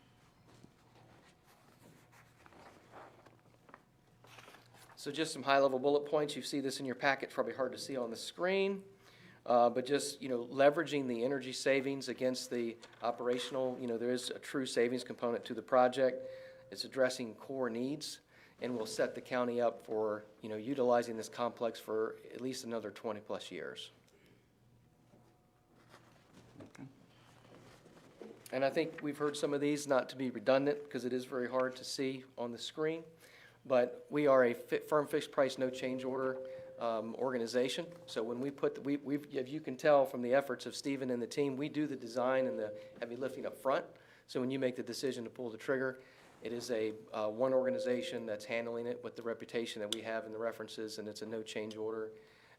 So just some high-level bullet points. You see this in your packet. It's probably hard to see on the screen. But just, you know, leveraging the energy savings against the operational, you know, there is a true savings component to the project. It's addressing core needs, and will set the county up for, you know, utilizing this complex for at least another 20-plus years. And I think we've heard some of these, not to be redundant, because it is very hard to see on the screen, but we are a firm fixed price, no change order organization. So when we put, if you can tell from the efforts of Stephen and the team, we do the design and the heavy lifting up front. So when you make the decision to pull the trigger, it is a one organization that's handling it with the reputation that we have in the references, and it's a no change order,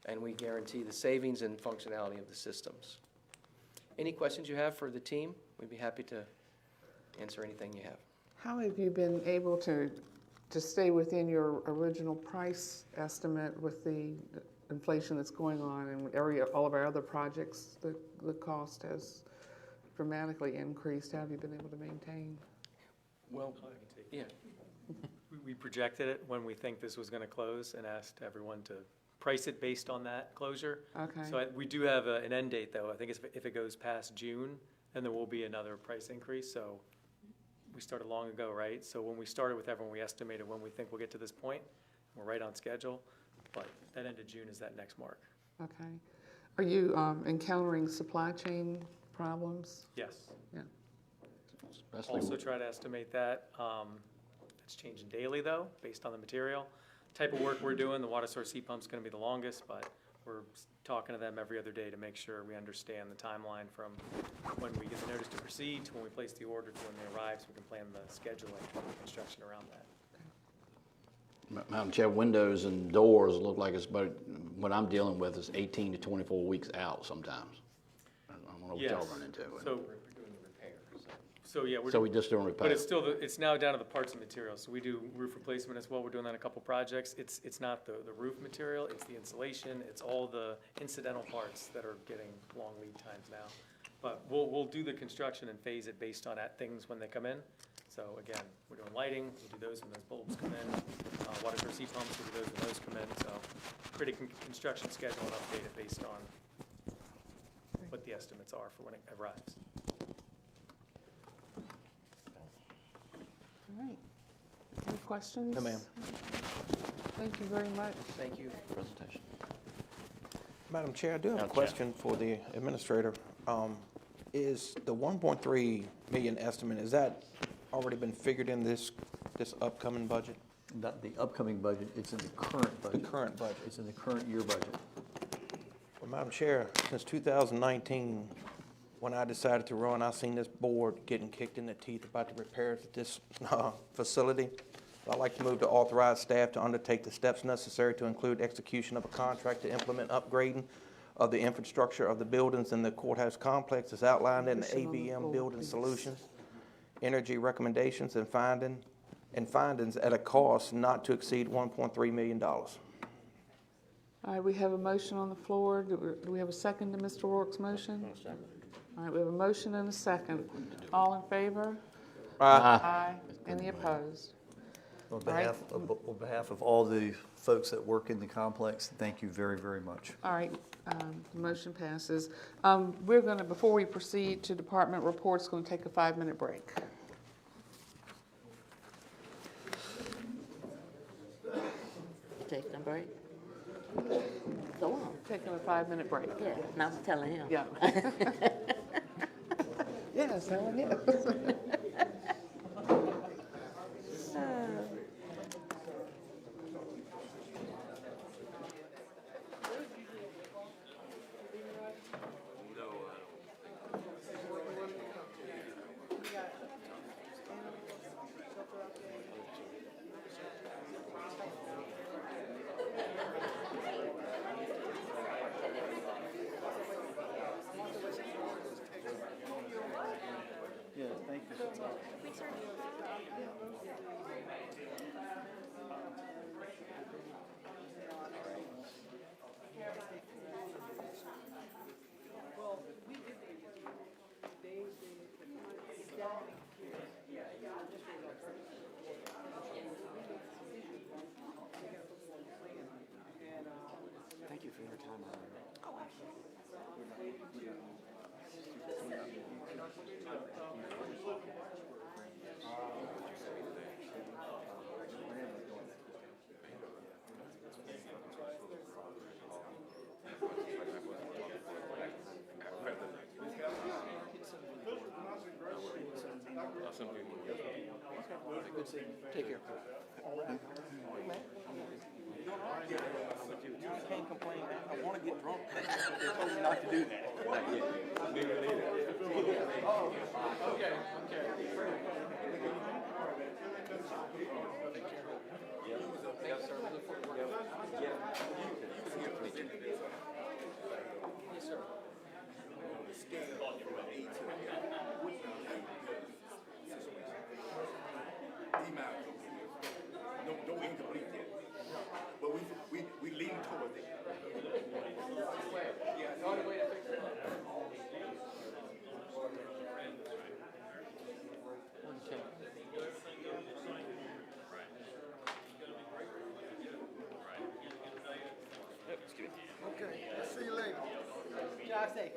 and we guarantee the savings and functionality of the systems. Any questions you have for the team? We'd be happy to answer anything you have. How have you been able to stay within your original price estimate with the inflation that's going on and all of our other projects? The cost has dramatically increased. How have you been able to maintain? Well, yeah. We projected it when we think this was going to close and asked everyone to price it based on that closure. Okay. So we do have an end date, though. I think if it goes past June, then there will be another price increase. So we started long ago, right? So when we started with everyone, we estimated when we think we'll get to this point. We're right on schedule, but that end of June is that next mark. Okay. Are you encountering supply chain problems? Yes. Yeah. Also try to estimate that. It's changing daily, though, based on the material. Type of work we're doing, the water source heat pump's going to be the longest, but we're talking to them every other day to make sure we understand the timeline from when we get the notice to proceed to when we place the order to when they arrive, so we can plan the scheduling and the construction around that. Madam Chair, windows and doors look like it's about, what I'm dealing with is 18 to 24 weeks out sometimes. I don't know what y'all run into. So yeah, So we're just doing repair. But it's still, it's now down to the parts and materials. So we do roof replacement as well. We're doing that in a couple projects. It's not the roof material, it's the insulation, it's all the incidental parts that are getting long lead times now. But we'll do the construction and phase it based on things when they come in. So again, we're doing lighting, we'll do those when those bulbs come in. Water source heat pumps, we'll do those when those come in. So create a construction schedule and update it based on what the estimates are for when it arrives. All right. Any questions? No, ma'am. Thank you very much. Thank you. Presentation. Madam Chair, I do have a Madam Chair. question for the administrator. Is the 1.3 million estimate, is that already been figured in this upcoming budget? Not the upcoming budget, it's in the current budget. The current budget. It's in the current year budget. Well, Madam Chair, since 2019, when I decided to run, I seen this board getting kicked in the teeth about the repairs at this facility. I'd like to move to authorize staff to undertake the steps necessary to include execution of a contract to implement upgrading of the infrastructure of the buildings in the courthouse complex as outlined in the ABM Building Solutions, energy recommendations and findings at a cost not to exceed $1.3 million. All right, we have a motion on the floor. Do we have a second to Mr. Rourke's motion? All right, we have a motion and a second. All in favor? Aye. Any opposed? On behalf of all the folks that work in the complex, thank you very, very much. All right, the motion passes. We're going to, before we proceed to department reports, going to take a 5-minute break. Taking a break? Go on. Taking a 5-minute break. Yeah, and I was telling him. Yeah. Yes, hell yes. Yeah, thank you. Thank you for your time. Good seeing you. Take care. You can't complain. I want to get drunk. They told me not to do that. Oh, okay. Yes, sir. We look forward to working with you. Yes, sir. No incomplete yet, but we lean towards it. Yeah, the only way to fix it. Drive safe.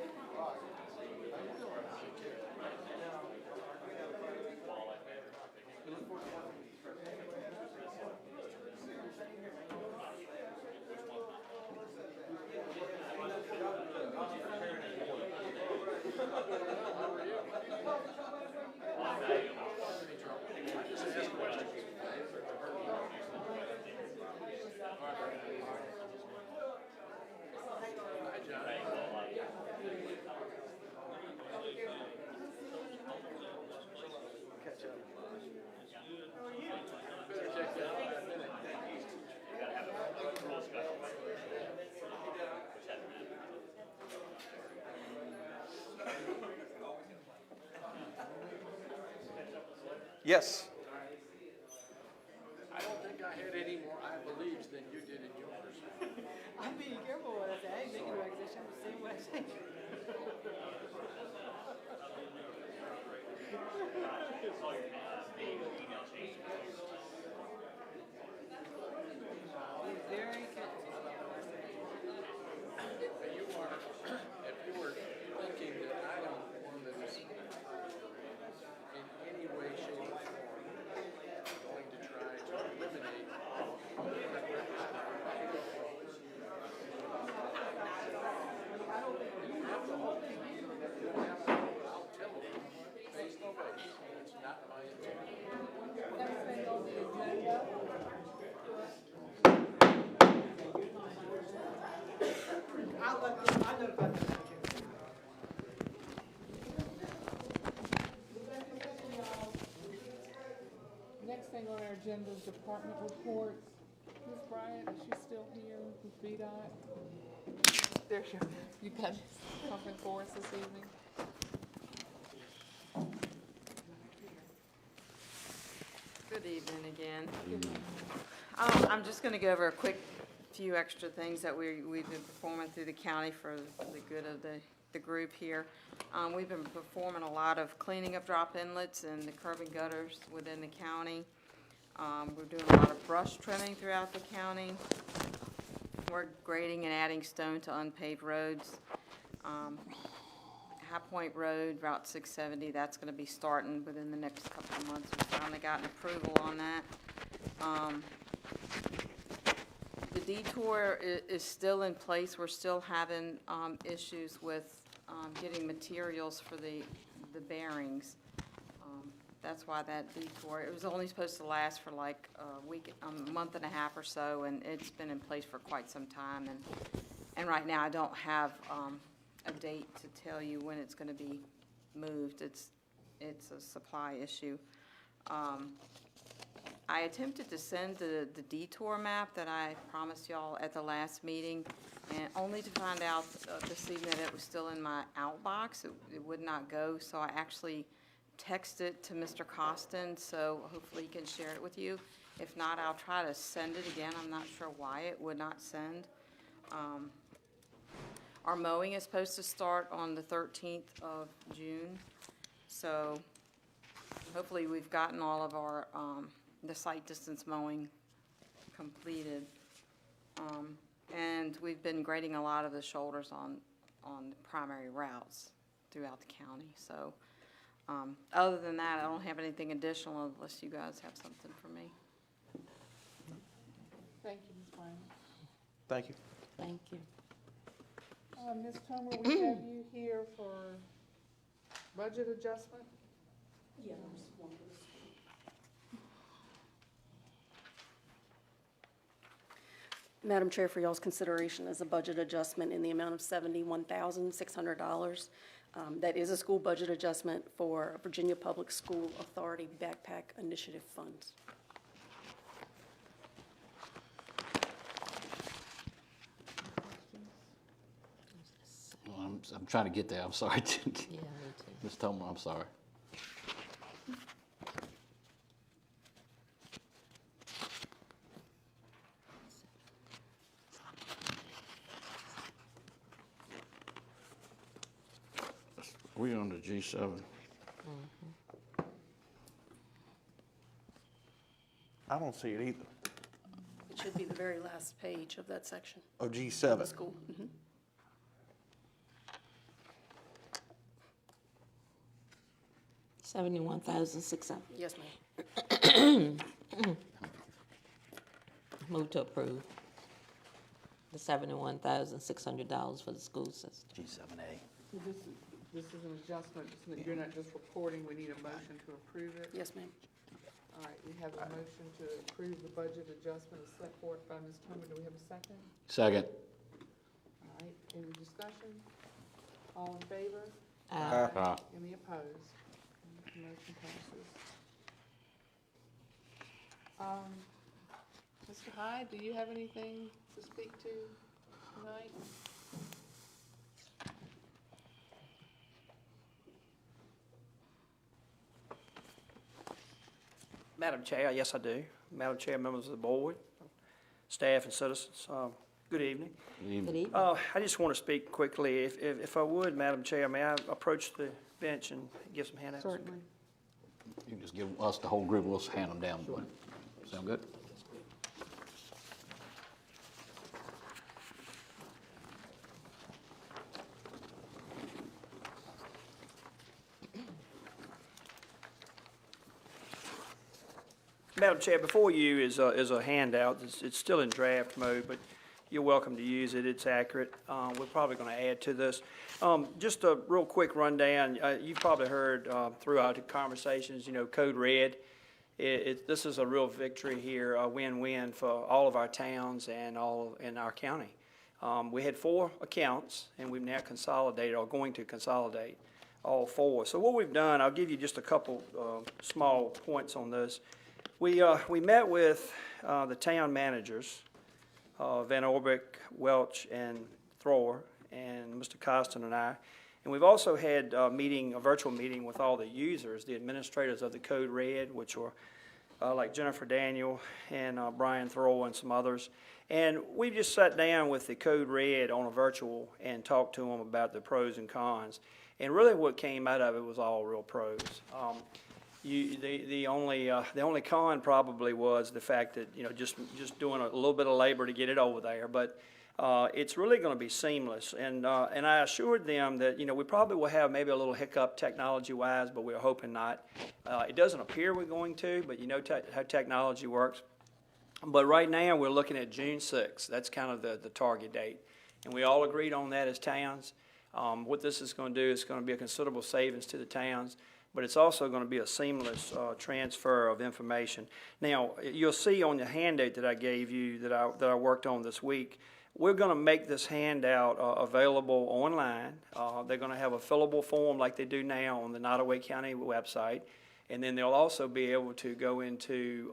Yes. I don't think I had any more I believes than you did in yours. I'm being careful what I say. I ain't making no accusation. I'm saying what I say. Very careful about what I say. If you were thinking that I am one that is in any way, shape, or form going to try to eliminate I'll tell you face to face. It's not my intent. Next thing on our agenda is department reports. Ms. Bryant, is she still here with VDOT? There she is. You got something for us this evening? Good evening again. I'm just going to go over a quick few extra things that we've been performing through the county for the good of the group here. We've been performing a lot of cleaning of drop inlets and the curb and gutters within the county. We're doing a lot of brush trimming throughout the county. We're grading and adding stone to unpaved roads. High Point Road, Route 670, that's going to be starting within the next couple of months. We've finally gotten approval on that. The detour is still in place. We're still having issues with getting materials for the bearings. That's why that detour, it was only supposed to last for like a week, a month and a half or so, and it's been in place for quite some time. And right now, I don't have a date to tell you when it's going to be moved. It's a supply issue. I attempted to send the detour map that I promised y'all at the last meeting, and only to find out this evening that it was still in my outbox. It would not go, so I actually texted to Mr. Costin, so hopefully he can share it with you. If not, I'll try to send it again. I'm not sure why it would not send. Our mowing is supposed to start on the 13th of June, so hopefully we've gotten all of our the site distance mowing completed. And we've been grading a lot of the shoulders on the primary routes throughout the county. So other than that, I don't have anything additional unless you guys have something for me. Thank you, Ms. Bryant. Thank you. Thank you. Ms. Tomer, we have you here for budget adjustment? Yeah, Madam Chair, for y'all's consideration is a budget adjustment in the amount of $71,600. That is a school budget adjustment for Virginia Public School Authority Backpack Initiative funds. I'm trying to get there, I'm sorry. Yeah, me too. Ms. Tomer, I'm sorry. We're on the G7. I don't see it either. It should be the very last page of that section. Oh, G7. The school. $71,600. Yes, ma'am. Move to approve the $71,600 for the school system. G7A. This is an adjustment, you're not just reporting, we need a motion to approve it. Yes, ma'am. All right, we have a motion to approve the budget adjustment as set forth by Ms. Toomer. Do we have a second? Second. All right, any discussion? All in favor? Aye. Any opposed? Motion passes. Mr. Hyde, do you have anything to speak to tonight? Madam Chair, yes, I do. Madam Chair, members of the board, staff and citizens, good evening. Good evening. Good evening. I just want to speak quickly. If I would, Madam Chair, may I approach the bench and give some handouts? Certainly. You can just give us the whole group, we'll just hand them down. Sound good? Madam Chair, before you is a handout. It's still in draft mode, but you're welcome to use it. It's accurate. We're probably going to add to this. Just a real quick rundown. You've probably heard throughout the conversations, Code Red. This is a real victory here, a win-win for all of our towns and all in our county. We had 4 accounts, and we've now consolidated, or going to consolidate all 4. So what we've done, I'll give you just a couple small points on this. We met with the town managers, Van Orbeck, Welch, and Thrower, and Mr. Costin and I. And we've also had a virtual meeting with all the users, the administrators of the Code Red, which were like Jennifer Daniel and Brian Thrower and some others. And we just sat down with the Code Red on a virtual and talked to them about the pros and cons. And really what came out of it was all real pros. The only con probably was the fact that, just doing a little bit of labor to get it over there. But it's really going to be seamless. And I assured them that, we probably will have maybe a little hiccup technology-wise, but we're hoping not. It doesn't appear we're going to, but how technology works. But right now, we're looking at June 6th. That's kind of the target date. And we all agreed on that as towns. What this is going to do is going to be a considerable savings to the towns, but it's also going to be a seamless transfer of information. Now, you'll see on the handout that I gave you that I worked on this week, we're going to make this handout available online. They're going to have a fillable form like they do now on the Nottoway County website, and then they'll also be able to go into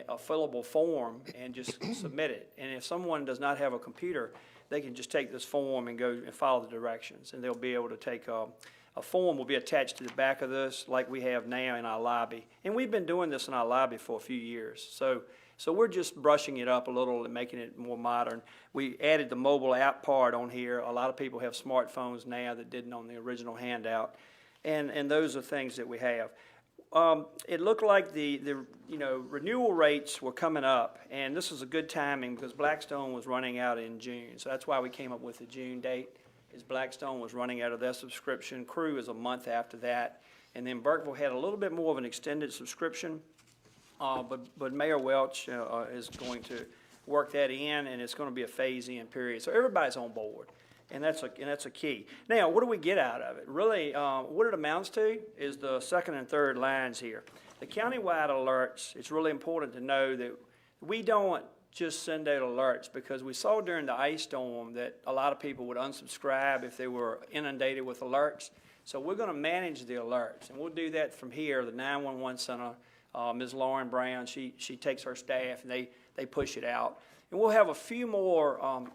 a fillable form and just submit it. And if someone does not have a computer, they can just take this form and go and follow the directions, and they'll be able to take a form will be attached to the back of this like we have now in our lobby. And we've been doing this in our lobby for a few years. So we're just brushing it up a little and making it more modern. We added the mobile app part on here. A lot of people have smartphones now that didn't on the original handout. And those are things that we have. It looked like the renewal rates were coming up, and this is a good timing because Blackstone was running out in June. So that's why we came up with the June date. Blackstone was running out of their subscription. Crew is a month after that. And then Burkeville had a little bit more of an extended subscription. But Mayor Welch is going to work that in, and it's going to be a phase-in period. So everybody's on board, and that's a key. Now, what do we get out of it? Really, what it amounts to is the second and third lines here. The countywide alerts, it's really important to know that we don't just send out alerts, because we saw during the ice storm that a lot of people would unsubscribe if they were inundated with alerts. So we're going to manage the alerts, and we'll do that from here, the 911 center. Ms. Lauren Brown, she takes her staff and they push it out. And we'll have a few more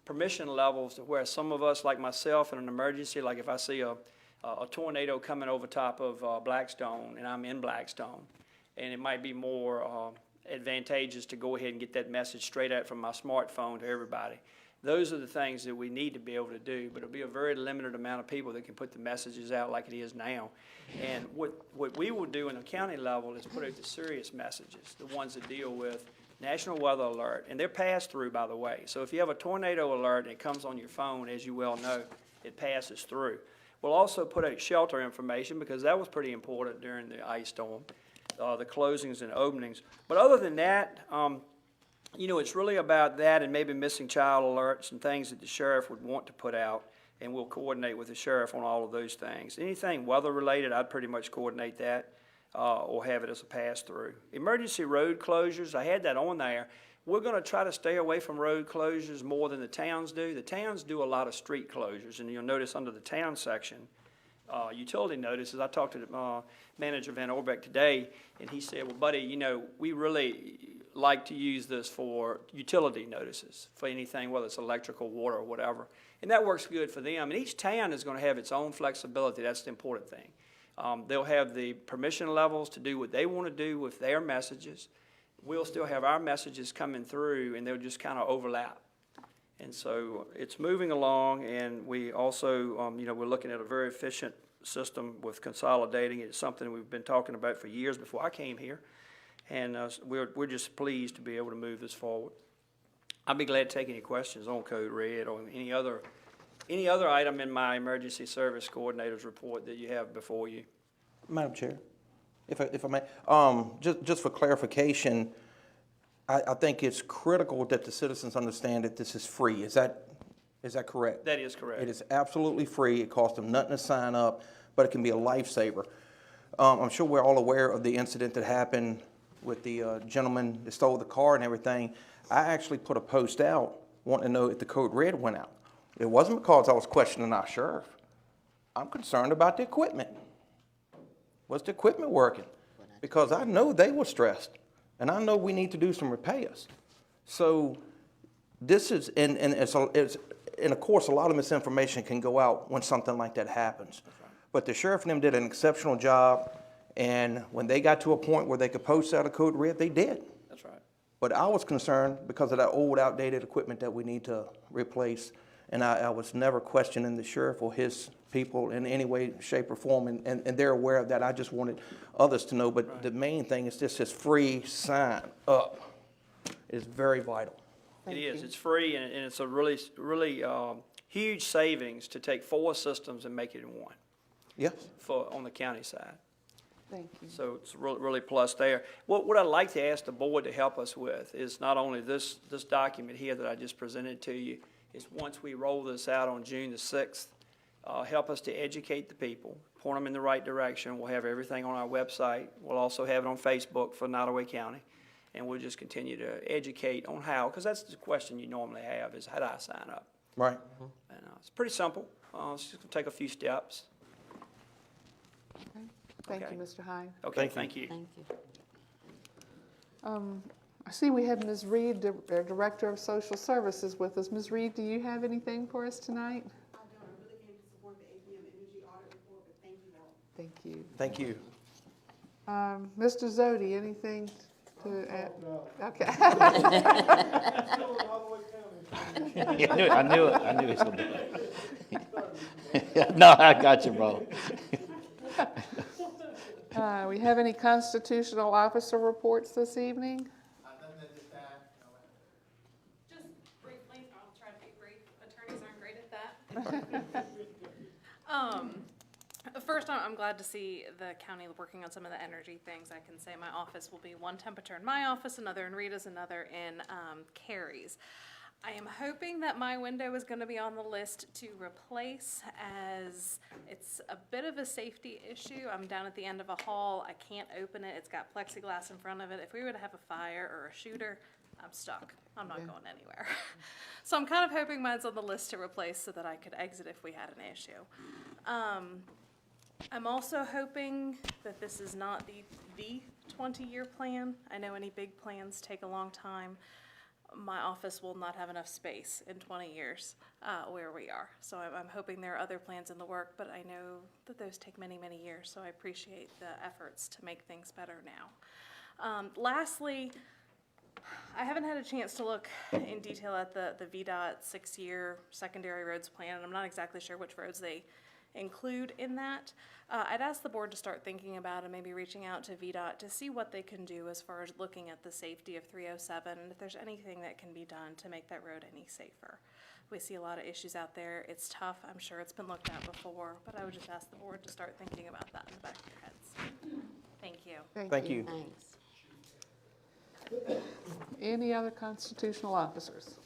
permission levels to where some of us, like myself in an emergency, like if I see a tornado coming over top of Blackstone and I'm in Blackstone, and it might be more advantageous to go ahead and get that message straight out from my smartphone to everybody. Those are the things that we need to be able to do, but it'll be a very limited amount of people that can put the messages out like it is now. And what we will do in the county level is put out the serious messages, the ones that deal with National Weather Alert, and they're passed through, by the way. So if you have a tornado alert and it comes on your phone, as you well know, it passes through. We'll also put out shelter information because that was pretty important during the ice storm, the closings and openings. But other than that, you know, it's really about that and maybe missing child alerts and things that the sheriff would want to put out, and we'll coordinate with the sheriff on all of those things. Anything weather-related, I'd pretty much coordinate that or have it as a pass-through. Emergency road closures, I had that on there. We're going to try to stay away from road closures more than the towns do. The towns do a lot of street closures, and you'll notice under the town section, utility notices, I talked to the manager Van Orbeck today, and he said, well, buddy, you know, we really like to use this for utility notices, for anything, whether it's electrical, water, or whatever. And that works good for them. And each town is going to have its own flexibility. That's the important thing. They'll have the permission levels to do what they want to do with their messages. We'll still have our messages coming through, and they'll just kind of overlap. And so it's moving along, and we also, you know, we're looking at a very efficient system with consolidating. It's something we've been talking about for years before I came here. And we're just pleased to be able to move this forward. I'd be glad to take any questions on Code Red or any other item in my emergency service coordinator's report that you have before you. Madam Chair, if I may, just for clarification, I think it's critical that the citizens understand that this is free. Is that correct? That is correct. It is absolutely free. It costs them nothing to sign up, but it can be a lifesaver. I'm sure we're all aware of the incident that happened with the gentleman that stole the car and everything. I actually put a post out wanting to know if the Code Red went out. It wasn't because I was questioning our sheriff. I'm concerned about the equipment. Was the equipment working? Because I know they were stressed, and I know we need to do some repairs. So this is, and of course, a lot of misinformation can go out when something like that happens. But the sheriff and them did an exceptional job, and when they got to a point where they could post out a Code Red, they did. That's right. But I was concerned because of that old, outdated equipment that we need to replace, and I was never questioning the sheriff or his people in any way, shape, or form, and they're aware of that. I just wanted others to know, but the main thing is this is free sign up. It is very vital. It is. It's free, and it's a really huge savings to take 4 systems and make it in one. Yes. On the county side. Thank you. So it's really plus there. What I'd like to ask the board to help us with is not only this document here that I just presented to you, is once we roll this out on June the 6th, help us to educate the people, point them in the right direction. We'll have everything on our website. We'll also have it on Facebook for Nottoway County. And we'll just continue to educate on how, because that's the question you normally have is, how do I sign up? Right. And it's pretty simple. It's just going to take a few steps. Thank you, Mr. Hyde. Okay, thank you. Thank you. I see we have Ms. Reed, Director of Social Services, with us. Ms. Reed, do you have anything for us tonight? I don't. I really came to support the APM Energy Audit Report, but thank you all. Thank you. Thank you. Mr. Zodi, anything to add? Okay. I knew it was going to do it. No, I got you, bro. We have any constitutional officer reports this evening? Just briefly, I'll try to be brief. Attorneys aren't great at that. First, I'm glad to see the county working on some of the energy things. I can say my office will be one temperature in my office, another in Rita's, another in Carrie's. I am hoping that my window is going to be on the list to replace, as it's a bit of a safety issue. I'm down at the end of a hall. I can't open it. It's got plexiglass in front of it. If we were to have a fire or a shooter, I'm stuck. I'm not going anywhere. So I'm kind of hoping mine's on the list to replace so that I could exit if we had an issue. I'm also hoping that this is not the 20-year plan. I know any big plans take a long time. My office will not have enough space in 20 years where we are. So I'm hoping there are other plans in the work, but I know that those take many, many years, so I appreciate the efforts to make things better now. Lastly, I haven't had a chance to look in detail at the VDOT 6-year secondary roads plan, and I'm not exactly sure which roads they include in that. I'd ask the board to start thinking about and maybe reaching out to VDOT to see what they can do as far as looking at the safety of 307 and if there's anything that can be done to make that road any safer. We see a lot of issues out there. It's tough. I'm sure it's been looked at before, but I would just ask the board to start thinking about that in the back of your heads. Thank you. Thank you. Thanks. Any other constitutional officers?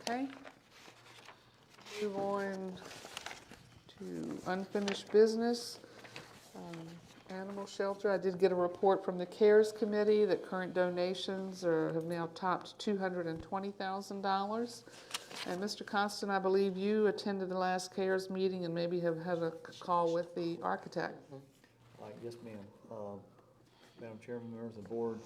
Okay. Move on to unfinished business. Animal shelter, I did get a report from the CARES Committee that current donations have now topped $220,000. And Mr. Constant, I believe you attended the last CARES meeting and maybe have had a call with the architect. Yes, ma'am. Madam Chairman, members of the board,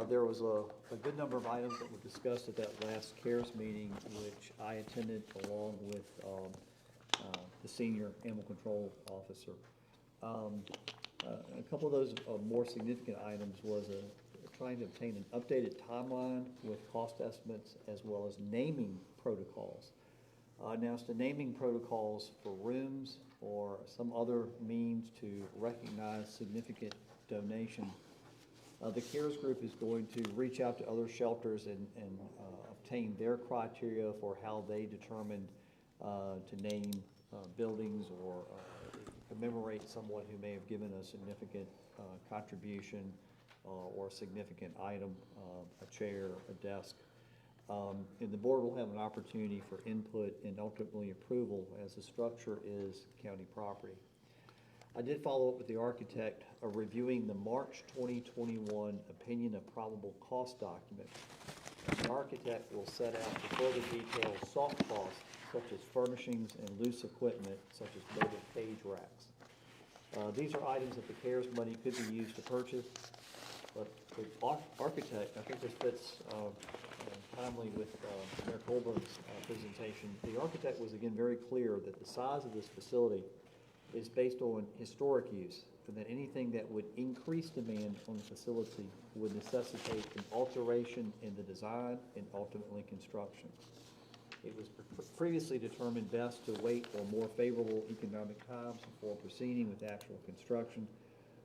there was a good number of items that were discussed at that last CARES meeting, which I attended along with the senior animal control officer. A couple of those more significant items was trying to obtain an updated timeline with cost estimates as well as naming protocols. Now, as to naming protocols for rooms or some other means to recognize significant donation, the CARES group is going to reach out to other shelters and obtain their criteria for how they determined to name buildings or commemorate someone who may have given a significant contribution or a significant item, a chair, a desk. And the board will have an opportunity for input and ultimately approval as the structure is county property. I did follow up with the architect reviewing the March 2021 opinion of probable cost document. The architect will set out to further detail soft costs such as furnishings and loose equipment such as molded cage racks. These are items that the CARES money could be used to purchase, but the architect, I think this fits timely with Mayor Colburn's presentation. The architect was again very clear that the size of this facility is based on historic use, and that anything that would increase demand on the facility would necessitate an alteration in the design and ultimately construction. It was previously determined best to wait for more favorable economic times before proceeding with actual construction,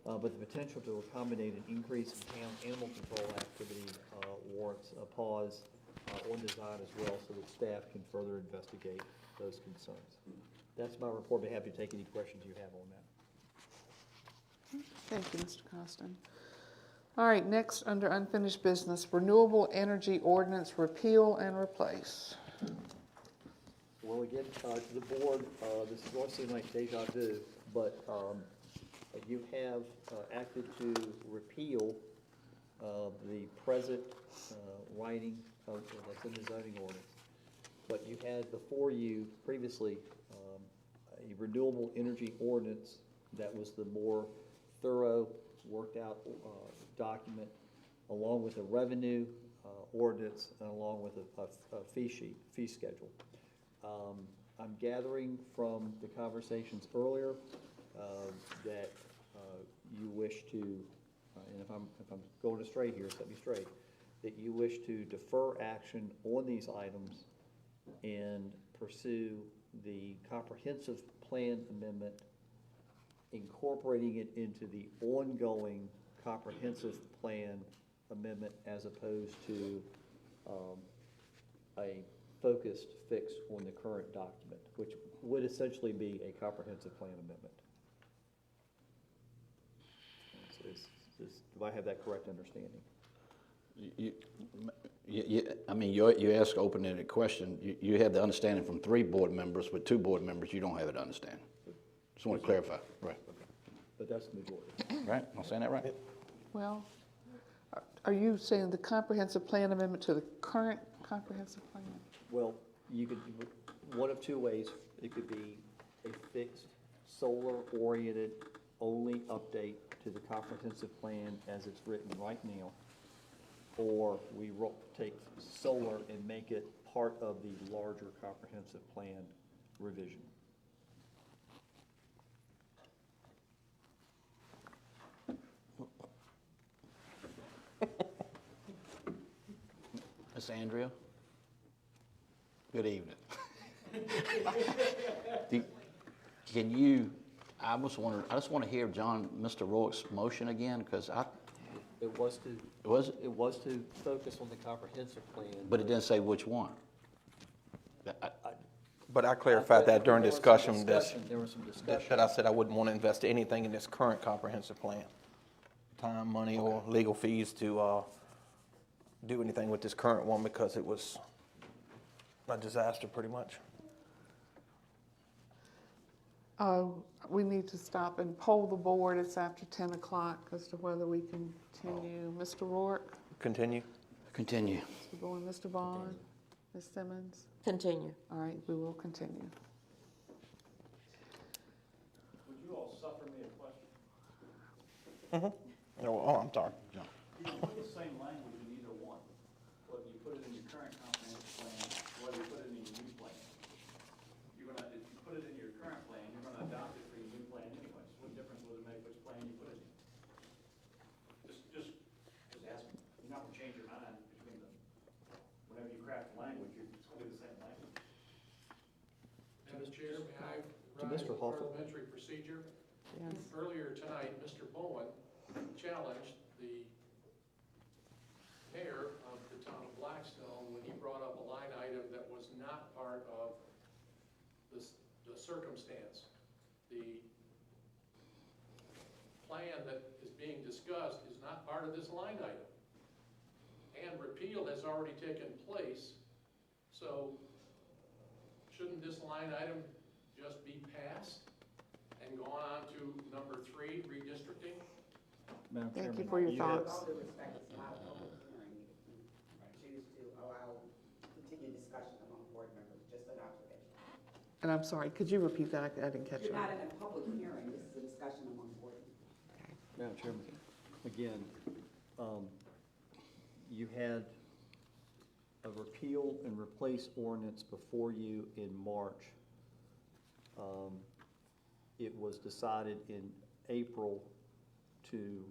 but the potential to accommodate an increase in town animal control activity warrants a pause on design as well, so that staff can further investigate those concerns. That's my report. I'd be happy to take any questions you have on that. Thank you, Mr. Costin. All right, next under unfinished business, renewable energy ordinance repeal and replace. Well, again, to the board, this is going to seem like deja vu, but you have acted to repeal the present writing that's in the zoning ordinance. But you had before you previously a renewable energy ordinance that was the more thorough, worked out document, along with a revenue ordinance and along with a fee schedule. I'm gathering from the conversations earlier that you wish to, and if I'm going astray here, set me straight, that you wish to defer action on these items and pursue the comprehensive plan amendment, incorporating it into the ongoing comprehensive plan amendment as opposed to a focused fix on the current document, which would essentially be a comprehensive plan amendment. Do I have that correct understanding? I mean, you ask open-ended question. You have the understanding from 3 board members. With 2 board members, you don't have it understanding. Just want to clarify. Right. But that's the majority. Right? Am I saying that right? Well, are you saying the comprehensive plan amendment to the current comprehensive plan? Well, you could, one of 2 ways. It could be a fixed, solar-oriented only update to the comprehensive plan as it's written right now, or we take solar and make it part of the larger comprehensive plan revision. Miss Andrea? Good evening. Can you, I just want to hear Mr. Rourke's motion again, because It was to. Was it? It was to focus on the comprehensive plan. But it didn't say which one. But I clarified that during There was some discussion, There was some discussion. that I said I wouldn't want to invest anything in this current comprehensive plan. Time, money, or legal fees to do anything with this current one because it was a disaster pretty much. We need to stop and poll the board. It's after 10 o'clock as to whether we continue. Mr. Rourke? Continue. Continue. Mr. Bowen, Mr. Vaughn? Ms. Simmons? Continue. All right, we will continue. Would you all suffer me a question? Oh, I'm sorry. You can put the same language in either one, whether you put it in your current comprehensive plan, whether you put it in your new plan. You're gonna, if you put it in your current plan, you're gonna adopt it for your new plan anyway. So what difference would it make which plan you put it in? Just ask me. You're not gonna change your mind between them. Whenever you craft the language, it's gonna be the same language. Madam Chair, may I To Mr. rise Hoffel. parliamentary procedure? Yes. Earlier tonight, Mr. Bowen challenged the mayor of the town of Blackstone when he brought up a line item that was not part of the circumstance. The plan that is being discussed is not part of this line item. And repeal has already taken place, so shouldn't this line item just be passed and gone on to number 3, redistricting? Madam Thank you Chairman, for your you have- thoughts. With all due respect, it's not a public hearing. You choose to allow continued discussion among board members, just an observation. And I'm sorry, could you repeat that? I didn't catch You're not that. in a public hearing, this is a discussion among board members. Madam Chairman, again, you had a repeal and replace ordinance before you in March. It was decided in April to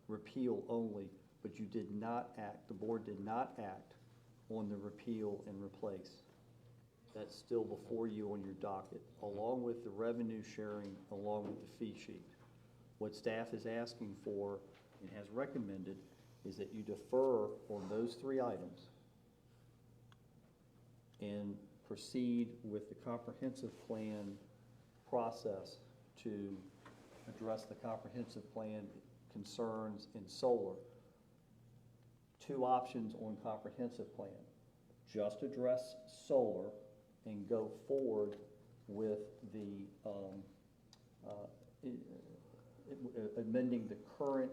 repeal only, but you did not act, the board did not act on the repeal and replace. That's still before you on your docket, along with the revenue sharing, along with the fee sheet. What staff is asking for and has recommended is that you defer on those 3 items and proceed with the comprehensive plan process to address the comprehensive plan concerns in solar. 2 options on comprehensive plan. Just address solar and go forward with the amending the current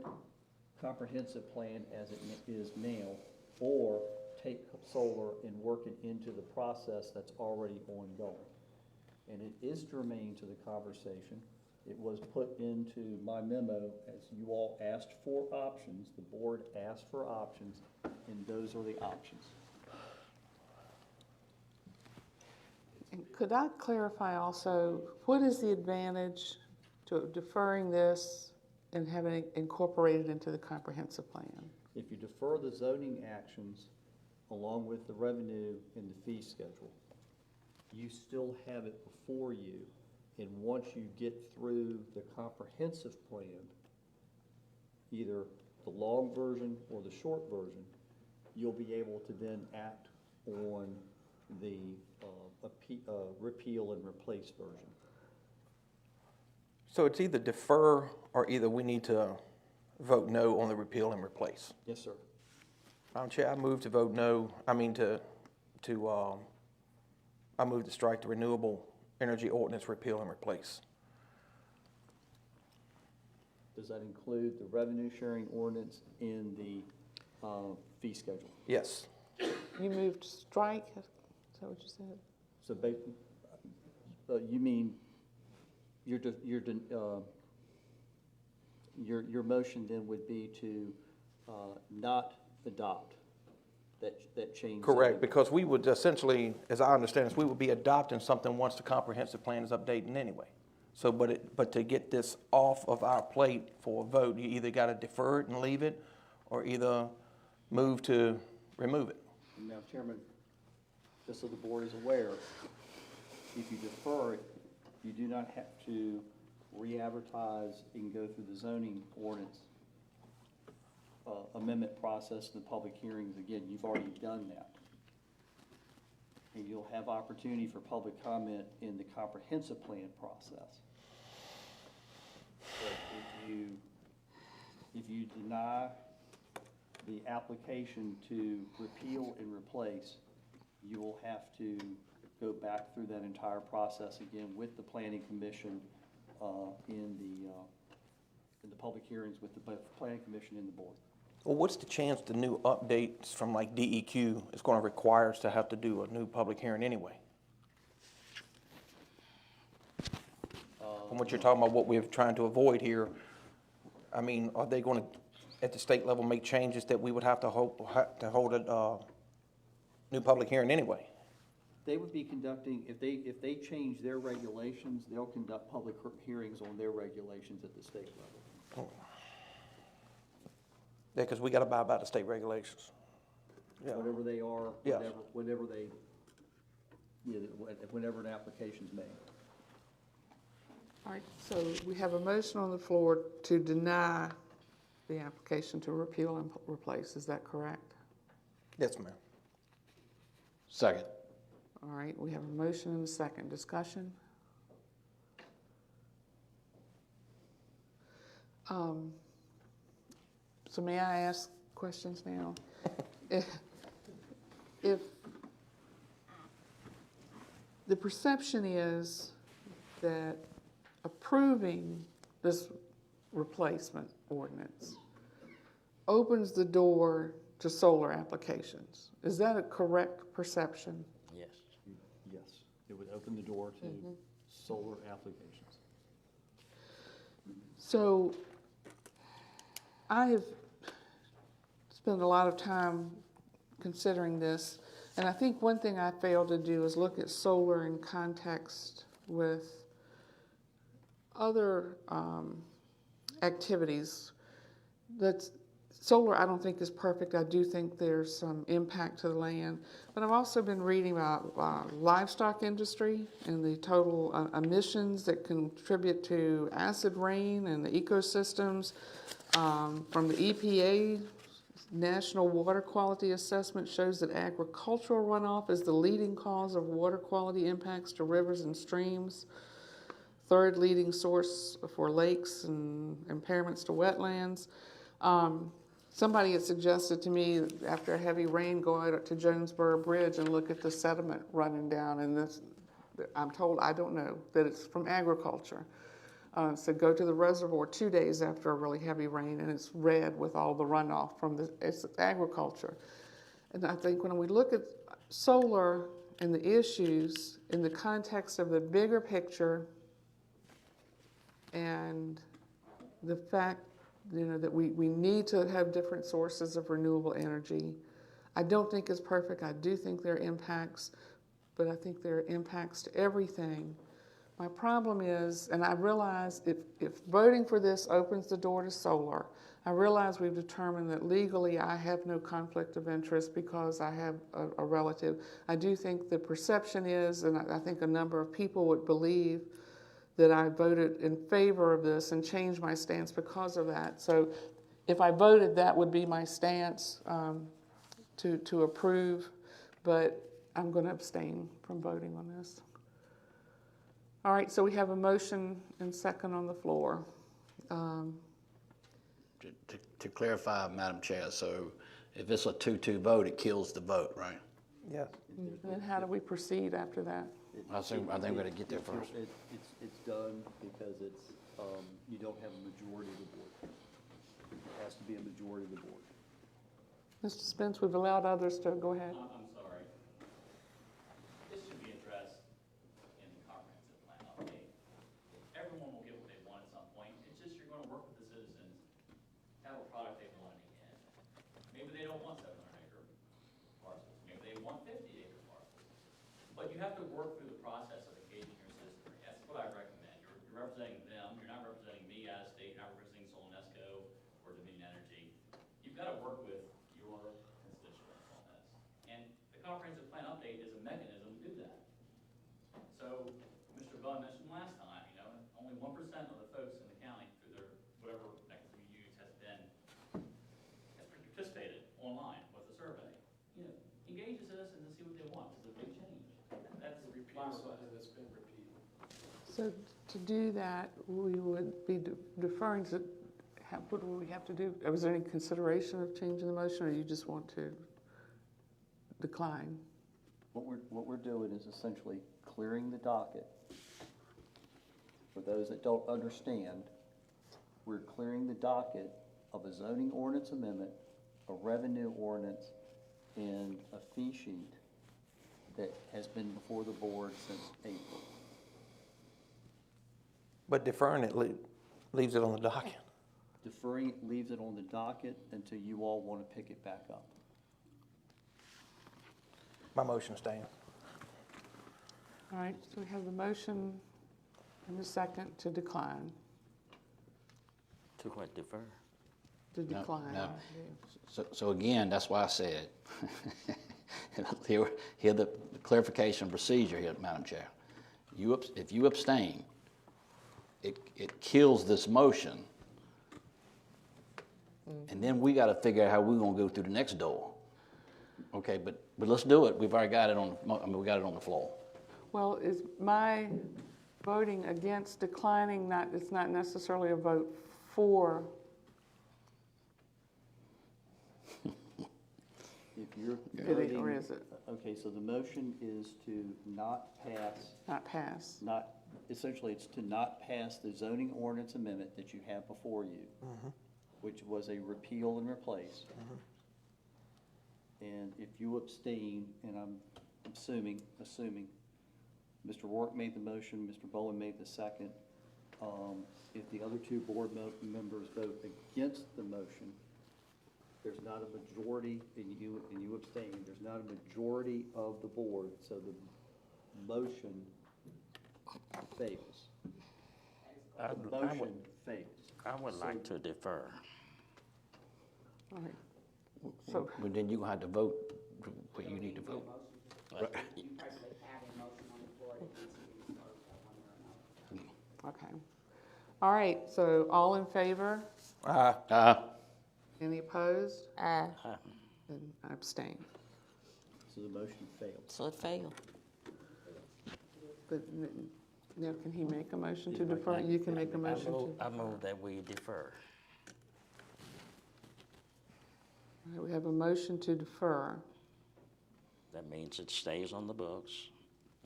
comprehensive plan as it is now, or take solar and work it into the process that's already ongoing. And it is germane to the conversation. It was put into my memo as you all asked for options, the board asked for options, and those are the options. And could I clarify also, what is the advantage to deferring this and having it incorporated into the comprehensive plan? If you defer the zoning actions along with the revenue and the fee schedule, you still have it before you. And once you get through the comprehensive plan, either the long version or the short version, you'll be able to then act on the repeal and replace version. So it's either defer or either we need to vote no on the repeal and replace. Yes, sir. Madam Chair, I move to vote no, I move to strike the renewable energy ordinance repeal and replace. Does that include the revenue sharing ordinance in the fee schedule? Yes. You moved strike, is that what you said? So you mean your motion then would be to not adopt that change? Correct, because we would essentially, as I understand this, we would be adopting something once the comprehensive plan is updating anyway. So, but to get this off of our plate for a vote, you either got to defer it and leave it, or either move to remove it. Madam Chairman, just so the board is aware, if you defer it, you do not have to re-advertise and go through the zoning ordinance amendment process and the public hearings again. You've already done that. and you'll have opportunity for public comment in the comprehensive plan process. But if you deny the application to repeal and replace, you will have to go back through that entire process again with the planning commission in the public hearings with the planning commission and the board. Well, what's the chance the new updates from like DEQ is going to require us to have to do a new public hearing anyway? From what you're talking about, what we're trying to avoid here, I mean, are they going to, at the state level, make changes that we would have to hold a new public hearing anyway? They would be conducting, if they change their regulations, they'll conduct public hearings on their regulations at the state level. Yeah, because we got to abide by the state regulations. Yeah. Whatever they are, Yes. whenever an application's made. All right, so we have a motion on the floor to deny the application to repeal and replace. Is that correct? Yes, ma'am. Second. All right, we have a motion and a second. Discussion? So may I ask questions now? If the perception is that approving this replacement ordinance opens the door to solar applications, is that a correct perception? Yes. Yes, it would open the door to solar applications. So I have spent a lot of time considering this, and I think one thing I failed to do is look at solar in context with other activities. Solar, I don't think, is perfect. I do think there's some impact to the land. But I've also been reading about livestock industry and the total emissions that contribute to acid rain and the ecosystems. From the EPA, National Water Quality Assessment shows that agricultural runoff is the leading cause of water quality impacts to rivers and streams. Third leading source for lakes and impairments to wetlands. Somebody had suggested to me after a heavy rain, go out to Jonesboro Bridge and look at the sediment running down. And this, I'm told, I don't know, that it's from agriculture. So go to the reservoir 2 days after a really heavy rain, and it's red with all the runoff from it's agriculture. And I think when we look at solar and the issues in the context of the bigger picture and the fact, that we need to have different sources of renewable energy. I don't think it's perfect. I do think there are impacts, but I think there are impacts to everything. My problem is, and I realize if voting for this opens the door to solar, I realize we've determined that legally I have no conflict of interest because I have a relative. I do think the perception is, and I think a number of people would believe, that I voted in favor of this and changed my stance because of that. So if I voted, that would be my stance to approve, but I'm going to abstain from voting on this. All right, so we have a motion and second on the floor. To clarify, Madam Chair, so if it's a 2-2 vote, it kills the vote, right? Yes. And how do we proceed after that? I think we're going to get there first. It's done because it's, you don't have a majority of the board. It has to be a majority of the board. Mr. Spence, we've allowed others to go ahead. I'm sorry. This should be addressed in the comprehensive plan update. Everyone will get what they want at some point. It's just you're going to work with the citizens, have a product they want in the end. Maybe they don't want 700-acre parcels. Maybe they want 50-acre parcels. But you have to work through the process of engaging your citizenry. That's what I recommend. You're representing them. You're not representing me out of state. You're not representing Solonesco or Dominion Energy. You've got to work with your constituents on this. And the comprehensive plan update is a mechanism to do that. So Mr. Bud mentioned last time, only 1% of the folks in the county through their whatever mechanism you use has participated online with the survey. Engage the citizens and see what they want. It's a big change. something that's been repealed. So to do that, we would be deferring to, what would we have to do? Was there any consideration of changing the motion, or you just want to decline? What we're doing is essentially clearing the docket. For those that don't understand, we're clearing the docket of a zoning ordinance amendment, a revenue ordinance, and a fee sheet that has been before the board since April. But deferring it leaves it on the docket. Deferring it leaves it on the docket until you all want to pick it back up. My motion stands. All right, so we have the motion and the second to decline, To what, defer? to decline. no. So again, that's why I said, here the clarification procedure here, Madam Chair. If you abstain, it kills this motion. And then we got to figure out how we're going to go through the next door. Okay, but let's do it. We've already got it on, we got it on the floor. Well, is my voting against declining it's not necessarily a vote for? If you're It- or is it? Okay, so the motion is to not pass. Not pass. Essentially, it's to not pass the zoning ordinance amendment that you have before you, which was a repeal and replace. And if you abstain, and I'm assuming, Mr. Rourke made the motion, Mr. Bowen made the second. If the other two board members vote against the motion, there's not a majority, and you abstain, there's not a majority of the board, so the motion fails. The motion fails. I would like to defer. All right. So then you're going to have to vote what you need to vote. Right. You presently have a motion on the floor that needs to be disposed of one way or another. Okay. All right, so all in favor? Aye. Any opposed? Aye. And I abstain. So the motion failed. So it failed. But now, can he make a motion to defer? You can make a motion to. I move that we defer. All right, we have a motion to defer. That means it stays on the books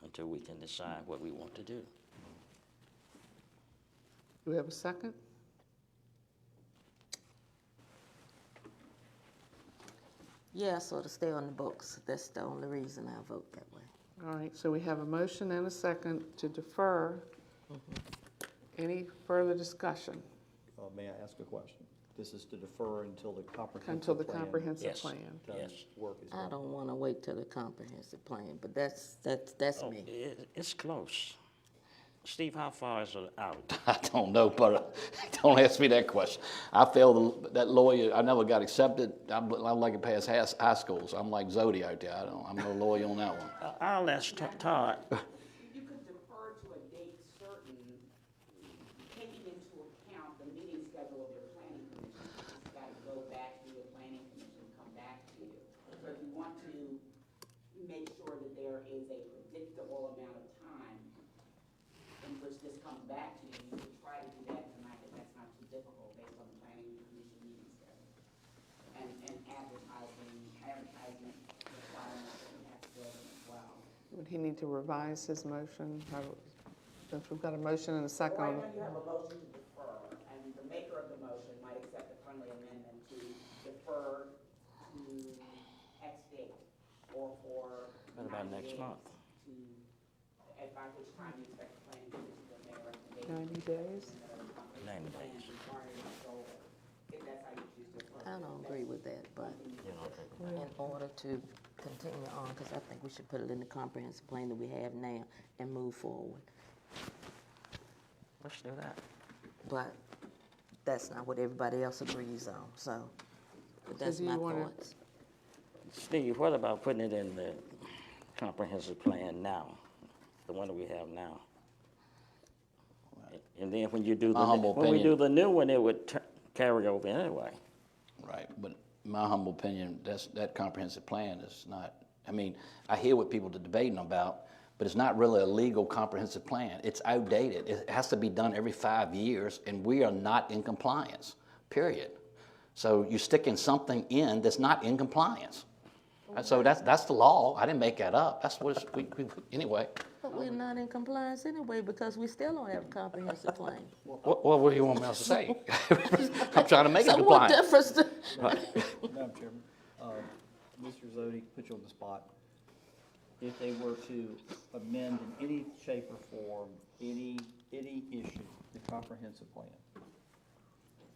until we can decide what we want to do. Do we have a second? Yeah, so to stay on the books. That's the only reason I vote that way. All right, so we have a motion and a second to defer. Any further discussion? May I ask a question? This is to defer until the comprehensive Until the plan comprehensive Yes. plan. work is I done. don't want to wait till the comprehensive plan, but that's Oh, me. it's close. Steve, how far is it out? I don't know, but don't ask me that question. I failed that lawyer. I never got accepted. I'm like it past high school, so I'm like Zodi out there. I'm no lawyer on that one. I'll ask Todd. You could defer to a date certain, taking into account the meeting schedule of your planning commission. It's got to go back to your planning commission, come back to you. So if you want to make sure that there is a predictable amount of time in which this comes back to you, you could try to do that tonight, if that's not too difficult based on the planning commission meeting schedule. And advertisement requirements that we have to build in as well. Would he need to revise his motion? Since we've got a motion and a second. Right now, you have a motion to defer, and the maker of the motion might accept a friendly amendment to defer to X date, or for What about 90 next days month? by which time you expect the planning commission to make a recommendation. 90 days? 90 days. If that's how you choose to defer. I don't agree with that, but in order to continue on, because I think we should put it in the comprehensive plan that we have now and move forward. Let's do that. But that's not what everybody else agrees on, so but that's do you my wanna- thoughts. Steve, what about putting it in the comprehensive plan now, the one that we have now? And then when you do My humble when we do opinion. the new one, it would carry over anyway. Right, but my humble opinion, that comprehensive plan is not, I mean, I hear what people are debating about, but but it's not really a legal comprehensive plan. It's outdated. It has to be done every 5 years, and we are not in compliance, period. So you're sticking something in that's not in compliance. So that's the law. I didn't make that up. That's what it's, anyway. But we're not in compliance anyway because we still don't have a comprehensive plan. Well, what do you want me else to say? I'm trying to make it So what compliant. difference do- Right. Madam Chairman, Mr. Zodi, put you on the spot. If they were to amend in any shape or form, any issue, the comprehensive plan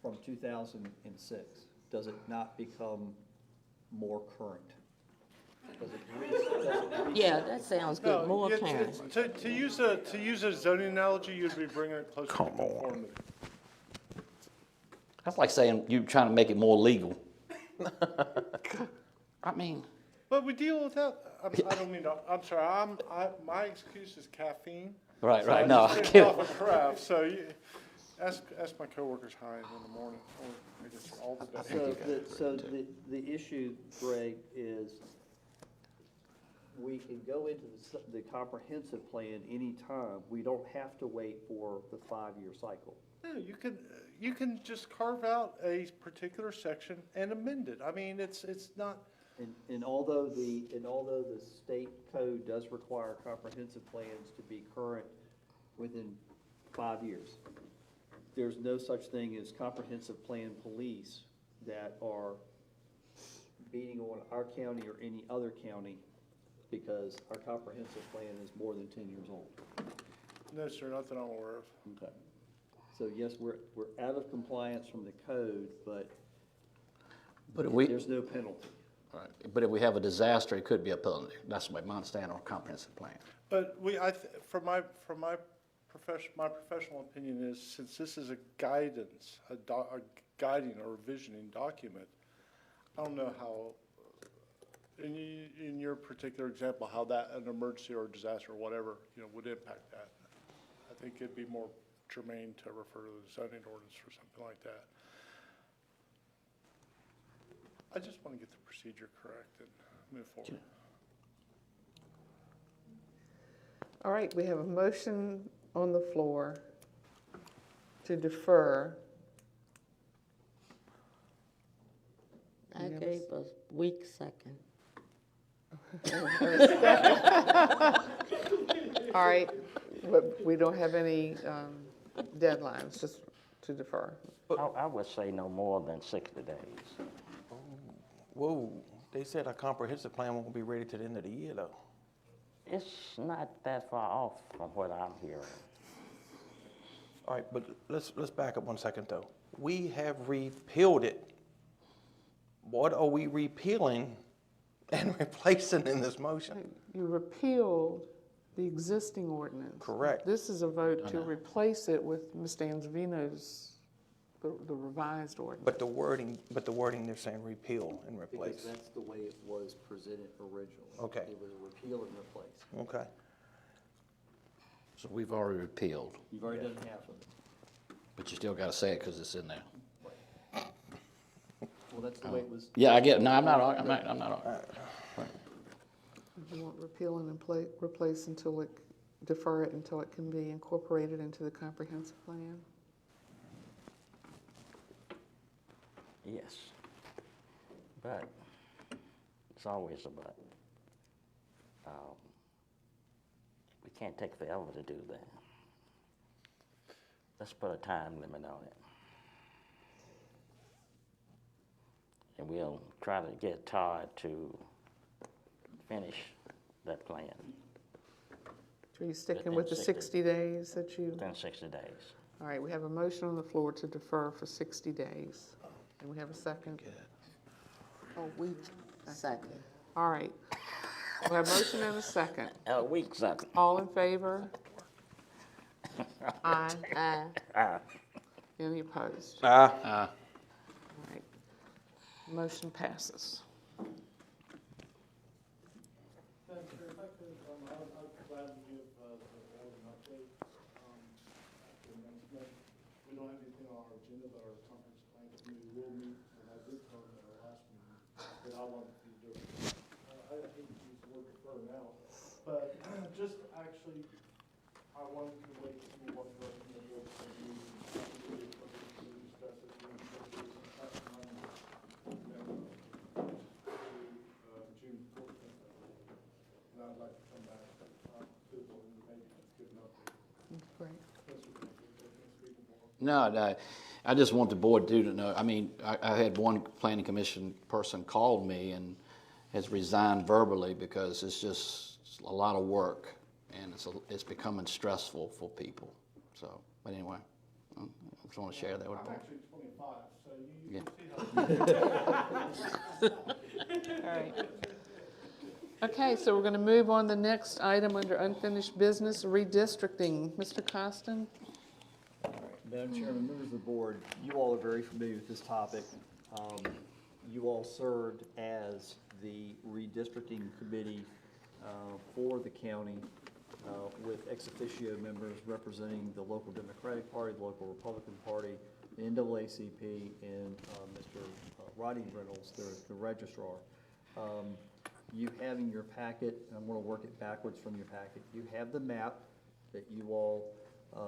from 2006, does it not become more current? Does it Yeah, that sounds good, more current. To use a zoning analogy, you'd be bringing it closer to conformity. That's like saying you're trying to make it more legal. I mean. But we deal with that. I don't mean to, I'm sorry, my excuse is caffeine. Right, So right, I no, just I drink get off it. a craft, so ask my coworkers how I am in the morning, or I guess all the day. the issue, Greg, is we can go into the comprehensive plan anytime. We don't have to wait for the 5-year cycle. No, you can just carve out a particular section and amend it. I mean, it's not. And although the state code does require comprehensive plans to be current within 5 years, there's no such thing as comprehensive plan police that are beating on our county or any other county because our comprehensive plan is more than 10 years old. No, sir, not that I'm aware of. Okay. So yes, we're out of compliance from the code, but there's no penalty. Right. But if we have a disaster, it could be a penalty. That's my understanding on a comprehensive plan. But from my professional opinion is, since this is a guidance, a guiding or revisioning document, I don't know how, in your particular example, how that an emergency or disaster or whatever, would impact that. I think it'd be more germane to refer to the zoning ordinance for something like that. I just want to get the procedure correct and move forward. All right, we have a motion on the floor to defer. I gave a weak second. All right, but we don't have any deadlines, just to defer. I would say no more than 60 days. Whoa, they said a comprehensive plan won't be ready till the end of the year, though. It's not that far off from what I'm hearing. All right, but let's back up 1 second, though. We have repealed it. What are we repealing and replacing in this motion? You repealed the existing ordinance. Correct. This is a vote to replace it with Mr. Anzavino's, the revised ordinance. But the wording, they're saying repeal and replace. Because that's the way it was presented originally. Okay. It was repeal and replace. Okay. So we've already repealed, You've already done half of it. but you still got to say it because it's in there. Well, that's the way it was. Yeah, I get it. No, I'm not arguing. You want repeal and replace defer it until it can be incorporated into the comprehensive plan? Yes. But it's always a but. We can't take forever to do that. Let's put a time limit on it. And we'll try to get Todd to finish that plan. Are you sticking Within with the 60 days that you? Within 60 days. All right, we have a motion on the floor to defer for 60 days. And we have a second? A weak second. All right. We have a motion and a second. A weak second. All in favor? Aye. Aye. Aye. Any opposed? Aye. All right. Motion passes. Thank you. If I could, I'd gladly give the board an update. After the announcement. We don't have anything on our agenda, but our conference plan committee will meet, and I did tell them at our last meeting that I wanted to do it. I hate to use the word defer now, but just, I I wanted to wait to see what the rest of the board can do, and discuss it, and June 14th. And I'd like to come back to the board and maybe give an update. Great. No, no, I just want the board to know, I mean, I had one planning commission person called me and has resigned verbally because it's just a lot of work and it's becoming stressful for people. So, but anyway, I just want to share that with the board. I'm actually 25, so you see how. All right. Okay, so we're going to move on to the next item under unfinished business, redistricting. Mr. Costin? Madam Chairman, members of the board, you all are very familiar with this topic. You all served as the redistricting committee for the county with ex officio members representing the local Democratic Party, the local Republican Party, the NAACP, and Mr. Rodney Reynolds, the registrar. You have in your packet, I'm going to work it backwards from your packet, you have the map that you all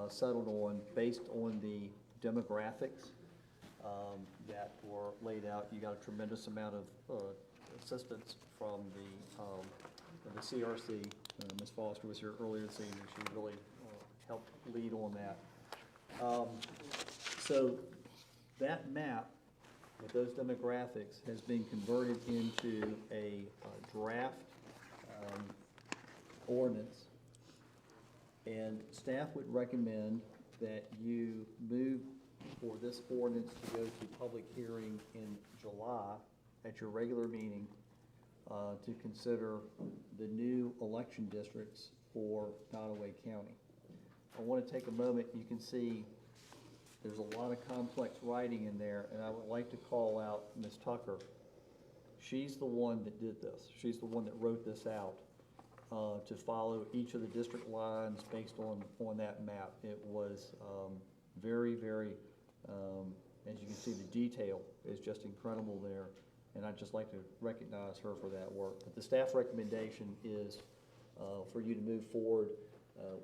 settled on based on the demographics that were laid out. You got a tremendous amount of assistance from the CRC. Ms. Foster was here earlier this evening. She really helped lead on that. So that map with those demographics has been converted into a draft ordinance. And staff would recommend that you move for this ordinance to go to public hearing in July at your regular meeting to consider the new election districts for Nottoway County. I want to take a moment, you can see there's a lot of complex writing in there, and I would like to call out Ms. Tucker. She's the one that did this. She's the one that wrote this out. To follow each of the district lines based on that map. It was very, very, as you can see, the detail is just incredible there, and I'd just like to recognize her for that work. But the staff recommendation is for you to move forward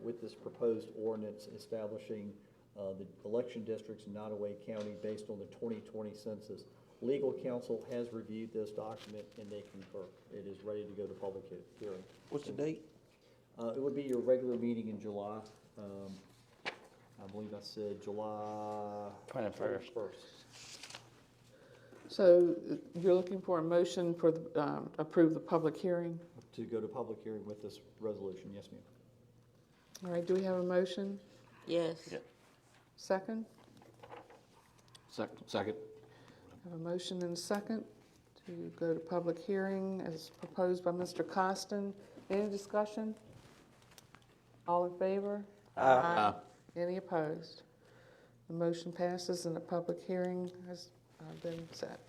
with this proposed ordinance establishing the election districts in Nottoway County based on the 2020 census. Legal counsel has reviewed this document and they concur. It is ready to go to public hearing. What's the date? It would be your regular meeting in July. I believe I said July 21st. So you're looking for a motion for the, approve the public hearing? To go to public hearing with this resolution, yes, ma'am. All right, do we have a motion? Yes. Yep. Second? Second. Have a motion and a second to go to public hearing as proposed by Mr. Costin. Any discussion? All in favor? Aye. Any opposed? The motion passes and a public hearing has been set.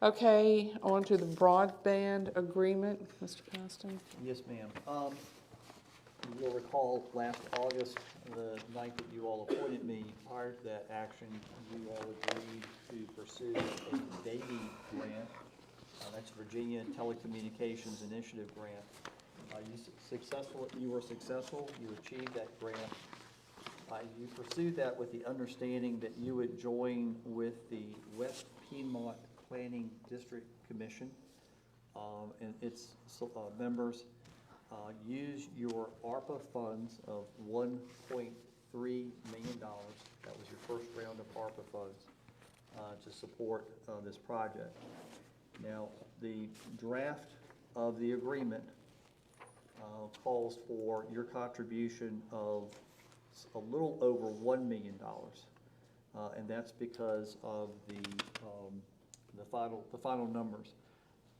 Okay, on to the broadband agreement, Mr. Costin. Yes, ma'am. You will recall last August, the night that you all appointed me, prior to that action, you all agreed to pursue a DAVI grant. That's Virginia Telecommunications Initiative grant. You were successful, you achieved that grant. You pursued that with the understanding that you would join with the West Piedmont Planning District Commission and its members. Use your ARPA funds of $1.3 million, that was your first round of ARPA funds, to support this project. Now, the draft of the agreement calls for your contribution of a little over $1 million, and that's because of the final numbers.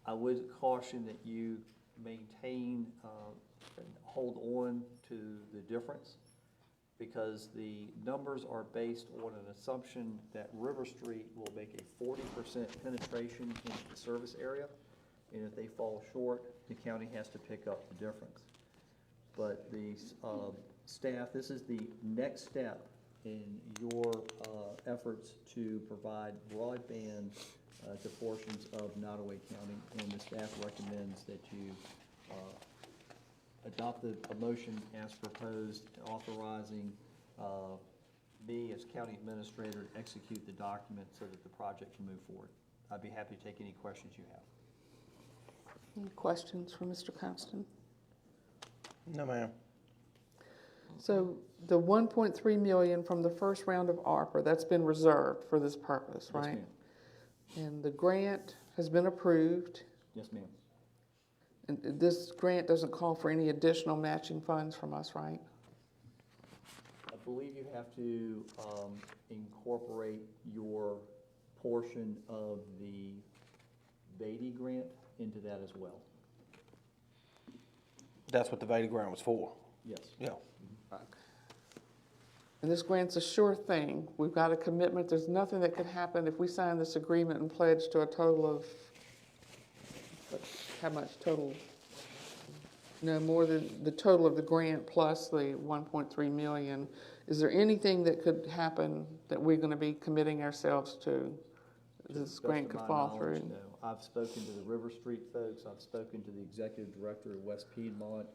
I would caution that you maintain and hold on to the difference, because the numbers are based on an assumption that River Street will make a 40% penetration into the service area, and if they fall short, the county has to pick up the difference. But the staff, this is the next step in your efforts to provide broadband to portions of Nottoway County, and the staff recommends that you adopt a motion as proposed, authorizing me as county administrator to execute the document so that the project can move forward. I'd be happy to take any questions you have. Any questions for Mr. Constant? No, ma'am. So the 1.3 million from the first round of ARPA, that's been reserved for this purpose, Yes, right? ma'am. And the grant has been approved, Yes, ma'am. and this grant doesn't call for any additional matching funds from us, right? I believe you have to incorporate your portion of the Beatty grant into that as well. That's what the Veda grant was for. Yes. Yeah. And this grant's a sure thing. We've got a commitment. There's nothing that could happen if we sign this agreement and pledge to a total of, how much total? No, more than the total of the grant plus the 1.3 million. Is there anything that could happen that we're going to be committing ourselves to? This grant could fall through? No. I've spoken to the River Street folks. I've spoken to the executive director of West Piedmont.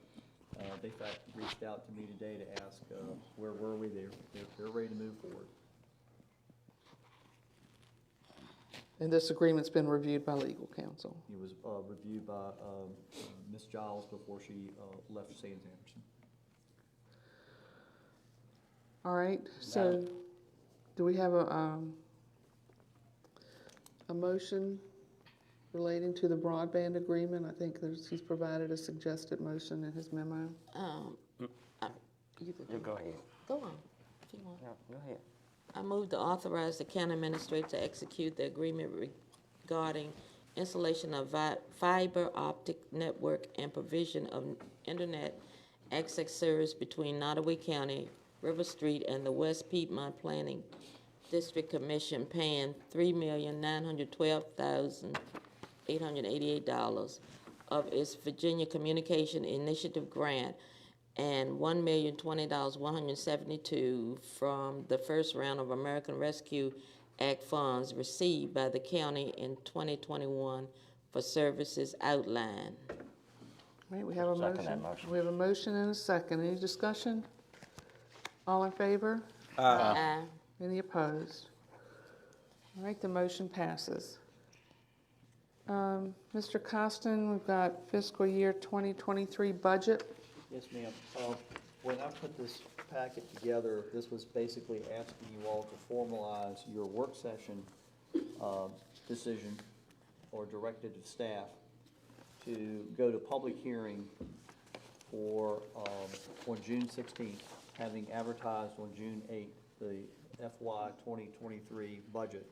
They, in fact, reached out to me today to ask where were we. They're ready to move forward. And this agreement's been reviewed by legal counsel? It was reviewed by Ms. Giles before she left Sands Anderson. All right, so do we have a motion relating to the broadband agreement? I think he's provided a suggested motion in his memo. You Go ahead. Go on, if you want. No, go ahead. I move to authorize the county administrator to execute the agreement regarding installation of fiber optic network and provision of internet access service between Nottoway County, River Street, and the West Piedmont Planning District Commission, paying $3,912,888 of its Virginia Communication Initiative grant and $1,020,172 from the first round of American Rescue Act funds received by the county in 2021 for services outlined. All right, we have a Second that motion. motion. We have a motion and a second. Any discussion? All in favor? Aye. Any opposed? All right, the motion passes. Mr. Costin, we've got fiscal year 2023 budget. Yes, ma'am. When I put this packet together, this was basically asking you all to formalize your work session decision or directed to staff to go to public hearing for, on June 16th, having advertised on June 8th, the FY 2023 budget,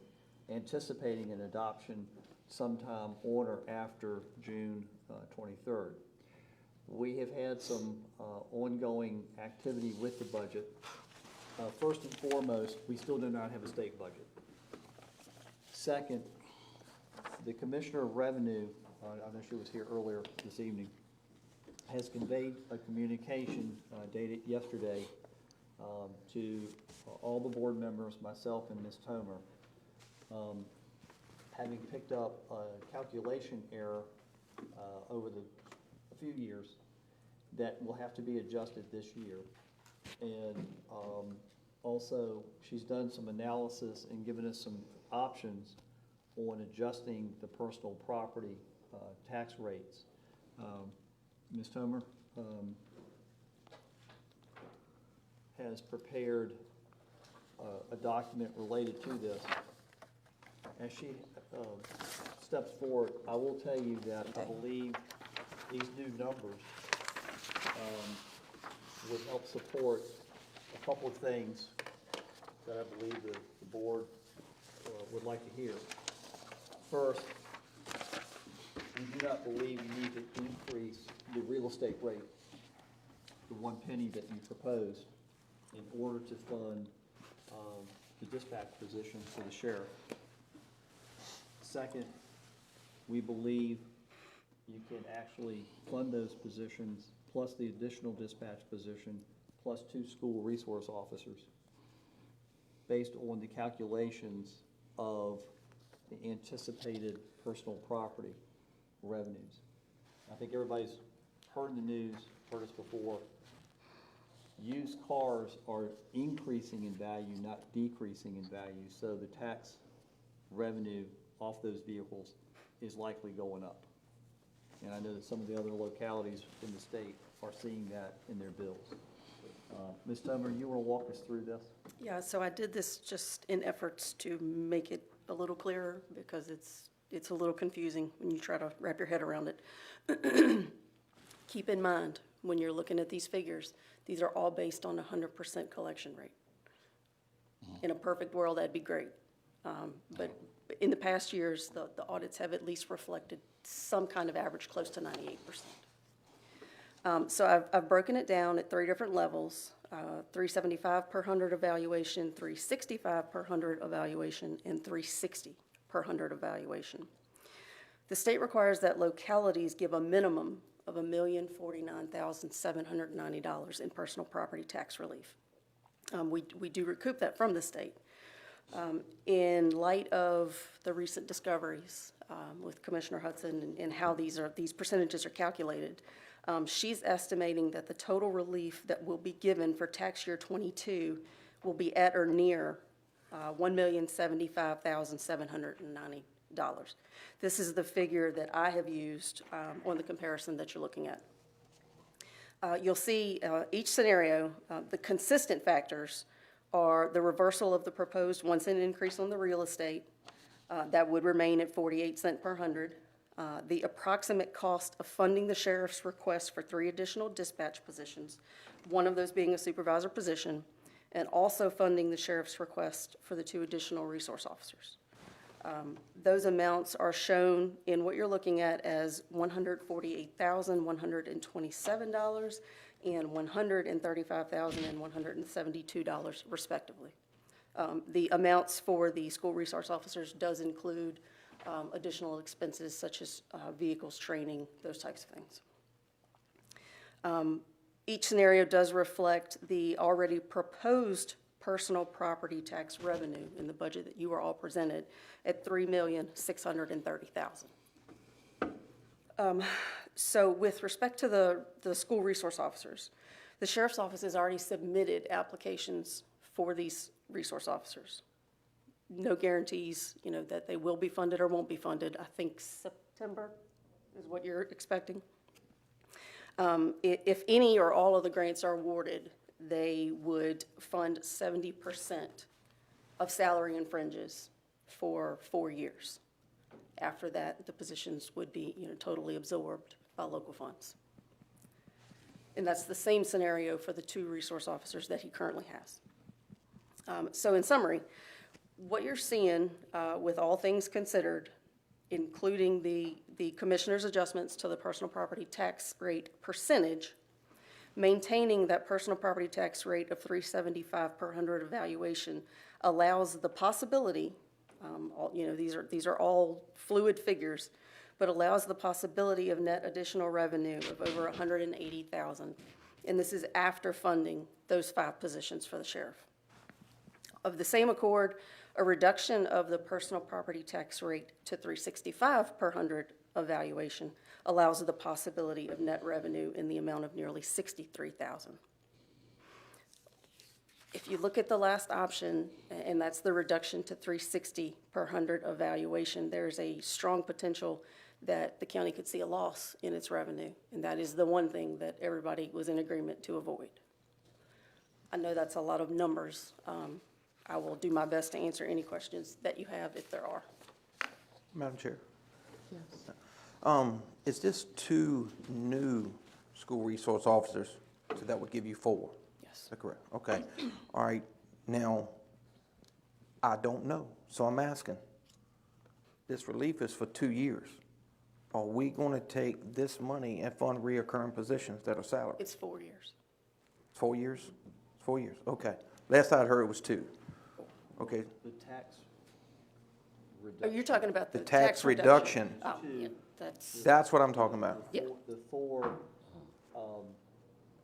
anticipating an adoption sometime on or after June 23rd. We have had some ongoing activity with the budget. First and foremost, we still do not have a state budget. Second, the Commissioner of Revenue, I know she was here earlier this evening, has conveyed a communication dated yesterday to all the board members, myself and Ms. Tomer, having picked up a calculation error over a few years that will have to be adjusted this year. And also, she's done some analysis and given us some options on adjusting the personal property tax rates. Ms. Tomer has prepared a document related to this. As she steps forward, I will tell you that I believe these new numbers would help support a couple of things that I believe the board would like to hear. First, we do not believe you need to increase the real estate rate, the 1 penny that you proposed, in order to fund the dispatch position for the sheriff. Second, we believe you can actually fund those positions plus the additional dispatch position plus 2 school resource officers based on the calculations of the anticipated personal property revenues. I think everybody's heard in the news heard us before, used cars are increasing in value, not decreasing in value, so the tax revenue off those vehicles is likely going up. And I know that some of the other localities in the state are seeing that in their bills. Ms. Tubman, you want to walk us through this? Yeah, so I did this just in efforts to make it a little clearer because it's a little confusing when you try to wrap your head around it. Keep in mind, when you're looking at these figures, these are all based on 100% collection rate. In a perfect world, that'd be great. But in the past years, the audits have at least reflected some kind of average close to 98%. So I've broken it down at 3 different levels, 375 per 100 evaluation, 365 per 100 evaluation, and 360 per 100 evaluation. The state requires that localities give a minimum of $1,049,790 in personal property tax relief. We do recoup that from the state. In light of the recent discoveries with Commissioner Hudson and how these percentages are calculated, she's estimating that the total relief that will be given for tax year 22 will be at or near $1,075,790. This is the figure that I have used on the comparison that you're looking at. You'll see each scenario, the consistent factors are the reversal of the proposed 1-cent increase on the real estate. That would remain at 48 cents per 100. The approximate cost of funding the sheriff's request for 3 additional dispatch positions, one of those being a supervisor position, and also funding the sheriff's request for the 2 additional resource officers. Those amounts are shown in what you're looking at as $148,127 and $135,172 respectively. The amounts for the school resource officers does include additional expenses such as vehicles, training, those types of things. Each scenario does reflect the already proposed personal property tax revenue in the budget that you were all presented at $3,630,000. So with respect to the school resource officers, the sheriff's office has already submitted applications for these resource officers. No guarantees, that they will be funded or won't be funded. I think September is what you're expecting. If any or all of the grants are awarded, they would fund 70% of salary and fringes for 4 years. After that, the positions would be, totally absorbed by local funds. And that's the same scenario for the 2 resource officers that he currently has. So in summary, what you're seeing with all things considered, including the commissioner's adjustments to the personal property tax rate percentage, maintaining that personal property tax rate of $375 per 100 evaluation allows the possibility, these are all fluid figures, but allows the possibility of net additional revenue of over $180,000. And this is after funding those 5 positions for the sheriff. Of the same accord, a reduction of the personal property tax rate to $365 per 100 evaluation allows the possibility of net revenue in the amount of nearly $63,000. If you look at the last option, and that's the reduction to $360 per 100 evaluation, there's a strong potential that the county could see a loss in its revenue, and that is the one thing that everybody was in agreement to avoid. I know that's a lot of numbers. I will do my best to answer any questions that you have if there are. Madam Chair. Yes. Is this 2 new school resource officers, so that would give you 4? Yes. Is that correct? Okay. All right. Now, I don't know, so I'm asking. This relief is for 2 years. Are we going to take this money and fund reoccurring positions that are salary? It's 4 years. 4 years? 4 years, okay. Last I heard it was 2. Okay. The tax Oh, reduction. you're talking about The the tax reduction. Oh, yeah, that's. That's what I'm talking about. Yeah. The 4,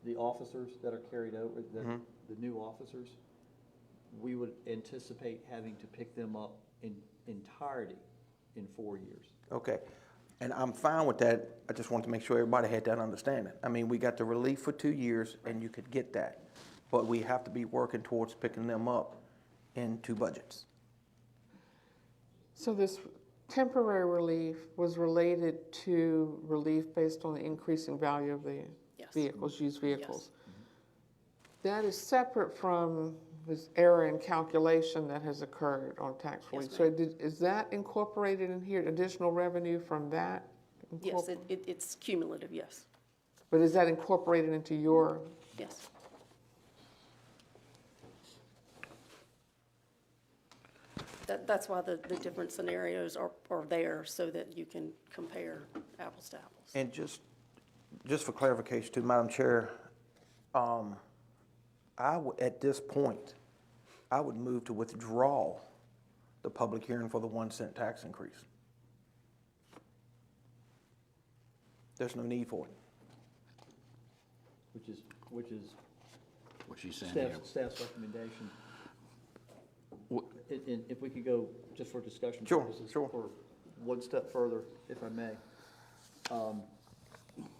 the officers that are carried over, the new officers, we would anticipate having to pick them up in entirety in 4 years. Okay. And I'm fine with that. I just wanted to make sure everybody had that understanding. I mean, we got the relief for 2 years, and you could get that. But we have to be working towards picking them up in 2 budgets. So this temporary relief was related to relief based on the increasing value of the vehicles, used vehicles. That is separate from this error in calculation that has occurred on tax relief. Yes, So is that incorporated in here, additional revenue from that? Yes, it's cumulative, yes. But is that incorporated into your? Yes. That's why the different scenarios are there, so that you can compare apples to apples. And just for clarification too, Madam Chair, at this point, I would move to withdraw the public hearing for the 1 cent tax increase. There's no need for it. Which is What she's saying here. staff's recommendation. And if we could go, just for discussion Sure, purposes, sure. for one step further, if I may.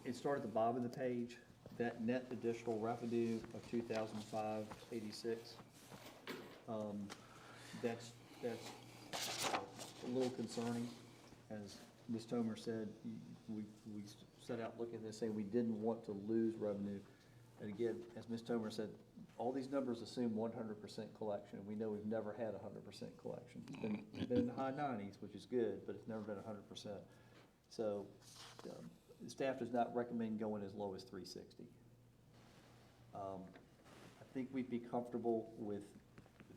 It started at the bottom of the page, that net additional revenue of 2,586. That's a little concerning. As Ms. Tomer said, we set out looking at this saying we didn't want to lose revenue. And again, as Ms. Tomer said, all these numbers assume 100% collection. We know we've never had 100% collection. It's been in the high 90s, which is good, but it's never been 100%. So the staff does not recommend going as low as 360. I think we'd be comfortable with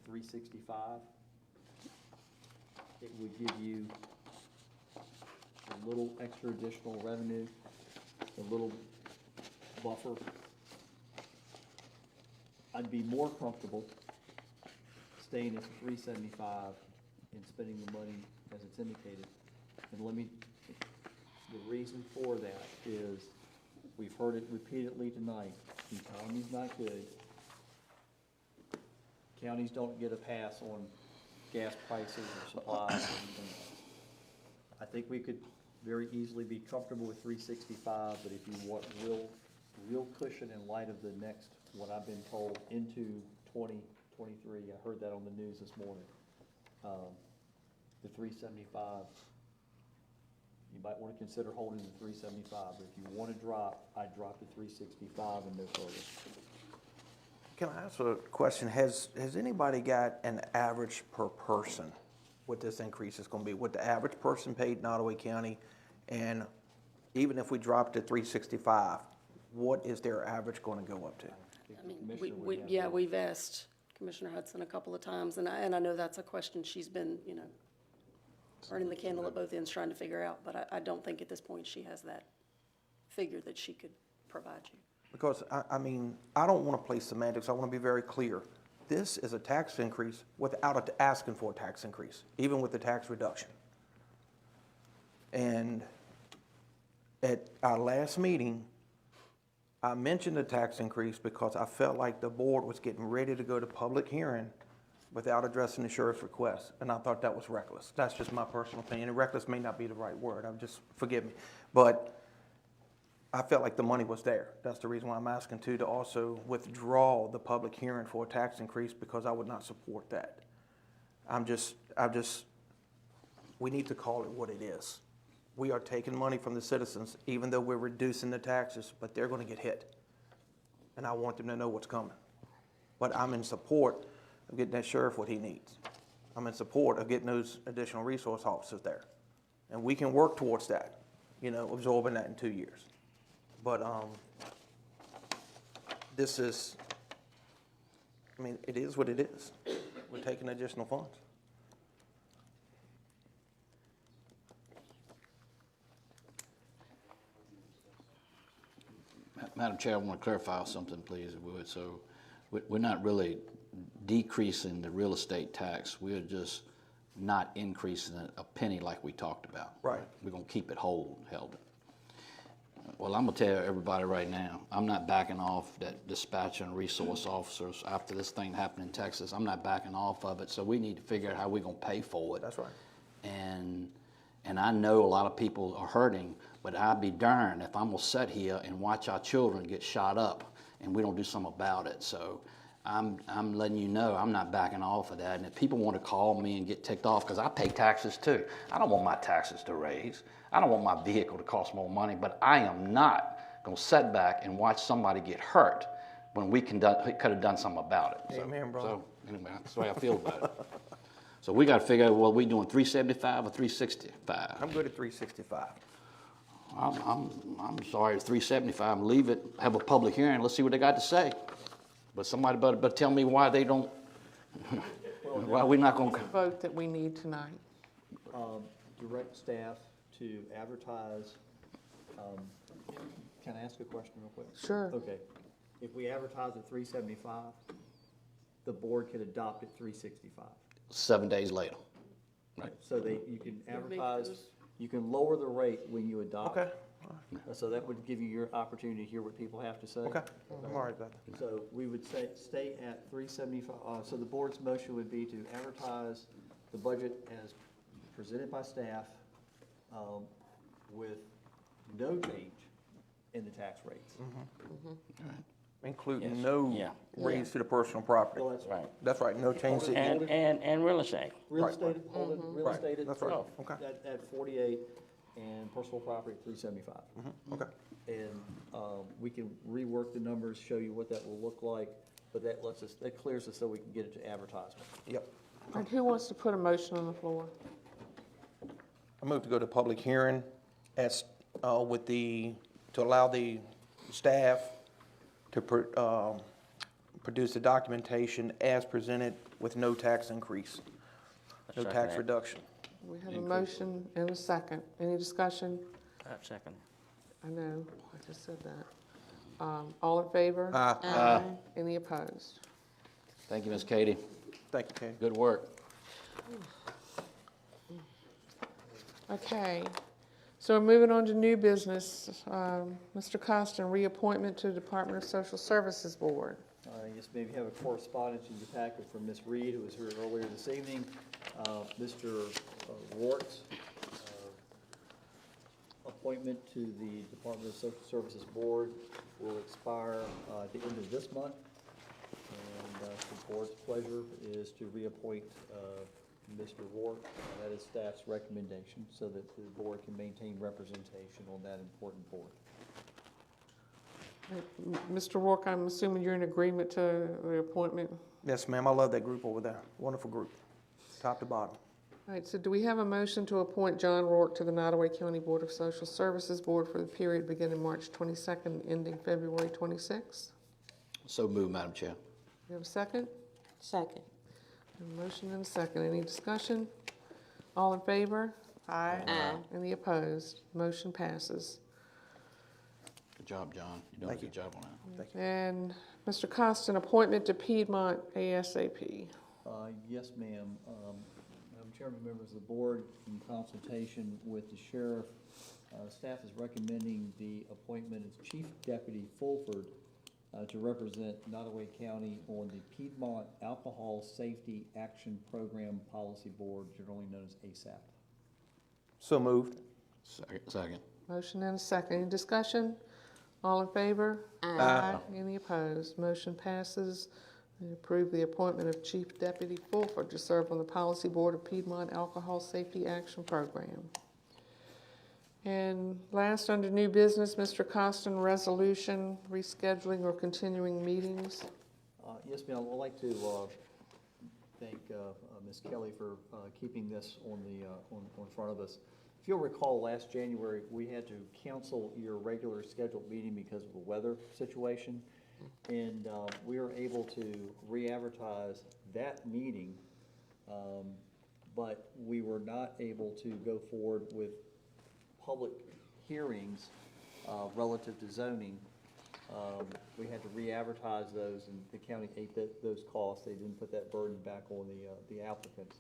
365. It would give you a little extra additional revenue, a little buffer. I'd be more comfortable staying at 375 and spending the money as it's indicated. And the reason for that is, we've heard it repeatedly tonight, the economy's not good. Counties don't get a pass on gas prices or supplies or anything. I think we could very easily be comfortable with 365, but if you want real cushion in light of the next, what I've been told, into 2023, I heard that on the news this morning, the 375, you might want to consider holding the 375, but if you want to drop, I'd drop to 365 and no further. Can I ask a question? Has anybody got an average per person what this increase is going to be? What the average person paid in Nottoway County, and even if we dropped to 365, what is their average going to go up to? I mean, we've asked Commissioner Hudson a couple of times, and I know that's a question she's been, burning the candle at both ends trying to figure out, but I don't think at this point she has that figure that she could provide you. Because, I mean, I don't want to play semantics. I want to be very clear. This is a tax increase without asking for a tax increase, even with the tax reduction. And at our last meeting, I mentioned the tax increase because I felt like the board was getting ready to go to public hearing without addressing the sheriff's request, and I thought that was reckless. That's just my personal opinion, and reckless may not be the right word, forgive me. But I felt like the money was there. That's the reason why I'm asking to also withdraw the public hearing for a tax increase, because I would not support that. We need to call it what it is. We are taking money from the citizens, even though we're reducing the taxes, but they're gonna get hit. And I want them to know what's coming. But I'm in support of getting that sheriff what he needs. I'm in support of getting those additional resource officers there. And we can work towards that, absorbing that in 2 years. But this is, it is what it is. We're taking additional funds. Madam Chair, I want to clarify something, please, if we would. So we're not really decreasing the real estate tax. We're just not increasing it a penny like we talked about. Right. We're going to keep it held. Well, I'm going to tell everybody right now, I'm not backing off that dispatching resource officers after this thing happened in Texas. I'm not backing off of it, so we need to figure out how we're going to pay for it. That's right. And And I know a lot of people are hurting, but I'd be darned if I'm gonna sit here and watch our children get shot up and we don't do something about it. So I'm letting you know I'm not backing off of that. And if people want to call me and get ticked off, because I pay taxes too. I don't want my taxes to raise. I don't want my vehicle to cost more money, but I am not gonna sit back and watch somebody get hurt when we could have done something about it. Amen, bro. So anyway, that's the way I feel about it. So we got to figure out, well, we doing 375 or 365? I'm good at 365. I'm sorry, it's 375. Leave it, have a public hearing. Let's see what they got to say. But somebody better tell me why they don't, why we're not going to. Vote that we need tonight. Direct staff to advertise, can I ask a question real quick? Sure. Okay. If we advertise at 375, the board could adopt at 365. 7 days later. Right. So you can advertise, you can lower the rate when you adopt. Okay. So that would give you your opportunity to hear what people have to say. Okay. I'm all right about that. So we would stay at 375, so the board's motion would be to advertise the budget as presented by staff, with no change in the tax rates. Including Yes. no Yeah. raise to the personal property. Well, that's right. That's right, no change to. And real estate. Real Right. estate, hold it, real Right. estate That's right. at 48, and personal property at 375. Okay. And we can rework the numbers, show you what that will look like, but that clears us so we can get it to advertisement. Yep. And who wants to put a motion on the floor? I move to go to public hearing as, to allow the staff to produce the documentation as presented with no tax increase, no Second tax that. reduction. We have a motion and a second. Any discussion? Second. I know, I just said that. All in favor? Aye. Any opposed? Thank you, Ms. Katie. Thank you, Katie. Good work. Okay, so we're moving on to new business. Mr. Costin, reappointment to the Department of Social Services Board. Yes, maybe you have a correspondence in your packet from Ms. Reed, who was here earlier this evening. Mr. Rourke's appointment to the Department of Social Services Board will expire at the end of this month. And the board's pleasure is to reappoint Mr. Rourke. That is staff's recommendation, so that the board can maintain representation on that important board. Mr. Rourke, I'm assuming you're in agreement to the appointment? Yes, ma'am, I love that group over there. Wonderful group, top to bottom. All right, so do we have a motion to appoint John Rourke to the Nottoway County Board of Social Services Board for the period beginning March 22nd, ending February 26th? So moved, Madam Chair. You have a second? Second. A motion and a second. Any discussion? All in favor? Aye. Aye. Any opposed? Motion passes. Good job, John. You're doing a good job on that. And Mr. Costin, appointment to Piedmont ASAP. Yes, ma'am. Madam Chairman, members of the board, in consultation with the sheriff, staff is recommending the appointment as Chief Deputy Fulford to represent Nottoway County on the Piedmont Alcohol Safety Action Program Policy Board, generally known as ASAP. So moved. Second. Motion and a second. Any discussion? All in favor? Aye. Any opposed? Motion passes. And approve the appointment of Chief Deputy Fulford to serve on the Policy Board of Piedmont Alcohol Safety Action Program. And last, under new business, Mr. Costin, resolution rescheduling or continuing meetings. Yes, ma'am. I'd like to thank Ms. Kelly for keeping this on front of us. If you'll recall, last January, we had to cancel your regular scheduled meeting because of the weather situation. And we were able to re-advertise that meeting, but we were not able to go forward with public hearings relative to zoning. We had to re-advertise those, and the county ate those costs. They didn't put that burden back on the applicants.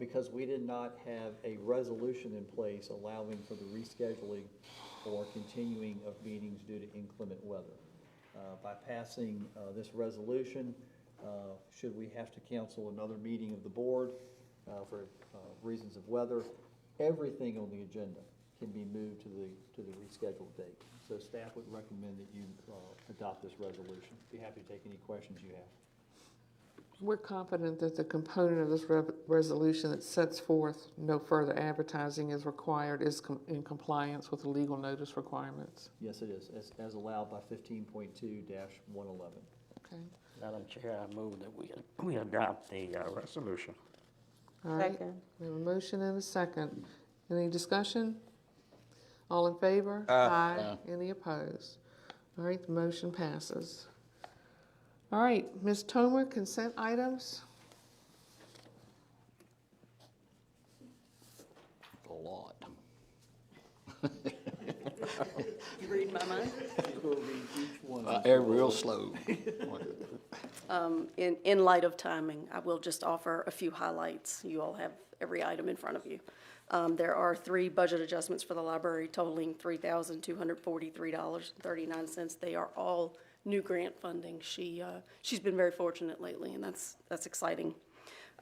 Because we did not have a resolution in place allowing for the rescheduling or continuing of meetings due to inclement weather. By passing this resolution, should we have to cancel another meeting of the board for reasons of weather, everything on the agenda can be moved to the rescheduled date. So staff would recommend that you adopt this resolution. Be happy to take any questions you have. We're confident that the component of this resolution that sets forth no further advertising is required is in compliance with the legal notice requirements. Yes, it is, as allowed by 15.2-111. Okay. Madam Chair, I move that we adopt the resolution. All right. Second. We have a motion and a second. Any discussion? All in favor? Aye. Any opposed? All right, the motion passes. All right, Ms. Tomer, consent items? A lot. You read my mind? We'll read each one. Real slow. In light of timing, I will just offer a few highlights. You all have every item in front of you. There are 3 budget adjustments for the library totaling $3,243.39. They are all new grant funding. She's been very fortunate lately, and that's exciting.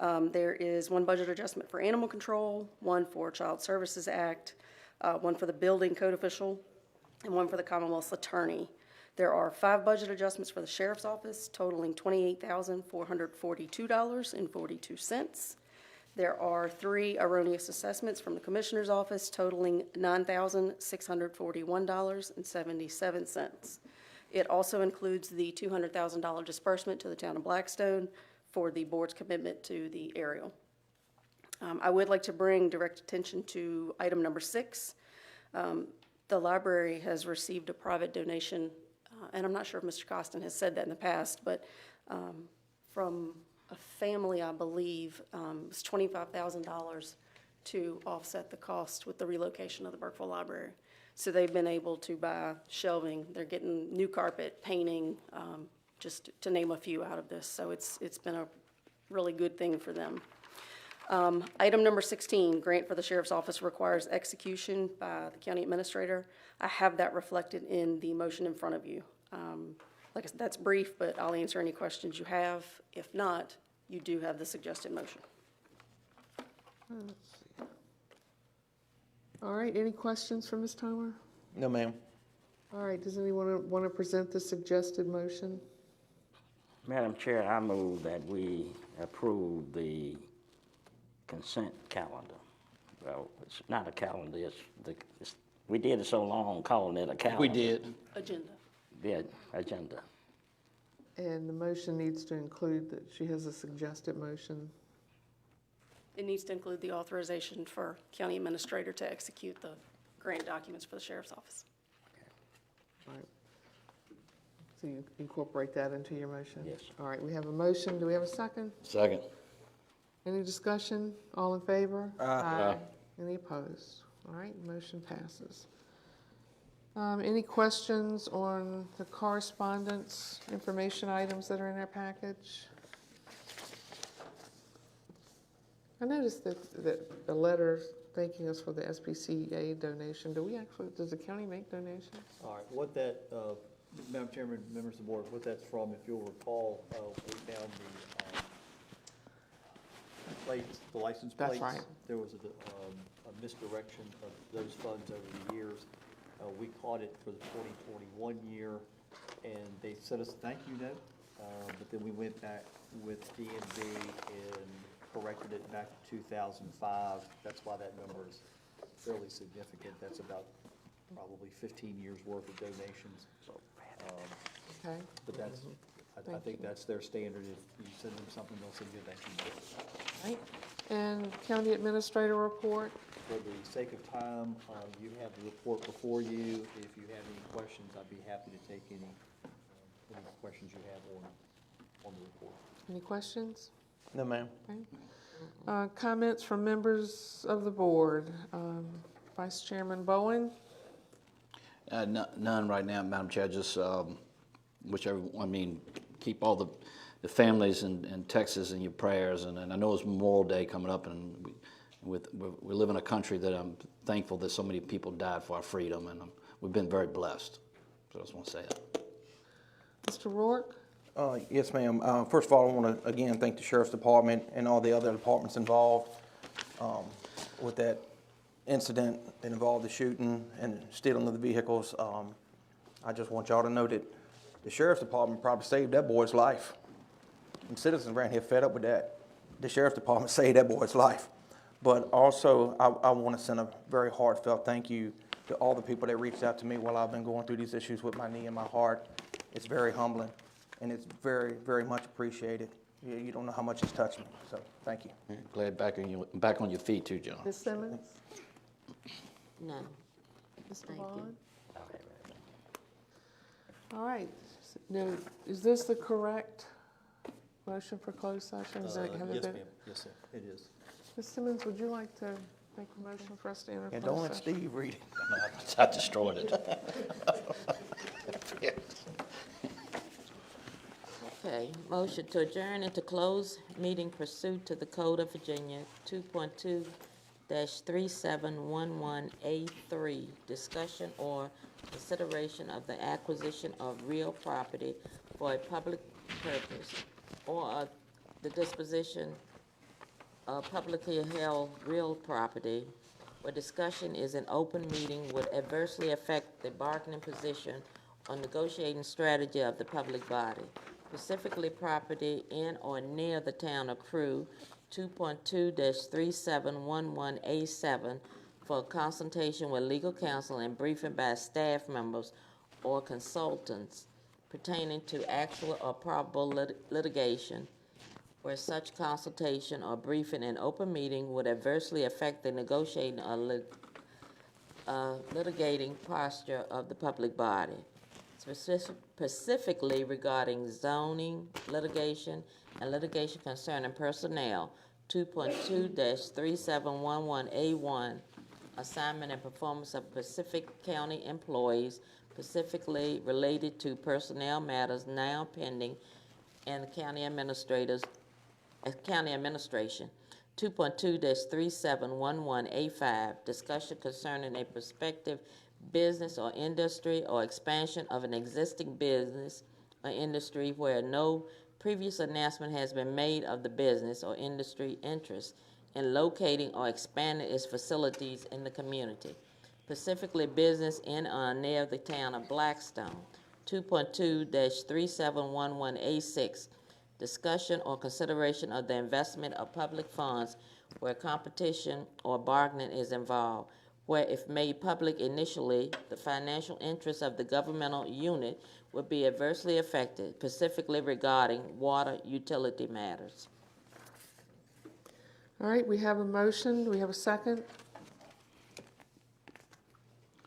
There is 1 budget adjustment for animal control, 1 for Child Services Act, 1 for the building code official, and 1 for the Commonwealth's attorney. There are 5 budget adjustments for the sheriff's office totaling $28,442.42. There are 3 erroneous assessments from the commissioner's office totaling $9,641.77. It also includes the $200,000 disbursement to the town of Blackstone for the board's commitment to the aerial. I would like to bring direct attention to item number 6. The library has received a private donation, and I'm not sure if Mr. Costin has said that in the past, but from a family, I believe, it was $25,000 to offset the cost with the relocation of the Burkeville Library. So they've been able to buy shelving, they're getting new carpet, painting, just to name a few out of this. So it's been a really good thing for them. Item number 16, grant for the sheriff's office requires execution by the county administrator. I have that reflected in the motion in front of you. Like I said, that's brief, but I'll answer any questions you have. If not, you do have the suggested motion. Let's see. All right, any questions for Ms. Tomer? No, ma'am. All right, does anyone want to present the suggested motion? Madam Chair, I move that we approve the consent calendar. Well, it's not a calendar, we did it so long calling it a calendar. We did. Agenda. The agenda. And the motion needs to include that she has a suggested motion. It needs to include the authorization for county administrator to execute the grant documents for the sheriff's office. All right. So you incorporate that into your motion? Yes. All right, we have a motion. Do we have a second? Second. Any discussion? All in favor? Aye. Any opposed? All right, motion passes. Any questions on the correspondence information items that are in our package? I noticed that a letter thanking us for the SPCA donation. Does the county make donations? All right, what that, Madam Chairman, members of the board, what that's from, if you'll recall, we found the plates, the license plates. That's right. There was a misdirection of those funds over the years. We caught it for the 2021 year, and they sent us a thank you note, but then we went back with DMV and corrected it back to 2005. That's why that number is fairly significant. That's about probably 15 years worth of donations. Okay. But that's, I think that's their standard. If you send them something, they'll send you a thank you note. Right. And county administrator report? For the sake of time, you have the report before you. If you have any questions, I'd be happy to take any questions you have on the report. Any questions? No, ma'am. Okay. Comments from members of the board. Vice Chairman Bowen? None right now, Madam Chair. Just keep all the families in Texas in your prayers. And I know it's Memorial Day coming up, and we live in a country that I'm thankful that so many people died for our freedom, and we've been very blessed. So I just want to say that. Mr. Rourke? Yes, ma'am. First of all, I want to again thank the Sheriff's Department and all the other departments involved with that incident that involved the shooting and stealing of the vehicles. I just want y'all to know that the sheriff's department probably saved that boy's life. And citizens around here fed up with that. The sheriff's department saved that boy's life. But also, I want to send a very heartfelt thank you to all the people that reached out to me while I've been going through these issues with my knee and my heart. It's very humbling, and it's very, very much appreciated. You don't know how much it's touched me, so thank you. Glad back on your feet too, John. Ms. Simmons? No. Mr. Thank you. Vaughn? All right. Now, is this the correct motion for closed session? Is that- has it Yes, been- ma'am. Yes, sir. It is. Ms. Simmons, would you like to make a motion for us to enter And closed don't let session? Steve read it. I destroyed it. Okay, motion to adjourn into closed meeting pursuant to the Code of Virginia 2.2-3711A3, discussion or consideration of the acquisition of real property for a public purpose or the disposition of publicly held real property where discussion is an open meeting would adversely affect the bargaining position or negotiating strategy of the public body, specifically property in or near the town of Crew, 2.2-3711A7, for consultation with legal counsel and briefing by staff members or consultants pertaining to actual or probable litigation, where such consultation or briefing in open meeting would adversely affect the negotiating or litigating posture of the public body, specifically regarding zoning, litigation, and litigation concerning personnel, 2.2-3711A1, assignment and performance of Pacific County employees, specifically related to personnel matters now pending in the county administration, 2.2-3711A5, discussion concerning a prospective business or industry or expansion of an existing business or industry where no previous announcement has been made of the business or industry interest in locating or expanding its facilities in the community, specifically business in or near the town of Blackstone, 2.2-3711A6, discussion or consideration of the investment of public funds where competition or bargaining is involved, where if made public initially, the financial interests of the governmental unit would be adversely affected, specifically regarding water utility matters. All right, we have a motion. Do we have a second?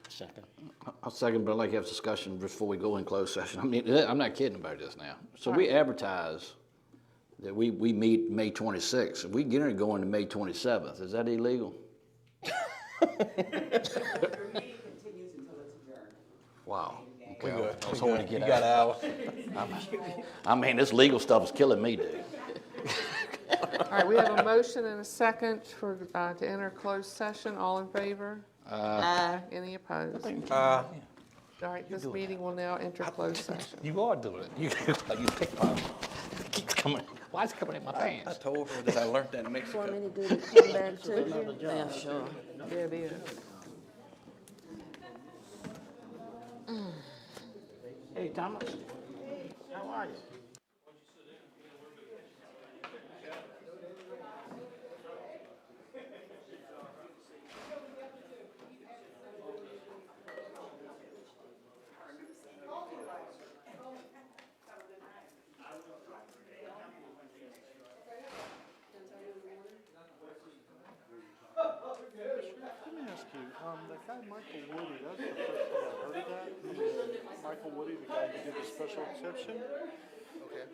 Second. I'll second, but I'd like to have discussion before we go in closed session. I mean, I'm not kidding about this now. So we advertise that we meet May 26th. If we get in and go into May 27th, is that illegal? Your meeting continues until it's adjourned. Wow. We Okay, good. I was We hoping to good. get You got out. I mean, this legal stuff is killing me, dude. All right, we have a motion and a second for, to enter closed session. All in favor? Aye. Any opposed? Uh, All right, this meeting will now enter closed session. You are doing it. You pickpocket. It keeps coming. Why is it coming in my I pants? told her that I learned that in Want Mexico. me to do the come back to you? Yeah, sure. There it is. Hey, Thomas. How are you? Let me ask you, that guy Michael Woody, that's the first time I've heard of that. Michael Woody, the guy who did the special exception. Okay.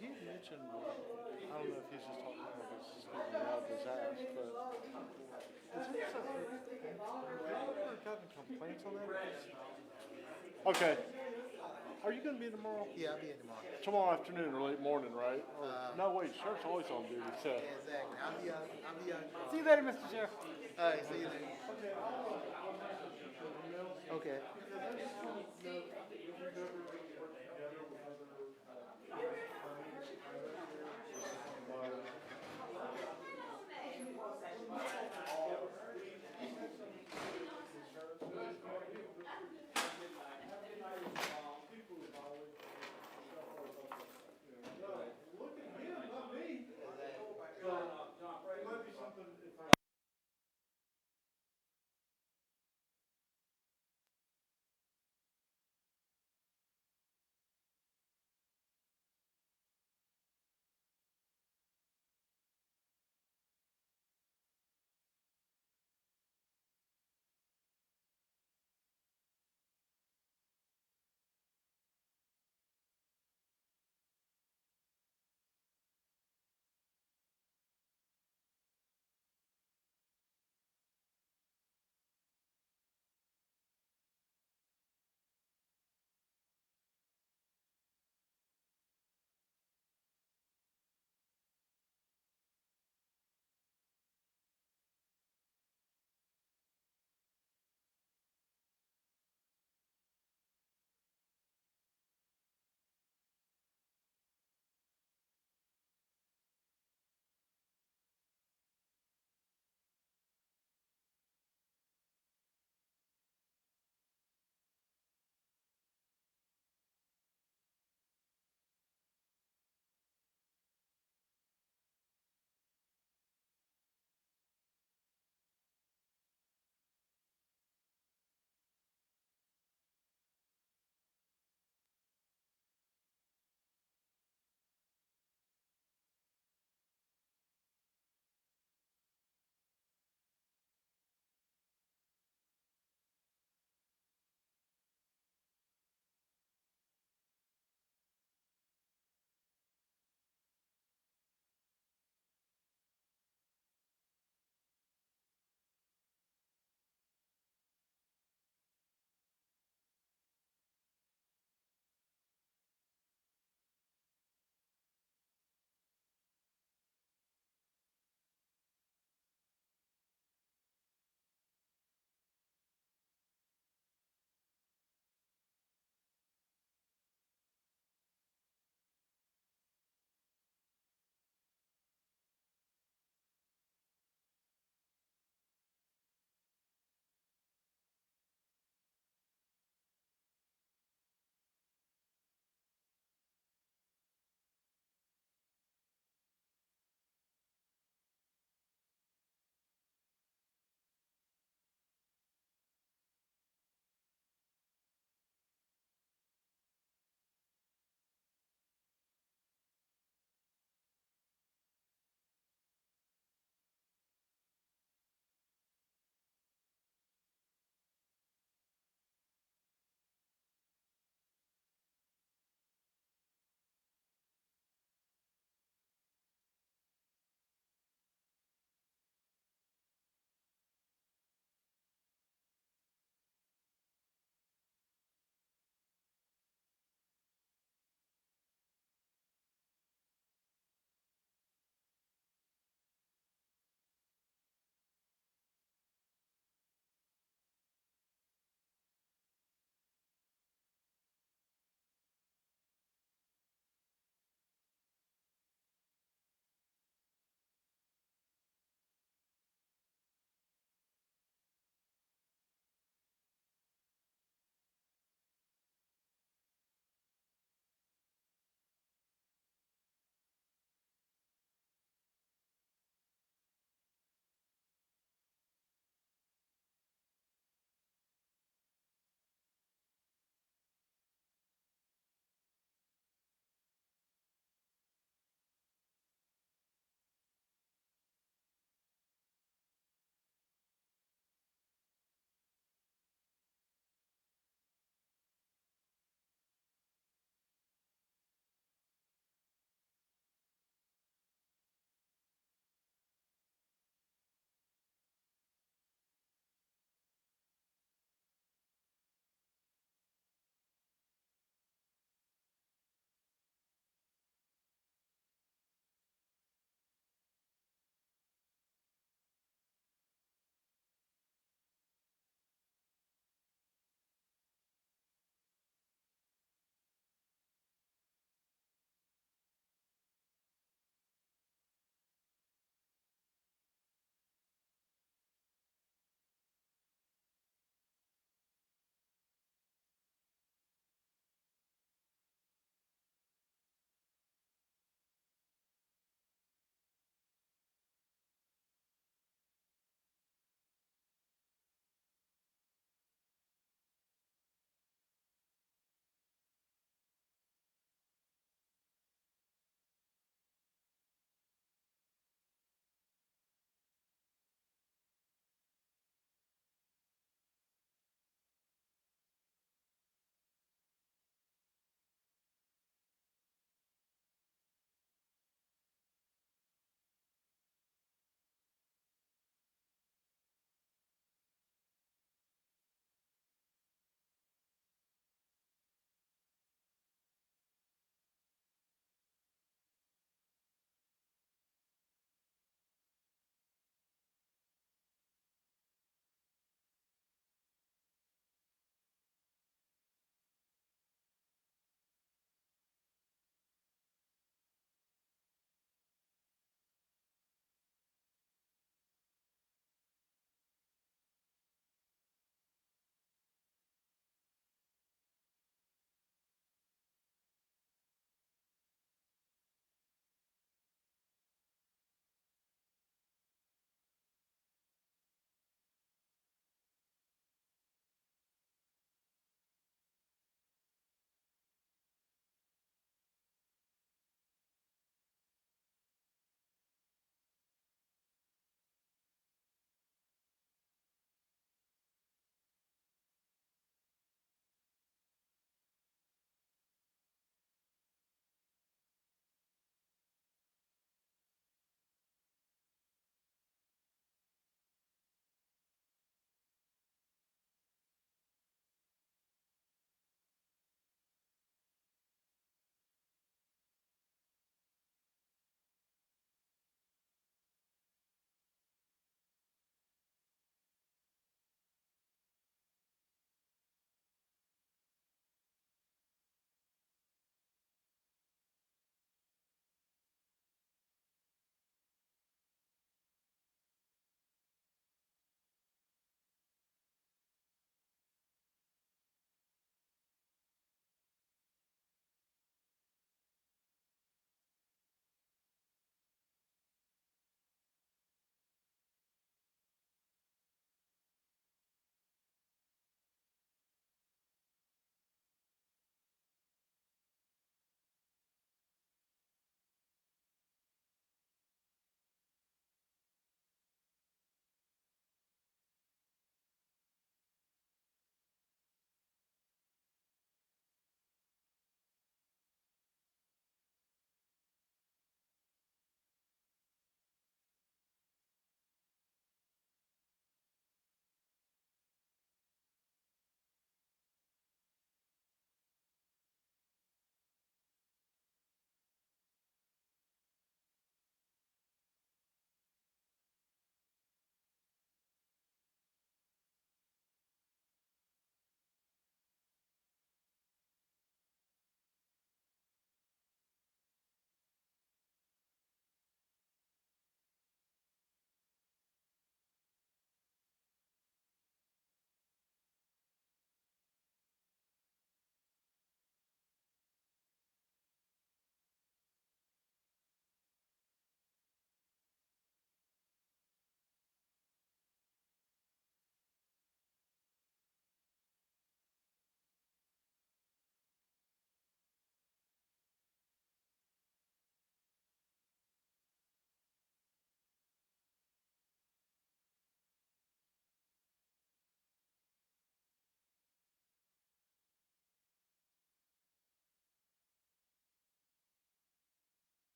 He mentioned, I don't know if he's just talking about this, speaking out of his ass, but is it something, have you ever gotten complaints on that? Okay. Are you gonna be in tomorrow? Yeah, I'll be in tomorrow. Tomorrow afternoon or late morning, right? Or, no, wait, Sheriff's always on duty, so. Exactly. I'll be on. See you later, Mr. Sheriff. All right, see you later. Okay.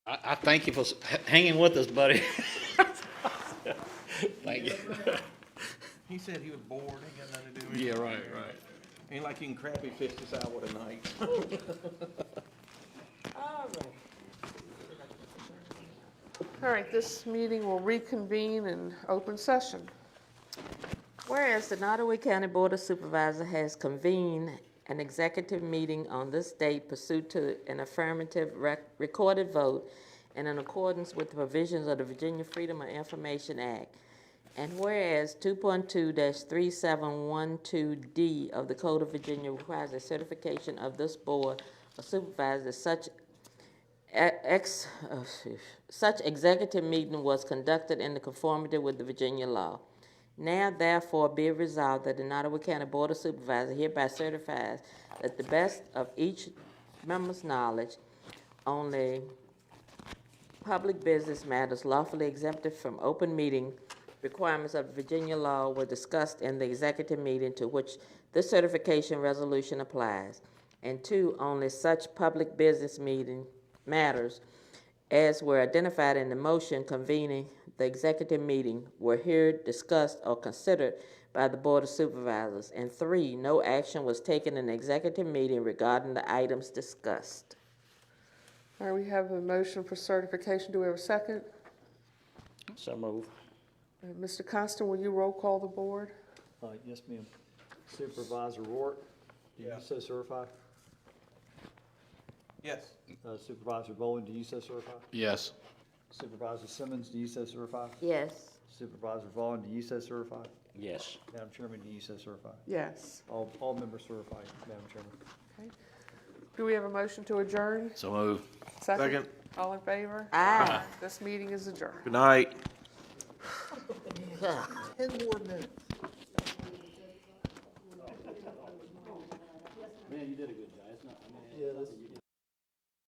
I thank you for hanging with us, buddy. Thank you. He said he was bored, ain't got nothing to do with it. Yeah, right. Ain't like you can crappy fish this hour of the night. All right. All right, this meeting will reconvene in open session. Whereas the Nottoway County Board of Supervisors has convened an executive meeting on this date pursuant to an affirmative recorded vote and in accordance with the provisions of the Virginia Freedom of Information Act. And whereas 2.2-3712D of the Code of Virginia requires a certification of this Board of Supervisors, such executive meeting was conducted in conformity with the Virginia law. Now therefore be it resolved that the Nottoway County Board of Supervisors hereby certifies that the best of each member's knowledge on the public business matters lawfully exempted from open meeting requirements of Virginia law were discussed in the executive meeting to which this certification resolution applies. And two, only such public business meeting matters as were identified in the motion convening the executive meeting were here discussed or considered by the Board of Supervisors. And three, no action was taken in the executive meeting regarding the items discussed. All right, we have a motion for certification. Do we have a second? So move. Mr. Constant, will you roll call the board? Yes, ma'am. Supervisor Rourke, do you so certify? Yes. Supervisor Bowen, do you so certify? Yes. Supervisor Simmons, do you so certify? Yes. Supervisor Vaughn, do you so certify? Yes. Madam Chairman, do you so certify? Yes. All members certify, Madam Chairman. Okay. Do we have a motion to adjourn? So move. Second. All in favor? Aye. This meeting is adjourned. Good night. 10 more minutes. Man, you did a good job. It's not, I mean, Yeah, this,